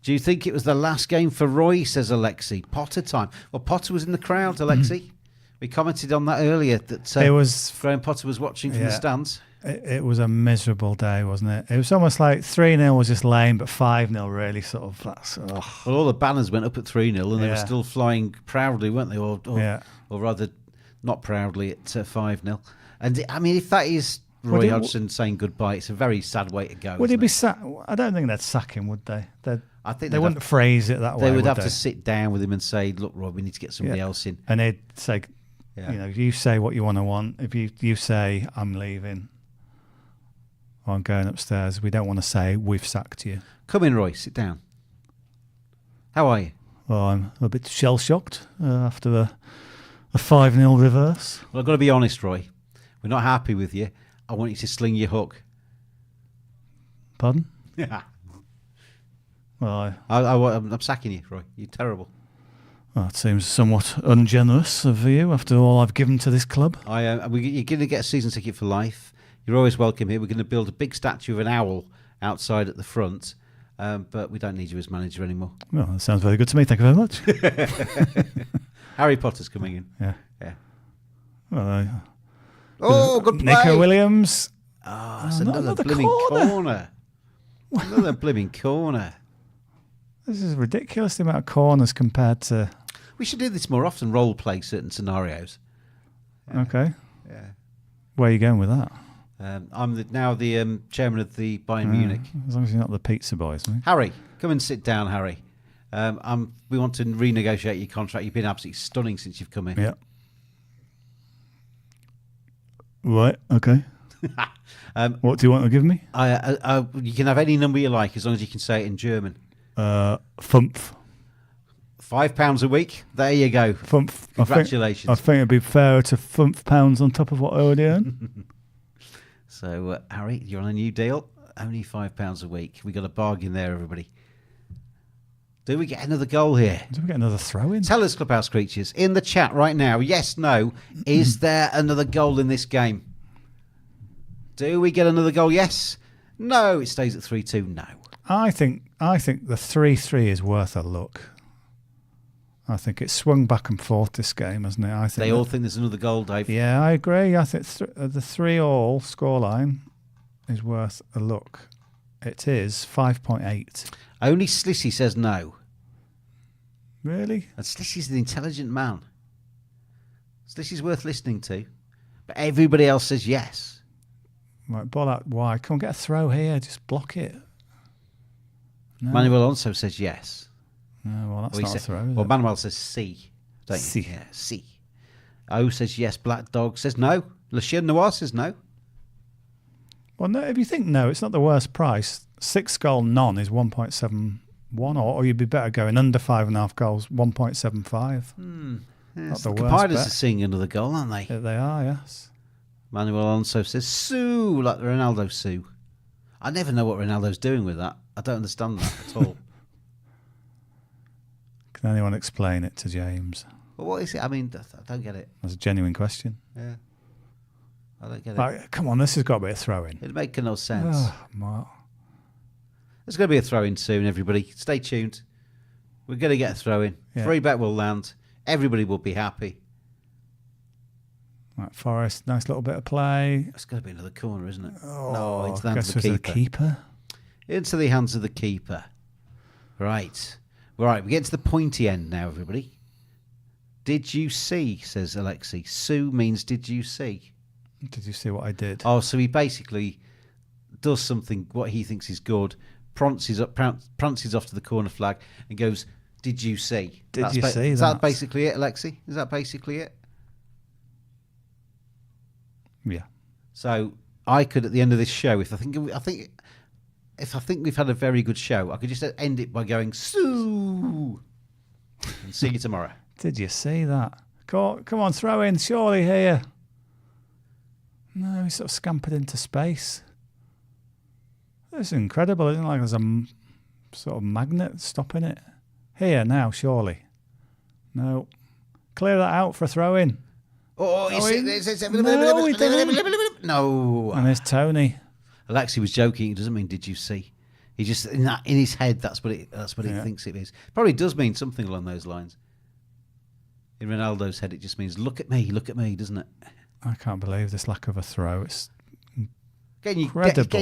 Do you think it was the last game for Roy, says Alexi? Potter time. Well, Potter was in the crowd, Alexi. We commented on that earlier, that it was Graham Potter was watching from the stands. It was a miserable day, wasn't it? It was almost like 3-0 was just lame, but 5-0 really sort of... Well, all the banners went up at 3-0 and they were still flying proudly, weren't they? Or rather, not proudly at 5-0. And, I mean, if that is Roy Hodgson saying goodbye, it's a very sad way to go. Would he be sacked? I don't think they'd sack him, would they? I think they wouldn't phrase it that way. They would have to sit down with him and say, look, Rob, we need to get somebody else in. And they'd say, you say what you want to want. If you say, I'm leaving, or I'm going upstairs, we don't want to say, we've sacked you. Come in, Roy, sit down. How are you? Well, I'm a bit shell-shocked after a 5-0 reverse. Well, I've got to be honest, Roy. We're not happy with you. I want you to sling your hook. Pardon? Yeah. Well, I'm sacking you, Roy. You're terrible. Well, it seems somewhat ungenerous of you after all I've given to this club. You're going to get a season ticket for life. You're always welcome here. We're going to build a big statue of an owl outside at the front, but we don't need you as manager anymore. Well, that sounds very good to me. Thank you very much. Harry Potter's coming in. Yeah. Well, good play. Nico Williams. It's another blooming corner. Another blooming corner. This is ridiculous, the amount of corners compared to... We should do this more often, role play certain scenarios. Okay. Yeah. Where are you going with that? I'm now the chairman of the Bayern Munich. As long as you're not the pizza boys, mate. Harry, come and sit down, Harry. We want to renegotiate your contract. You've been absolutely stunning since you've come in. Yeah. Right, okay. What do you want to give me? You can have any number you like as long as you can say it in German. Fumpf. £5 a week. There you go. Fumpf. Congratulations. I think it'd be fairer to fumpf pounds on top of what I already earn. So, Harry, you're on a new deal. Only £5 a week. We got a bargain there, everybody. Do we get another goal here? Do we get another throw-in? Tell us, Clubhouse creatures, in the chat right now, yes, no, is there another goal in this game? Do we get another goal? Yes. No, it stays at 3-2. No. I think the 3-3 is worth a look. I think it's swung back and forth this game, hasn't it? I think they all think there's another goal, Dave. Yeah, I agree. I think the 3-3 scoreline is worth a look. It is 5.8. Only Slissy says no. Really? And Slissy's an intelligent man. Slissy's worth listening to. But everybody else says yes. Right, ball out wide. Come on, get a throw here. Just block it. No. Manuel also says yes. No, well, that's not a throw, is Well, it? Manuel says C. Don't you? C. Yeah, C. O says yes. Black Dog says no. Le Chien Noir says no. Well, no, if you think no, it's not the worst price. 6 goal none is 1.71, or you'd be better going under 5.5 goals, 1.75. Yes, Not the the worst Compiders bet. are seeing another goal, aren't they? Yeah, they are, yes. Manuel Alonso says Sue, like the Ronaldo Sue. I never know what Ronaldo's doing with that. I don't understand that at all. Can anyone explain it to James? Well, what is it? I mean, I don't get it. That's a genuine question. Yeah. I don't get it. Like, come on, this has got to be a throw-in. It'd make no sense. Oh, Mark. There's going to be a throw-in soon, everybody. Stay tuned. We're going to get a throw-in. Yeah. Free bet will land. Everybody will be happy. Right, Forest, nice little bit of play. It's going to be another corner, isn't it? Oh, No, into the I hands guess of the it was keeper. the keeper. Into the hands of the keeper. Right. Right, we get to the pointy end now, everybody. Did you see, says Alexi. Sue means did you see? Did you see what I did? Oh, so he basically does something, what he thinks is good, prances off to the corner flag and goes, did you see? Did you see Is that? that basically it, Alexi? Is that basically it? Yeah. So I could, at the end of this show, if I think we've had a very good show, I could just end it by going, Sue! And see you tomorrow. Did you see that? Come on, throw in, surely here. No, he sort of scampered into space. It's incredible, isn't it? Like there's a sort of magnet stopping it. Here, now, surely. No. Clear that out for a throw-in. No. And there's Tony. Alexi was joking. He doesn't mean did you see? He just in his head that's what he thinks it is. Probably does mean something along those lines. In Ronaldo's head, it just means look at me, doesn't it? I can't believe this lack of a throw. It's Getting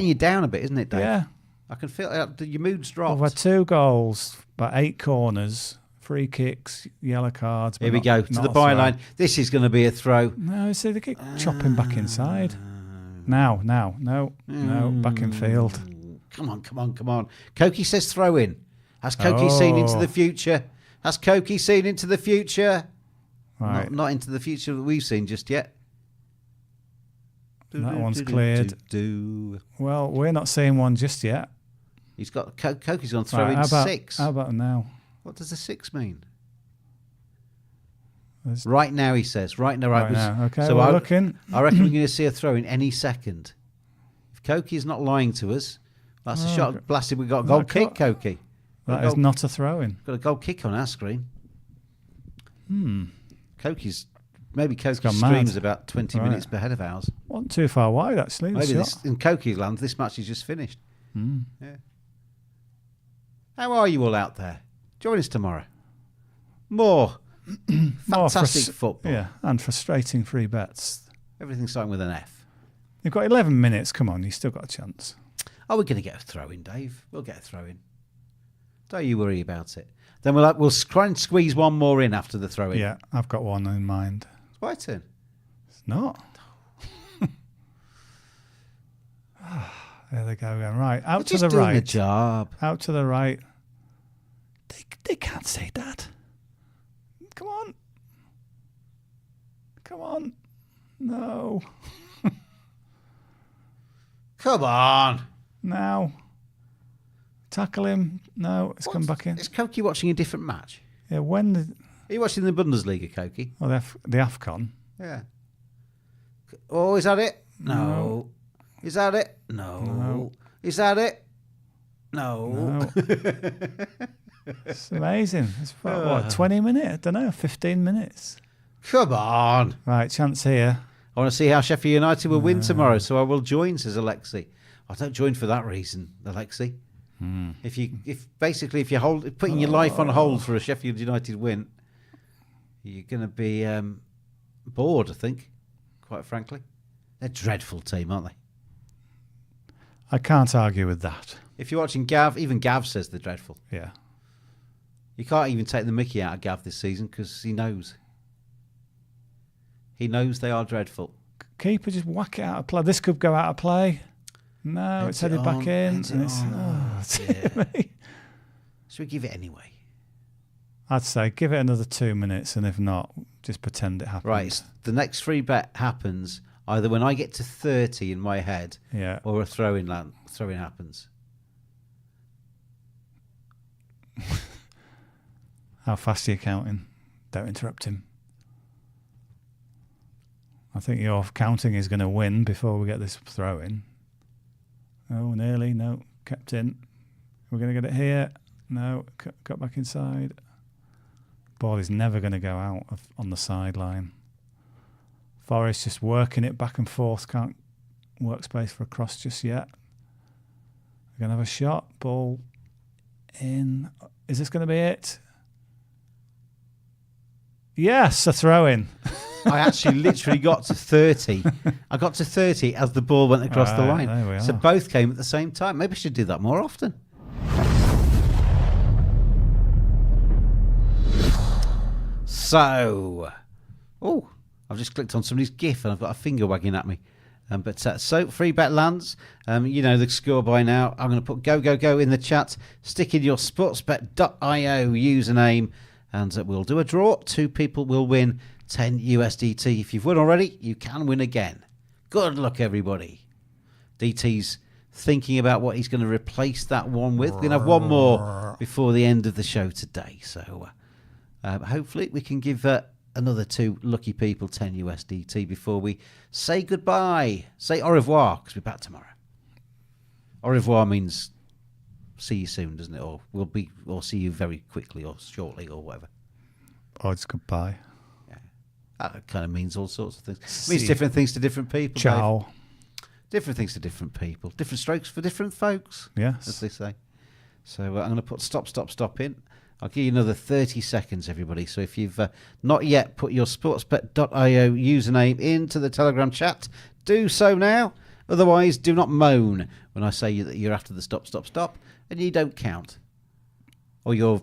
you down a bit, isn't it, Dave? yeah. I can feel your mood's dropped. We've had 2 goals, about 8 corners, free kicks, yellow cards. Here we go to the byline. This is going to be a throw. No, see they keep chopping back inside. Now, no, back in field. Come on. Koki says throw in. Has Koki seen into the future? Has Koki seen into the future? Right. Not into the future that we've seen just yet. That one's cleared. Well, we're not seeing one just yet. He's got Koki's on throw in how about, 6. How about now? What does the 6 mean? There's- Right now, he says. Right now. Right now. Okay, so we're looking. I reckon we're going to see a throw in any second. If Koki is not lying to us, That's a shot blasted. We've got a goal kick, Koki. That is not a throw-in. Got a goal kick on our screen. Koki's stream's about 20 minutes ahead of ours. Wasn't too far wide, actually. Maybe in Koki's land, this match is just finished. Yeah. How are you all out there? Join us tomorrow. More fantastic football. Yeah, and frustrating free bets. Everything's starting with an F. You've got 11 minutes. Come on, you've still got a chance. Oh, we're going to get a throw-in, Dave. We'll get a throw-in. Don't you worry about it. Then we'll try and squeeze one more in after the throw-in. Yeah, I've got one in mind. It's my turn. It's not. There they go again. Right, out to the right. Doing a job. Out to the right. They can't say that. Come on. Come on. No. Come on. Now. Tackle him. No, it's come back in. Is Koki watching a different match? Yeah, Are you watching the Bundesliga, Koki? Oh, the AFCON. Yeah. Oh, is that it? No. Is that it? No. Is that it? No. It's amazing. It's about, 20 minutes? I don't know, 15 minutes. Come on. Right, chance here. I want to see how Sheffield United will win tomorrow, so I will join, says Alexi. I don't join for that reason, Alexi. If you're putting your life on hold for a Sheffield United win, you're going to be bored, I think, quite frankly. They're a dreadful team, aren't they? I can't argue with that. If you're watching Gav, even Gav says they're dreadful. Yeah. You can't even take the mickey out of Gav this season because he knows. He knows they are dreadful. Keeper, just whack it out of play. This could go out of play. No, it's headed back in. Should we give it anyway? I'd say give it another 2 minutes, and if not, just pretend it happens. Right. The next free bet happens either when I get to 30 in my head, or a throw-in happens. How fast are you counting? Don't interrupt him. I think your counting is going to win before we get this throw-in. Oh, nearly. No, kept in. We're going to get it here. No, got back inside. Ball is never going to go out on the sideline. Forrest just working it back and forth. Can't work space for a cross just yet. We're going to have a shot. Ball in. Is this going to be it? Yes, a throw-in. I actually literally got to 30. I got to 30 as the ball went across the line. There we are. So both came at the same time. Maybe I should do that more often. So, I've just clicked on somebody's GIF and I've got a finger wagging at me. So free bet lands. You know the score by now. I'm going to put go in the chat. Stick in your sportsbet.io username and we'll do a draw. 2 people will win 10 USDT. If you've won already, you can win again. Good luck, everybody. DT's thinking about what he's going to replace that one with. We're going to have one more before the end of the show today. So hopefully we can give another 2 lucky people 10 USDT before we say goodbye. Say au revoir, because we're back tomorrow. Au revoir means see you soon, doesn't it? Or or see you very quickly or shortly or whatever. Or it's goodbye. Yeah. That kind of means all sorts of things. It means different things to different people. Ciao. Dave. Different things to different people. Different strokes for different folks. Yes. As they say. So I'm going to put stop in. I'll give you another 30 seconds, everybody. So if you've not yet put your sportsbet.io username into the Telegram chat, do so now. Otherwise, do not moan when I say that you're after the stop, and you don't count. Or you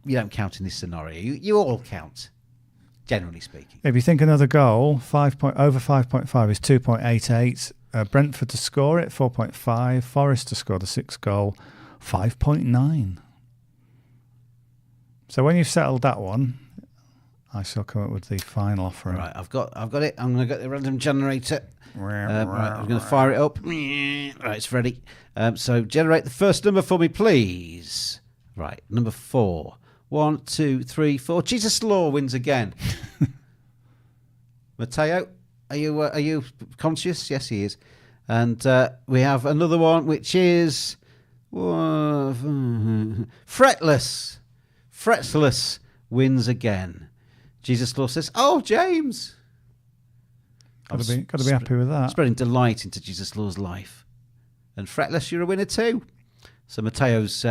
don't count in this scenario. You all count, generally speaking. If you think another goal, over 5.5 is 2.88. Brentford to score it, 4.5. Forest to score the 6th goal, 5.9. So when you've settled that one, I shall come up with the final offering. Right, I've got it. I'm going to get the random generator. Right, I'm going to fire it up. Right, it's ready. So generate the first number for me, please. Right, number 4. 1, 2, 3, 4. Jesus Law wins again. Matteo, are you conscious? Yes, he is. And we have another one, which is Fretless. Fretless wins again. Jesus Law says, "Oh, James." Got to be happy with that. Spreading delight into Jesus Law's life. And Fretless, you're a winner too. So Mateo's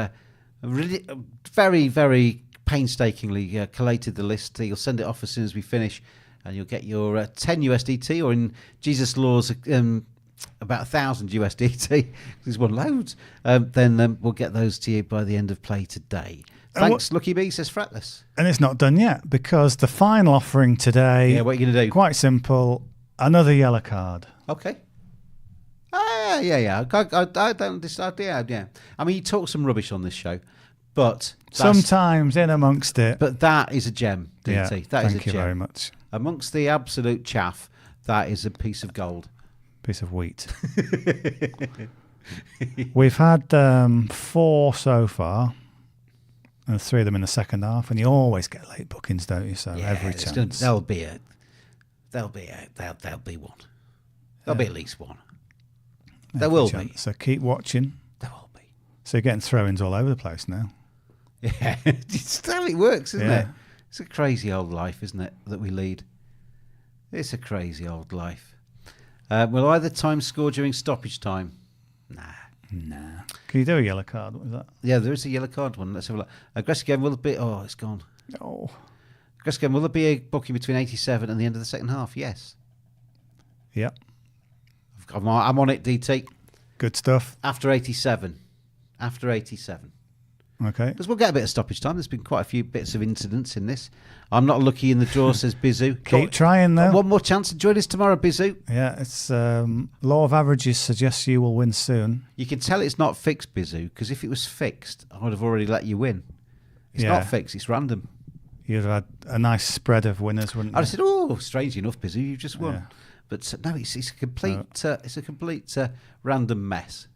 really, very, very painstakingly collated the list. He'll send it off as soon as we finish, and you'll get your 10 USDT, or in Jesus Law's about 1,000 USDT. He's won loads. Then we'll get those to you by the end of play today. Thanks, Lucky B, says Fretless. And it's not done yet, because the final offering today... Yeah, what are you going to do? Quite simple. Another yellow card. Okay. Yeah. I don't decide. Yeah. I mean, you talk some rubbish on this show, but sometimes in amongst it. But that is a gem, DT. Yeah, That is a thank you gem. very much. Amongst the absolute chaff, that is a piece of gold. Piece of wheat. We've had 4 so far, and 3 of them in the second half, and you always get late bookings, don't you? So every chance. There'll be one. There'll be at least one. There will be. So keep watching. There will be. So you're getting throw-ins all over the place now. Yeah, it's how it works, isn't Yeah. it? It's a crazy old life, isn't it, that we lead? It's a crazy old life. Will either time score during stoppage time? Nah. Can you do a yellow card? What was that? Yeah, there is a yellow card one. Let's have a look. Aggressive game will be... Oh, it's gone. Oh. Aggressive game, will there be a booking between 87 and the end of the second half? Yes. Yep. I'm on it, DT. Good stuff. After 87. Okay. Because we'll get a bit of stoppage time. There's been quite a few bits of incidents in this. I'm not lucky in the draw, says Bizu. Keep trying, though. One more chance to join us tomorrow, Bizu. Yeah, it's law of averages suggests you will win soon. You can tell it's not fixed, Bizu, because if it was fixed, I would have already let you win. It's not fixed, it's random. You'd have had a nice spread of winners, wouldn't you? I said, oh, strange enough, Bizu, you've just won. Yeah. But no, it's a complete random mess.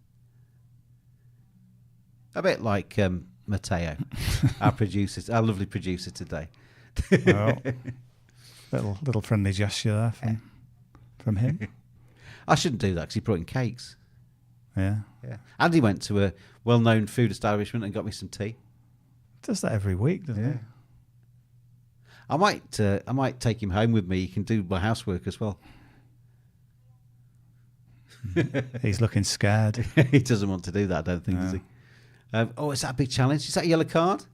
A bit like Mateo, our lovely producer today. Well, little friendly gesture there from him. I shouldn't do that because he brought in cakes. Yeah. And he went to a well-known food establishment and got me some tea. Does that every week, doesn't he? I might take him home with me. He can do my housework as well. He's looking scared. He doesn't want to do that, I don't think, does he? Is that a big challenge? Is that a yellow card?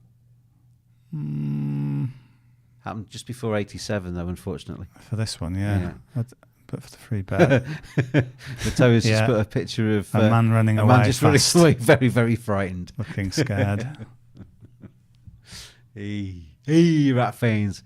Happened just before 87, though, unfortunately. For this one, yeah. But for the free bet. Mateo's just put a picture of a man running away. A man just running away, very, very frightened. Looking scared. Rat fiends.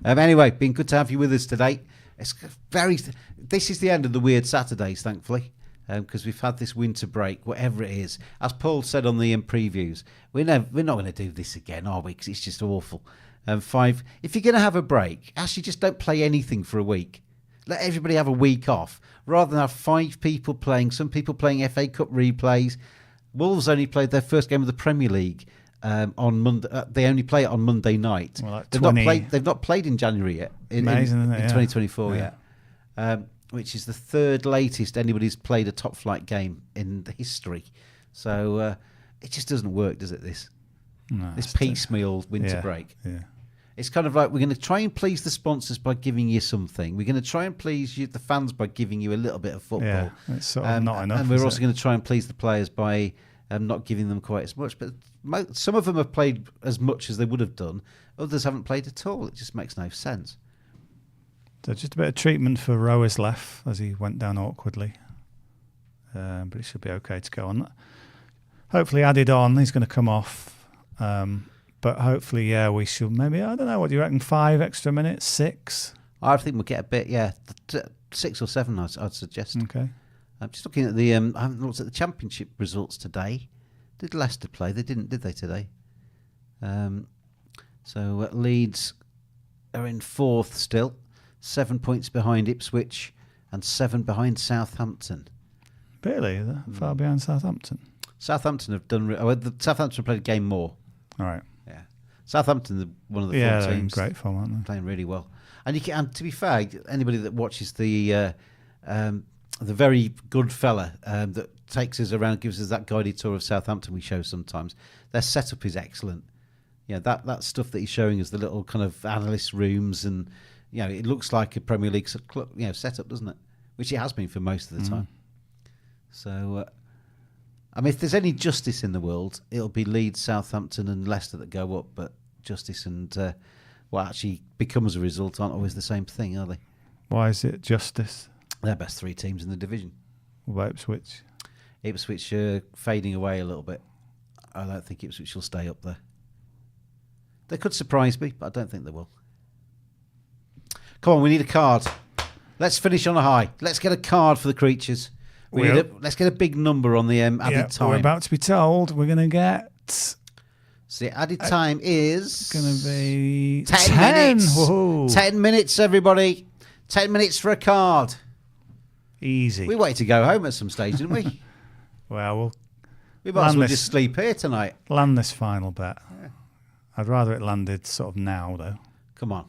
Anyway, been good to have you with us today. This is the end of the weird Saturdays, thankfully, because we've had this winter break, whatever it is. As Paul said on the previews, we're not going to do this again, are we? Because it's just awful. 5, if you're going to have a break, actually just don't play anything for a week. Let everybody have a week off, rather than have 5 people playing, some people playing FA Cup replays. Wolves only played their first game of the Premier League on Monday. They only play it on Monday night. Well, they've not played in January yet. Amazing, isn't it? In 2024 yet. Which is the 3rd latest anybody's played a top flight game in the history. So it just doesn't work, does it? This piecemeal winter break. Yeah. It's kind of like we're going to try and please the sponsors by giving you something. We're going to try and please the fans by giving you a little bit of football. Yeah, it's sort of not enough. And we're also going to try and please the players by not giving them quite as much. But some of them have played as much as they would have done. Others haven't played at all. It just makes no sense. So just a bit of treatment for Rowersleff as he went down awkwardly. But it should be okay to go on. Hopefully added on, he's going to come off. But hopefully, we should maybe, I don't know, what do you reckon, 5 extra minutes, 6? I think we'll get a bit, 6 or 7, I'd suggest. Okay. I'm just looking at I haven't looked at the Championship results today. Did Leicester play? They didn't, did they, today? So Leeds are in 4th still, 7 points behind Ipswich and 7 behind Southampton. Really? Is that far behind Southampton? Southampton have done... Southampton have played a game more. All right. Yeah. Southampton are one of the 4 they're teams. In great form, aren't they? Playing really well. And to be fair, anybody that watches the the very good fella that takes us around, gives us that guided tour of Southampton we show sometimes. Their setup is excellent. Yeah, that stuff that he's showing us, the little kind of analyst rooms, and it looks like a Premier League setup, doesn't it? Which it has been for most of the time. So, if there's any justice in the world, it'll be Leeds, Southampton, and Leicester that go up. But justice and what actually becomes a result aren't always the same thing, are they? Why is it justice? They're best 3 teams in the division. What about Ipswich? Ipswich are fading away a little bit. I don't think Ipswich will stay up there. They could surprise me, but I don't think they will. Come on, we need a card. Let's finish on a high. Let's get a card for the creatures. Let's get a big number on the added time. We're about to be told we're going to get... So the added time is... going to be... 10 minutes. Whoa. 10 minutes, everybody. 10 minutes for a card. Easy. We wanted to go home at some stage, didn't we? Well, we might as well just sleep here tonight. Land this final bet. Yeah. I'd rather it landed sort of now, though. Come on.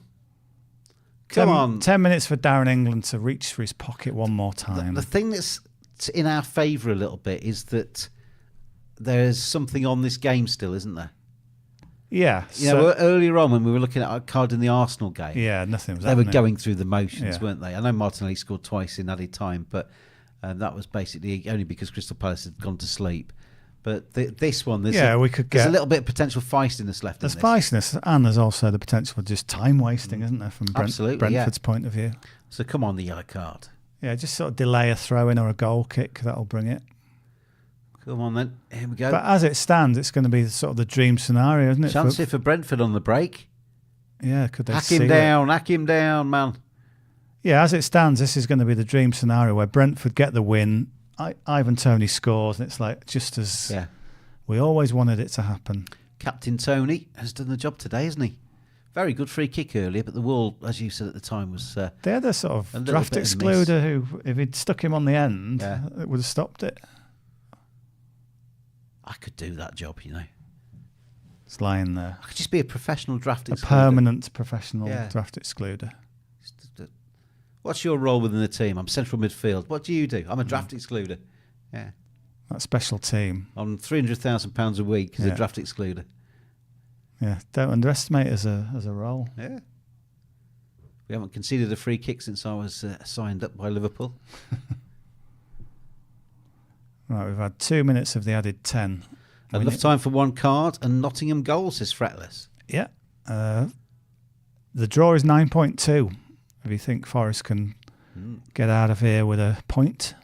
10 minutes for Darren England to reach for his pocket one more time. The thing that's in our favour a little bit is that there's something on this game still, isn't there? Yeah. Earlier on when we were looking at our card in the Arsenal game, nothing was they happening. were going through the motions, weren't they? I know Martinelli scored twice in added time, but that was basically only because Crystal Palace had gone to sleep. But this one, there's a little bit of potential feistiness left in this. There's feistiness, and there's also the potential for just time wasting, isn't there, from Brentford's point of view? So come on, the yellow card. Yeah, just sort of delay a throw-in or a goal kick. That'll bring it. Come on then. Here we go. But as it stands, it's going to be sort of the dream scenario, isn't it? Chance for Brentford on the break. Yeah, could they hack him down, man. Yeah, as it stands, this is going to be the dream scenario where Brentford get the win. Ivan Toney scores, and it's like just as we always wanted it to happen. Captain Toney has done the job today, hasn't he? Very good free kick earlier, but the wall, as you said at the time, was... they had a sort of draft excluder who, if he'd stuck him on the end, it would have stopped it. I could do that job, It's lying there. I could just be a professional draft excluder. A permanent professional draft excluder. What's your role within the team? I'm central midfield. What do you do? I'm a draft excluder. Yeah. That special team. On £300,000 a week as a draft excluder. Yeah, don't underestimate it as a role. Yeah. We haven't conceded a free kick since I was signed up by Liverpool. Right, we've had 2 minutes of the added 10. Enough time for one card, and Nottingham goal, says Fretless. Yeah. The draw is 9.2. If you think Forest can get out of here with a point.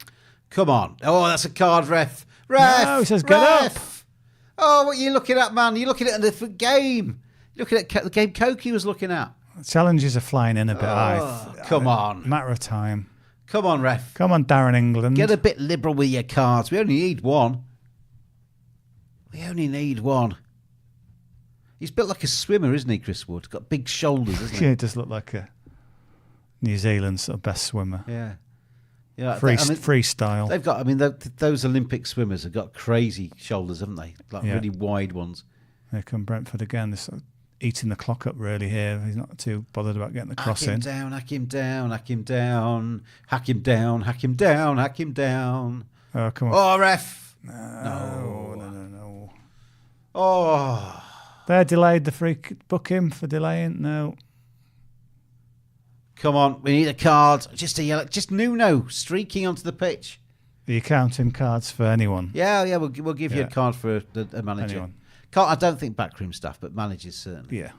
Come on. Oh, that's a card, ref. Ref! No, he says get up. Oh, what are you looking at, man? You're looking at a different game. You're looking at the game Koki was looking at. Challenges are flying in a bit. Come on. Matter of time. Come on, ref. Come on, Darren England. Get a bit liberal with your cards. We only need one. He's built like a swimmer, isn't he, Chris Wood? Got big shoulders, doesn't he? Yeah, he does look like a New Zealand's sort of best swimmer. Yeah. Freestyle. They've got, those Olympic swimmers have got crazy shoulders, haven't they? Like really wide ones. Here come Brentford again. They're sort of eating the clock up really here. He's not too bothered about getting the cross in. Hack him down. Hack him down. Oh, come on. Oh, ref. No. Oh. They're delayed the free book him for delaying. No. Come on, we need a card. Just Nuno streaking onto the pitch. Are you counting cards for anyone? Yeah, we'll give you a card for a manager. Anyone. I don't think backroom staff, but managers certainly. Yeah.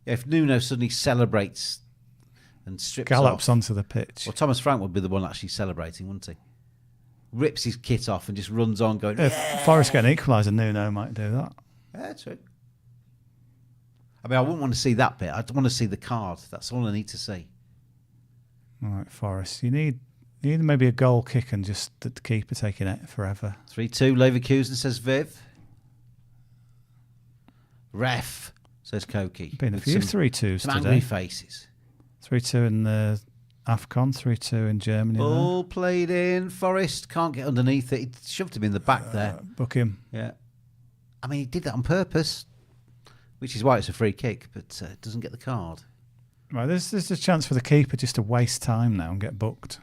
If Nuno suddenly celebrates and gallops onto the pitch. Well, Thomas Frank would be the one actually celebrating, wouldn't he? Rips his kit off and just runs on going, if Forest get an equaliser, Nuno might do that. Yeah, true. I wouldn't want to see that bit. I'd want to see the card. That's all I need to see. All right, Forest. You need maybe a goal kick and just the keeper taking it forever. 3-2 Leverkusen, says Viv. Ref, says Koki. Been a few 3-2s some today. Angry faces. 3-2 in the AFCON, 3-2 in Germany. Ball played in. Forest can't get underneath it. He shoved him in the back there. Book him. Yeah. He did that on purpose, which is why it's a free kick, but doesn't get the card. Right, there's a chance for the keeper just to waste time now and get booked.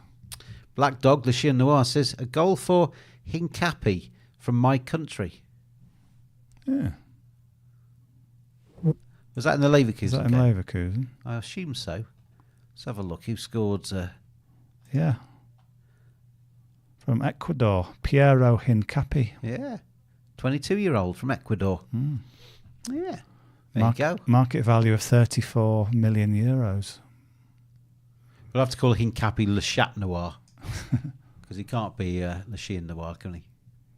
Black Dog, Le Chien Noir says, a goal for Hincapi from my country. Yeah. Was that in the Leverkusen Is that in game? Leverkusen? I assume so. Let's have a look. Who scored? Yeah. From Ecuador, Piero Hincapi. Yeah. 22-year-old from Ecuador. Yeah. There you go. Market value of 34 million euros. We'll have to call Hincapi Le Chat Noir. Because he can't be Le Chien Noir, can he?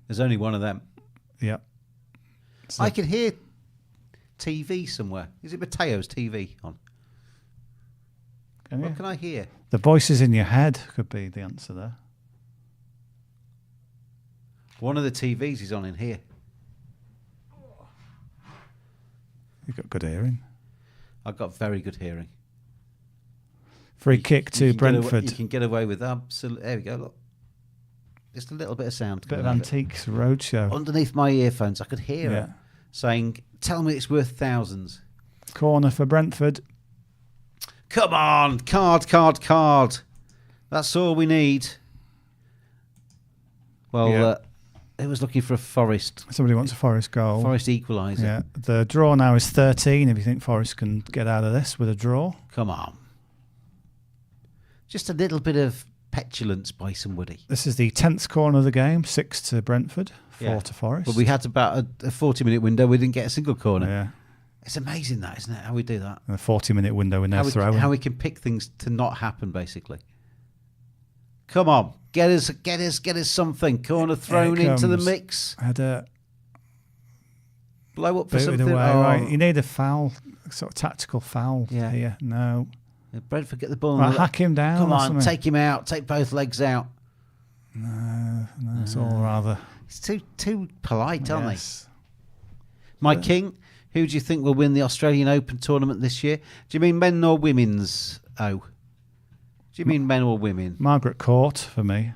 There's only one of them. Yep. I can hear TV somewhere. Is it Mateo's TV on? What can I hear? The voices in your head could be the answer there. One of the TVs is on in here. You've got good hearing. I've got very good hearing. Free kick to Brentford. You can get away with absolute. There we go. Look, just a little bit of sound. Bit of Antiques Roadshow. Underneath my earphones, I could hear it saying, "Tell me it's worth thousands." Corner for Brentford. Come on, card. That's all we need. Well, it was looking for a Forest. Somebody wants a Forest goal. Forest equaliser. Yeah. The draw now is 13. If you think Forest can get out of this with a draw. Come on. Just a little bit of petulance by somebody. This is the 10th corner of the game. 6 to Brentford, 4 to Forest. But we had about a 40-minute window. We didn't get a single corner. Yeah. It's amazing that, isn't it? How we do that. And a 40-minute window with no throwing. How we can pick things to not happen, basically. Come on. Get us something. Corner thrown into the mix. Header. Blow up for Booted something. away. Right. You need a foul, sort of tactical foul here. No. Brentford get the ball. Right, hack him down. Come on, take him out. Take both legs out. No, it's all rather. It's too polite, aren't they? My king, who do you think will win the Australian Open tournament this year? Do you mean men or women's? Do you mean men or women? Margaret Court for me.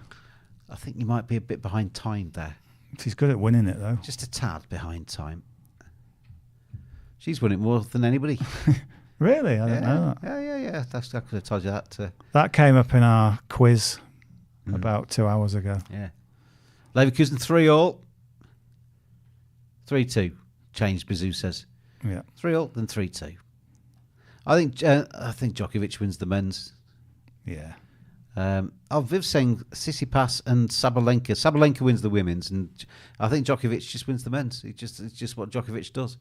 I think you might be a bit behind time there. She's good at winning it, though. Just a tad behind time. She's won it more than anybody. Really? I don't know that. Yeah. I could have told you that. That came up in our quiz about 2 hours ago. Yeah. Leverkusen 3-3. 3-2. Changed, Bazoo says. Yeah. 3-3, then 3-2. I think Djokovic wins the men's. Yeah. Viv's saying Tsitsipas and Sabalenka. Sabalenka wins the women's, and I think Djokovic just wins the men's. It's just what Djokovic does.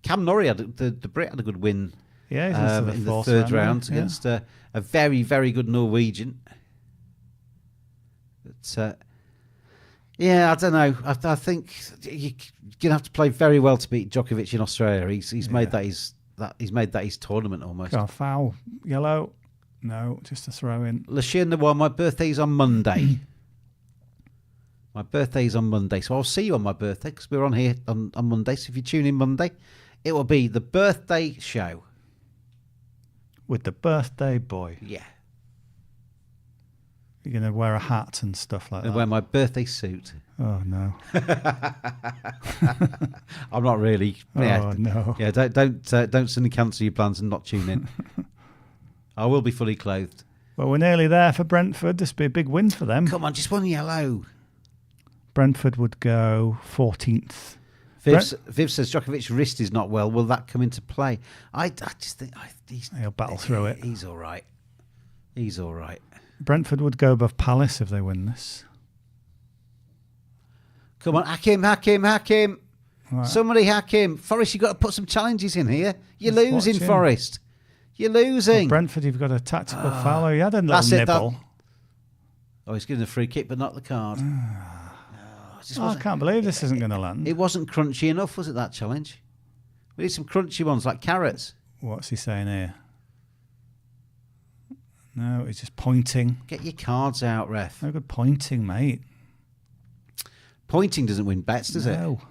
Cam Norrie the Brit had a good win. Yeah, in the third round against a very, very good Norwegian. But, I don't know. I think you're gonna have to play very well to beat Djokovic in Australia. He's made that his tournament almost. Got a foul, yellow. No, just a throw in. Le Chien Noir, my birthday's on Monday. My birthday's on Monday, so I'll see you on my birthday because we're on here on Monday. So if you tune in Monday, it will be the birthday show. With the birthday boy. Yeah. You're going to wear a hat and stuff like that. And wear my birthday suit. Oh, no. I'm not really. Oh, no. Yeah, don't suddenly cancel your plans and not tune in. I will be fully clothed. Well, we're nearly there for Brentford. This would be a big win for them. Come on, just one yellow. Brentford would go 14th. Viv says Djokovic's wrist is not well. Will that come into play? I just think he'll battle through it. He's all right. He's all right. Brentford would go above Palace if they win this. Come on, hack him. Right. Somebody hack him. Forest, you've got to put some challenges in here. You're losing, Forest. You're losing. Well, Brentford, you've got a tactical foul. You had a little nibble. He's getting a free kick, but not the card. I can't believe this isn't going to land. It wasn't crunchy enough, was it, that challenge? We need some crunchy ones, like carrots. What's he saying here? No, he's just pointing. Get your cards out, ref. No good pointing, mate. Pointing doesn't win bets, does it? No.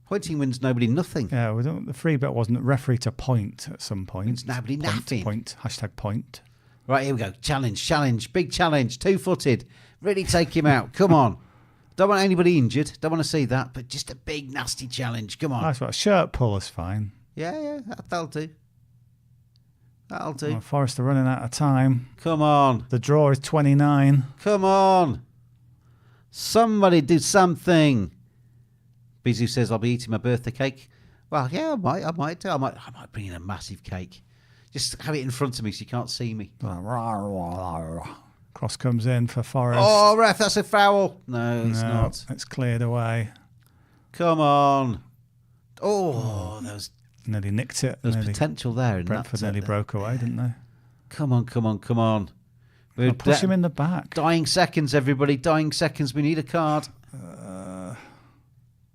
Pointing wins nobody nothing. Yeah, the free bet wasn't referee to point at some point. It's nobody napping. Point. Hashtag point. Right, here we go. Challenge. Big challenge. 2-footed. Really take him out. Come on. Don't want anybody injured. Don't want to see that. But just a big, nasty challenge. Come on. That's what. Shirt pull is fine. Yeah, that'll do. That'll do. Well, Forest are running out of time. Come on. The draw is 29. Come on. Somebody do something. Bizu says, I'll be eating my birthday cake. Well, yeah, I might do. I might bring in a massive cake. Just have it in front of me so you can't see me. Cross comes in for Forest. Oh, ref, that's a foul. No, it's not. It's cleared away. Come on. Oh, there was Nearly nicked it. There's potential there. In Brentford that, nearly broke away, didn't they? Come on. We're push him in the back. Dying seconds, everybody. Dying seconds. We need a card.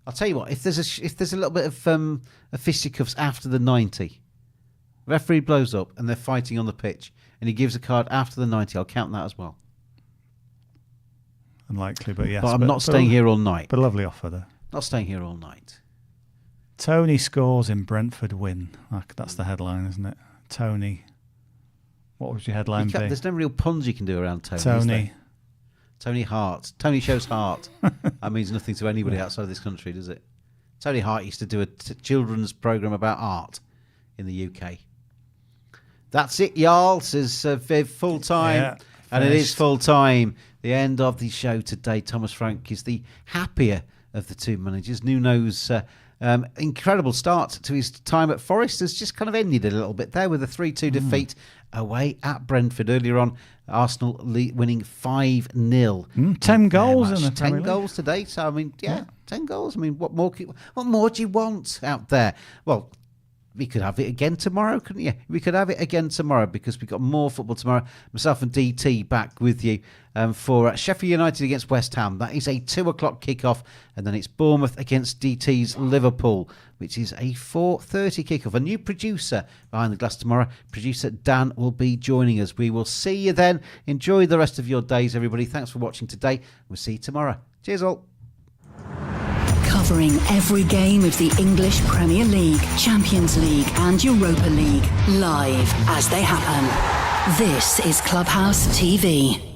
I'll tell you what. If there's a little bit of fisticuffs after the 90, referee blows up and they're fighting on the pitch, and he gives a card after the 90, I'll count that as well. Unlikely, but yes. But I'm not staying here all night. But a lovely offer there. Not staying here all night. Tony scores in Brentford win. That's the headline, isn't it? Tony. What would your headline be? There's no real puns you can do around Tony. Tony Hart. Tony shows heart. That means nothing to anybody outside this country, does it? Tony Hart used to do a children's programme about art in the UK. That's it, y'all, says Viv, full time. Yeah, and it is full time. The end of the show today. Thomas Frank is the happier of the two managers. Nuno's incredible start to his time at Forest has just kind of ended a little bit there with a 3-2 defeat away at Brentford earlier on. Arsenal winning 5-0. 10 goals in the 10 goals today. So, I mean, 10 goals. I mean, what more do you want out there? Well, we could have it again tomorrow, couldn't you? We could have it again tomorrow because we've got more football tomorrow. Myself and DT back with you for Sheffield United against West Ham. That is a 2:00 kickoff, and then it's Bournemouth against DT's Liverpool, which is a 4:30 kickoff. A new producer behind the glass tomorrow. Producer Dan will be joining us. We will see you then. Enjoy the rest of your days, everybody. Thanks for watching today. We'll see you tomorrow. Cheers all. Covering every game of the English Premier League, Champions League and Europa League, live as they happen. This is Clubhouse TV.